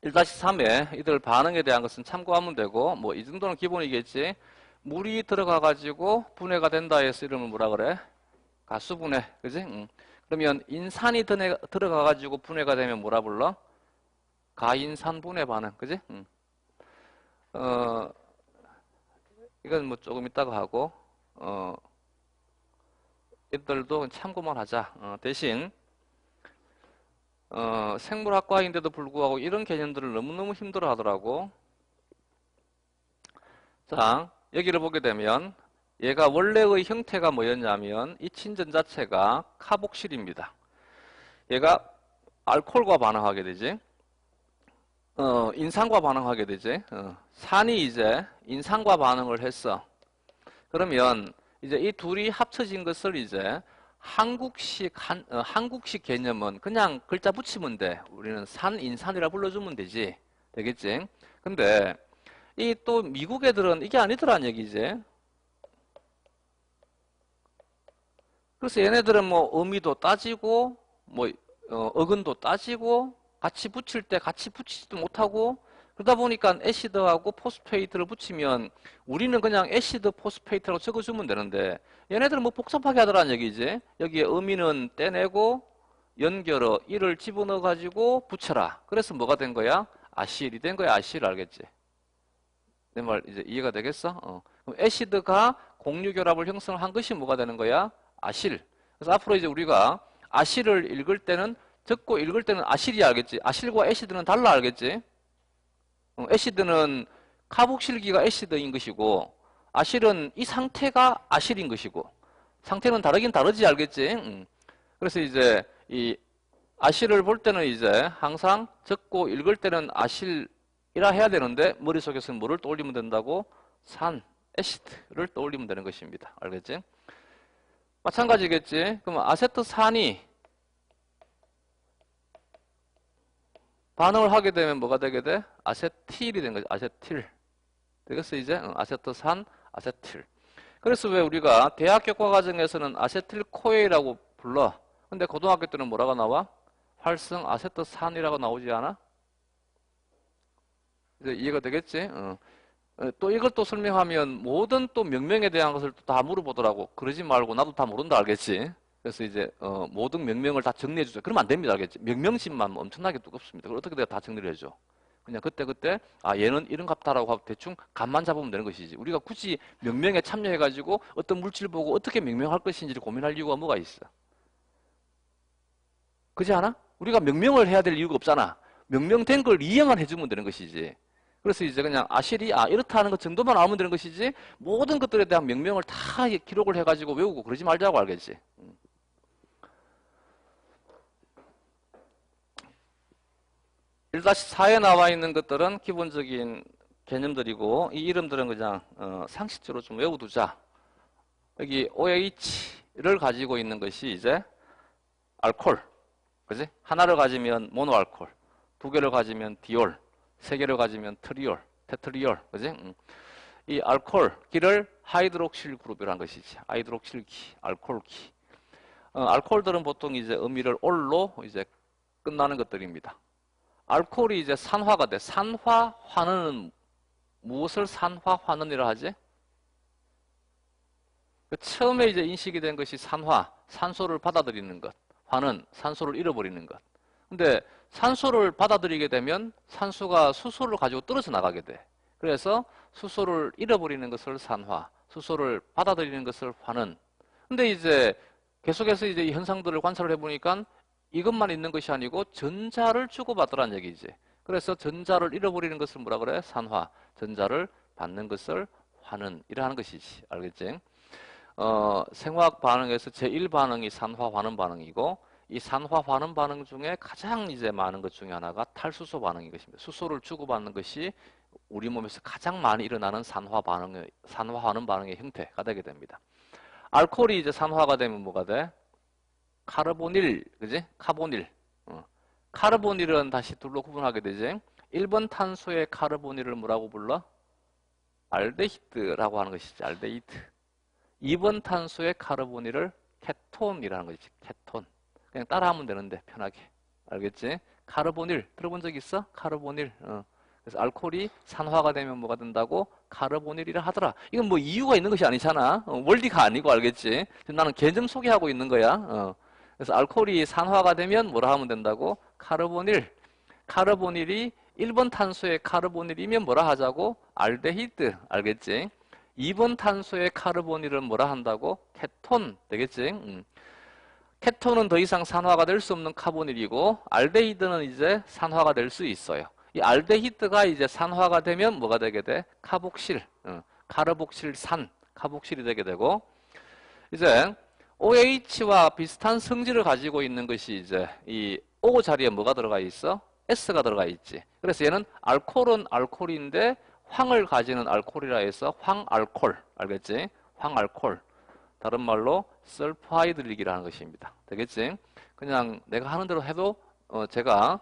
Speaker 1: 1-3에 이들 반응에 대한 것은 참고하면 되고 뭐 이 정도는 기본이겠지. 물이 들어가 가지고 분해가 된다 해서 이름을 뭐라 그래? 가수분해. 그지? 그러면 인산이 들어가 가지고 분해가 되면 뭐라 불러? 가인산 분해 반응. 그지? 이건 뭐 조금 이따가 하고 이들도 참고만 하자. 대신 생물학과인데도 불구하고 이런 개념들을 너무너무 힘들어 하더라고. 자, 여기를 보게 되면 얘가 원래의 형태가 뭐였냐면 이 친전 자체가 카복실입니다. 얘가 알코올과 반응하게 되지. 인산과 반응하게 되지. 산이 이제 인산과 반응을 했어. 그러면 이제 이 둘이 합쳐진 것을 이제 한국식 개념은 그냥 글자 붙이면 돼. 우리는 산, 인산이라 불러주면 되지. 되겠지? 근데 이 또 미국 애들은 이게 아니더란 얘기지. 그래서 얘네들은 뭐 의미도 따지고 뭐 어근도 따지고 같이 붙일 때 같이 붙이지도 못하고 그러다 보니까 애시드하고 포스페이트를 붙이면 우리는 그냥 애시드 포스페이트라고 적어주면 되는데 얘네들은 뭐 복잡하게 하더라는 얘기지. 여기에 의미는 떼내고 연결어 이를 집어넣어 가지고 붙여라. 그래서 뭐가 된 거야? 아실이 된 거야. 아실 알겠지? 내 말 이제 이해가 되겠어? 그럼 애시드가 공유결합을 형성한 것이 뭐가 되는 거야? 아실. 그래서 앞으로 이제 우리가 아실을 읽을 때는 적고 읽을 때는 아실이 알겠지? 아실과 애시드는 달라 알겠지? 애시드는 카복실기가 애시드인 것이고 아실은 이 상태가 아실인 것이고 상태는 다르긴 다르지 알겠지? 그래서 이제 이 아실을 볼 때는 이제 항상 적고 읽을 때는 아실이라 해야 되는데 머릿속에서는 뭐를 떠올리면 된다고? 산, 애시드를 떠올리면 되는 것입니다. 알겠지? 마찬가지겠지? 그럼 아세트산이 반응을 하게 되면 뭐가 되게 돼? 아세틸이 된 거지. 아세틸. 되겠어 이제? 아세트산, 아세틸. 그래서 왜 우리가 대학교과 과정에서는 아세틸코에이라고 불러. 근데 고등학교 때는 뭐라고 나와? 활성 아세트산이라고 나오지 않아? 이제 이해가 되겠지? 또 이걸 또 설명하면 모든 또 명명에 대한 것을 또 다 물어보더라고. 그러지 말고 나도 다 모른다 알겠지? 그래서 이제 모든 명명을 다 정리해 주세요. 그러면 안 됩니다 알겠지? 명명심만 엄청나게 두껍습니다. 그걸 어떻게 내가 다 정리를 해줘? 그냥 그때 아 얘는 이런 값다라고 하고 대충 감만 잡으면 되는 것이지. 우리가 굳이 명명에 참여해가지고 어떤 물질 보고 어떻게 명명할 것인지를 고민할 이유가 뭐가 있어? 그렇지 않아? 우리가 명명을 해야 될 이유가 없잖아. 명명된 걸 이해만 해주면 되는 것이지. 그래서 이제 그냥 아실이 이렇다 하는 것 정도만 알면 되는 것이지 모든 것들에 대한 명명을 다 기록을 해가지고 외우고 그러지 말자고 알겠지. 1-4에 나와 있는 것들은 기본적인 개념들이고 이 이름들은 그냥 상식적으로 좀 외워두자. 여기 OH를 가지고 있는 것이 이제 알코올, 그지? 하나를 가지면 모노알코올, 두 개를 가지면 디올, 세 개를 가지면 트리올, 테트리올, 그지? 이 알코올기를 하이드록실 그룹이라는 것이지. 하이드록실기, 알코올기. 알코올들은 보통 이제 음이를 올로 이제 끝나는 것들입니다. 알코올이 이제 산화가 돼. 산화환원은 무엇을 산화환원이라 하지? 처음에 이제 인식이 된 것이 산화, 산소를 받아들이는 것. 환원, 산소를 잃어버리는 것. 근데 산소를 받아들이게 되면 산소가 수소를 가지고 떨어져 나가게 돼. 그래서 수소를 잃어버리는 것을 산화, 수소를 받아들이는 것을 환원. 근데 이제 계속해서 이제 이 현상들을 관찰을 해보니까 이것만 있는 것이 아니고 전자를 주고받으라는 얘기지. 그래서 전자를 잃어버리는 것을 뭐라 그래? 산화. 전자를 받는 것을 환원이라 는 것이지. 알겠지? 생화학 반응에서 제1반응이 산화 환원 반응이고 이 산화 환원 반응 중에 가장 이제 많은 것 중에 하나가 탈수소 반응인 것입니다. 수소를 주고받는 것이 우리 몸에서 가장 많이 일어나는 산화 환원 반응의 형태가 되게 됩니다. 알코올이 이제 산화가 되면 뭐가 돼? 카르보닐, 그지? 카보닐. 카르보닐은 다시 둘로 구분하게 되지. 1번 탄소의 카르보닐을 뭐라고 불러? 알데히드라고 하는 것이지. 알데히드. 2번 탄소의 카르보닐을 케톤이라는 것이지. 케톤. 그냥 따라하면 되는데 편하게. 알겠지? 카르보닐 들어본 적 있어? 카르보닐. 그래서 알코올이 산화가 되면 뭐가 된다고? 카르보닐이라 하더라. 이건 뭐 이유가 있는 것이 아니잖아. 원리가 아니고 알겠지? 나는 개념 소개하고 있는 거야. 그래서 알코올이 산화가 되면 뭐라 하면 된다고? 카르보닐. 카르보닐이 1번 탄소의 카르보닐이면 뭐라 하자고? 알데히드. 알겠지? 2번 탄소의 카르보닐은 뭐라 한다고? 케톤. 되겠지? 케톤은 더 이상 산화가 될 수 없는 카보닐이고 알데히드는 이제 산화가 될 수 있어요. 이 알데히드가 이제 산화가 되면 뭐가 되게 돼? 카복실. 카르복실산. 카복실이 되게 되고 이제 OH와 비슷한 성질을 가지고 있는 것이 이제 이 O 자리에 뭐가 들어가 있어? S가 들어가 있지. 그래서 얘는 알코올은 알코올인데 황을 가지는 알코올이라 해서 황알코올. 알겠지? 황알코올. 다른 말로 설프하이드릭이라는 것입니다. 되겠지? 그냥 내가 하는 대로 해도 제가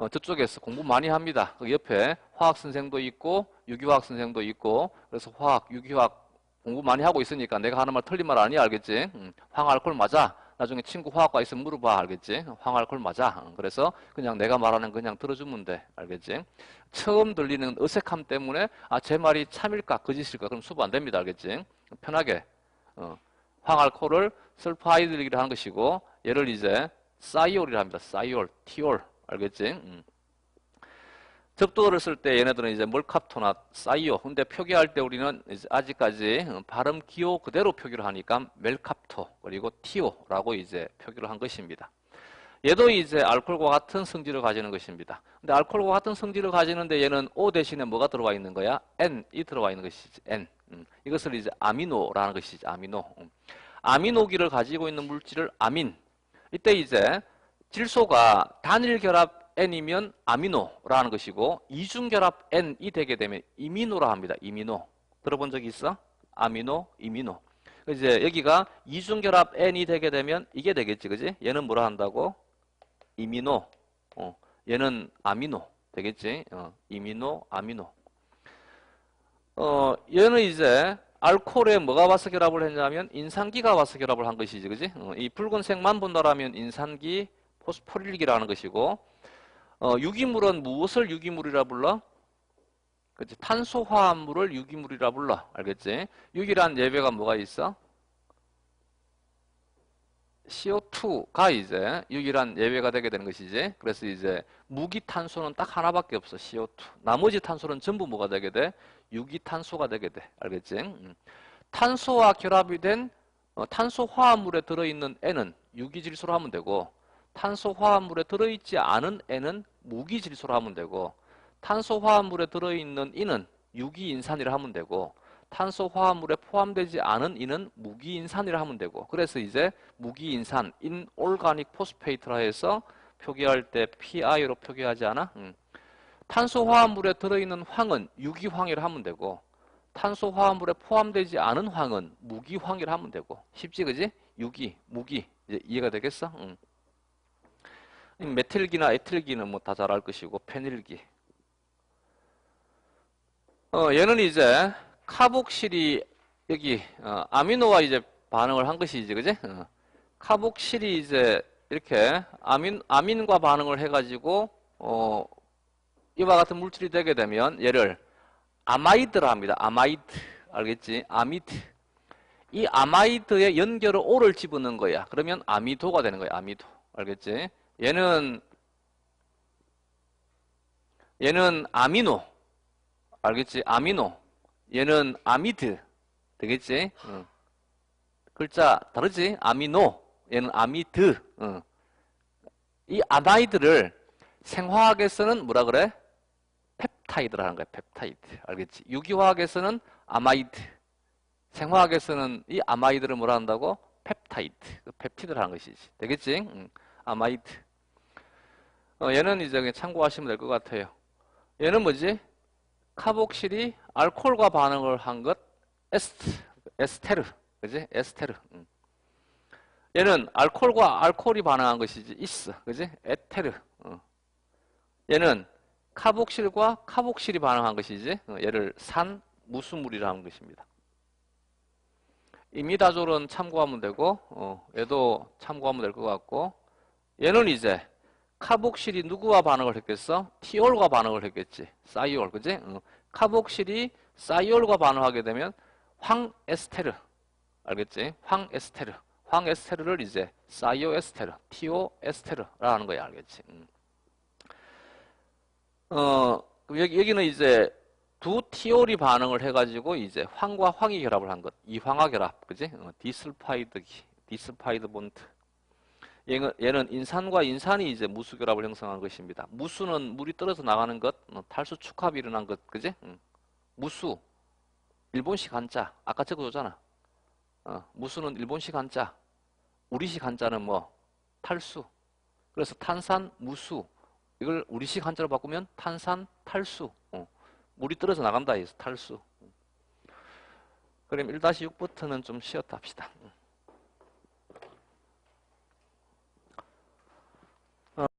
Speaker 1: 저쪽에서 공부 많이 합니다. 그 옆에 화학 선생도 있고 유기화학 선생도 있고 그래서 화학, 유기화학 공부 많이 하고 있으니까 내가 하는 말 틀린 말 아니 알겠지? 황알코올 맞아. 나중에 친구 화학과 있으면 물어봐 알겠지? 황알코올 맞아. 그래서 그냥 내가 말하는 그냥 들어주면 돼. 알겠지? 처음 들리는 어색함 때문에 제 말이 참일까 거짓일까 그럼 수부 안 됩니다. 알겠지? 편하게 황알코올을 설프하이드릭이라 하는 것이고 얘를 이제 사이올이라 합니다. 사이올, 티올. 알겠지? 접두어를 쓸 때 얘네들은 이제 몰캅토나 사이오. 근데 표기할 때 우리는 이제 아직까지 발음 기호 그대로 표기를 하니까 멜캅토 그리고 티오라고 이제 표기를 한 것입니다. 얘도 이제 알코올과 같은 성질을 가지는 것입니다. 근데 알코올과 같은 성질을 가지는데 얘는 O 대신에 뭐가 들어와 있는 거야? N이 들어와 있는 것이지. N. 이것을 이제 아미노라는 것이지. 아미노. 아미노기를 가지고 있는 물질을 아민. 이때 이제 질소가 단일 결합 N이면 아미노라는 것이고 이중결합 N이 되게 되면 이미노라 합니다. 이미노. 들어본 적 있어? 아미노, 이미노. 이제 여기가 이중결합 N이 되게 되면 이게 되겠지. 그지? 얘는 뭐라 한다고? 이미노. 얘는 아미노. 되겠지? 이미노, 아미노. 얘는 이제 알코올에 뭐가 와서 결합을 했냐면 인산기가 와서 결합을 한 것이지. 그지? 이 붉은색만 본다라면 인산기 포스포릴기라는 것이고 유기물은 무엇을 유기물이라 불러? 그치? 탄소화합물을 유기물이라 불러. 알겠지? 유기란 예배가 뭐가 있어? CO2가 이제 유기란 예배가 되게 되는 것이지. 그래서 이제 무기탄소는 딱 하나밖에 없어. CO2. 나머지 탄소는 전부 뭐가 되게 돼? 유기탄소가 되게 돼. 알겠지? 탄소와 결합이 된 탄소 화합물에 들어있는 N은 유기질소로 하면 되고, 탄소 화합물에 들어있지 않은 N은 무기질소로 하면 되고, 탄소 화합물에 들어있는 E는 유기인산이라 하면 되고, 탄소 화합물에 포함되지 않은 E는 무기인산이라 하면 되고, 그래서 이제 무기인산, 인올가닉 포스페이트라 해서 표기할 때 PI로 표기하지 않아? 탄소 화합물에 들어있는 황은 유기황이라 하면 되고, 탄소 화합물에 포함되지 않은 황은 무기황이라 하면 되고. 쉽지, 그지? 유기, 무기. 이제 이해가 되겠어? 메틸기나 에틸기는 뭐 다 잘 알 것이고, 페닐기. 얘는 이제 카복실이 여기 아미노와 이제 반응을 한 것이지, 그지? 카복실이 이제 이렇게 아민과 반응을 해가지고 이와 같은 물질이 되게 되면 얘를 아마이드라 합니다. 아마이드. 알겠지? 아미드. 이 아마이드에 연결을 O를 집어넣은 거야. 그러면 아미도가 되는 거야. 아미도. 알겠지? 얘는 아미노. 알겠지? 아미노. 얘는 아미드. 되겠지? 글자 다르지? 아미노. 얘는 아미드. 이 아마이드를 생화학에서는 뭐라 그래? 펩타이드라는 거야. 펩타이드. 알겠지? 유기화학에서는 아마이드. 생화학에서는 이 아마이드를 뭐라 한다고? 펩타이드. 펩티드라는 것이지. 되겠지? 아마이드. 얘는 이제 그냥 참고하시면 될 것 같아요. 얘는 뭐지? 카복실이 알코올과 반응을 한 것, 에스테르. 그지? 에스테르. 얘는 알코올과 알코올이 반응한 것이지. 이스. 그지? 에테르. 얘는 카복실과 카복실이 반응한 것이지. 얘를 산무수물이라 하는 것입니다. 이미다졸은 참고하면 되고, 얘도 참고하면 될 것 같고, 얘는 이제 카복실이 누구와 반응을 했겠어? 티올과 반응을 했겠지. 사이올, 그지? 카복실이 사이올과 반응하게 되면 황에스테르. 알겠지? 황에스테르. 황에스테르를 이제 사이오에스테르, 티오에스테르라는 거야. 알겠지? 여기는 이제 두 티올이 반응을 해가지고 이제 황과 황이 결합을 한 것. 이황화 결합. 그지? 디스파이드 본드. 얘는 인산과 인산이 이제 무수 결합을 형성한 것입니다. 무수는 물이 떨어져 나가는 것, 탈수 축합이 일어난 것, 그지? 무수, 일본식 한자, 아까 적어줬잖아. 무수는 일본식 한자, 우리식 한자는 뭐? 탈수. 그래서 탄산, 무수. 이걸 우리식 한자로 바꾸면 탄산, 탈수. 물이 떨어져 나간다 해서 탈수. 그럼 1-6부터는 좀 쉬었다 합시다.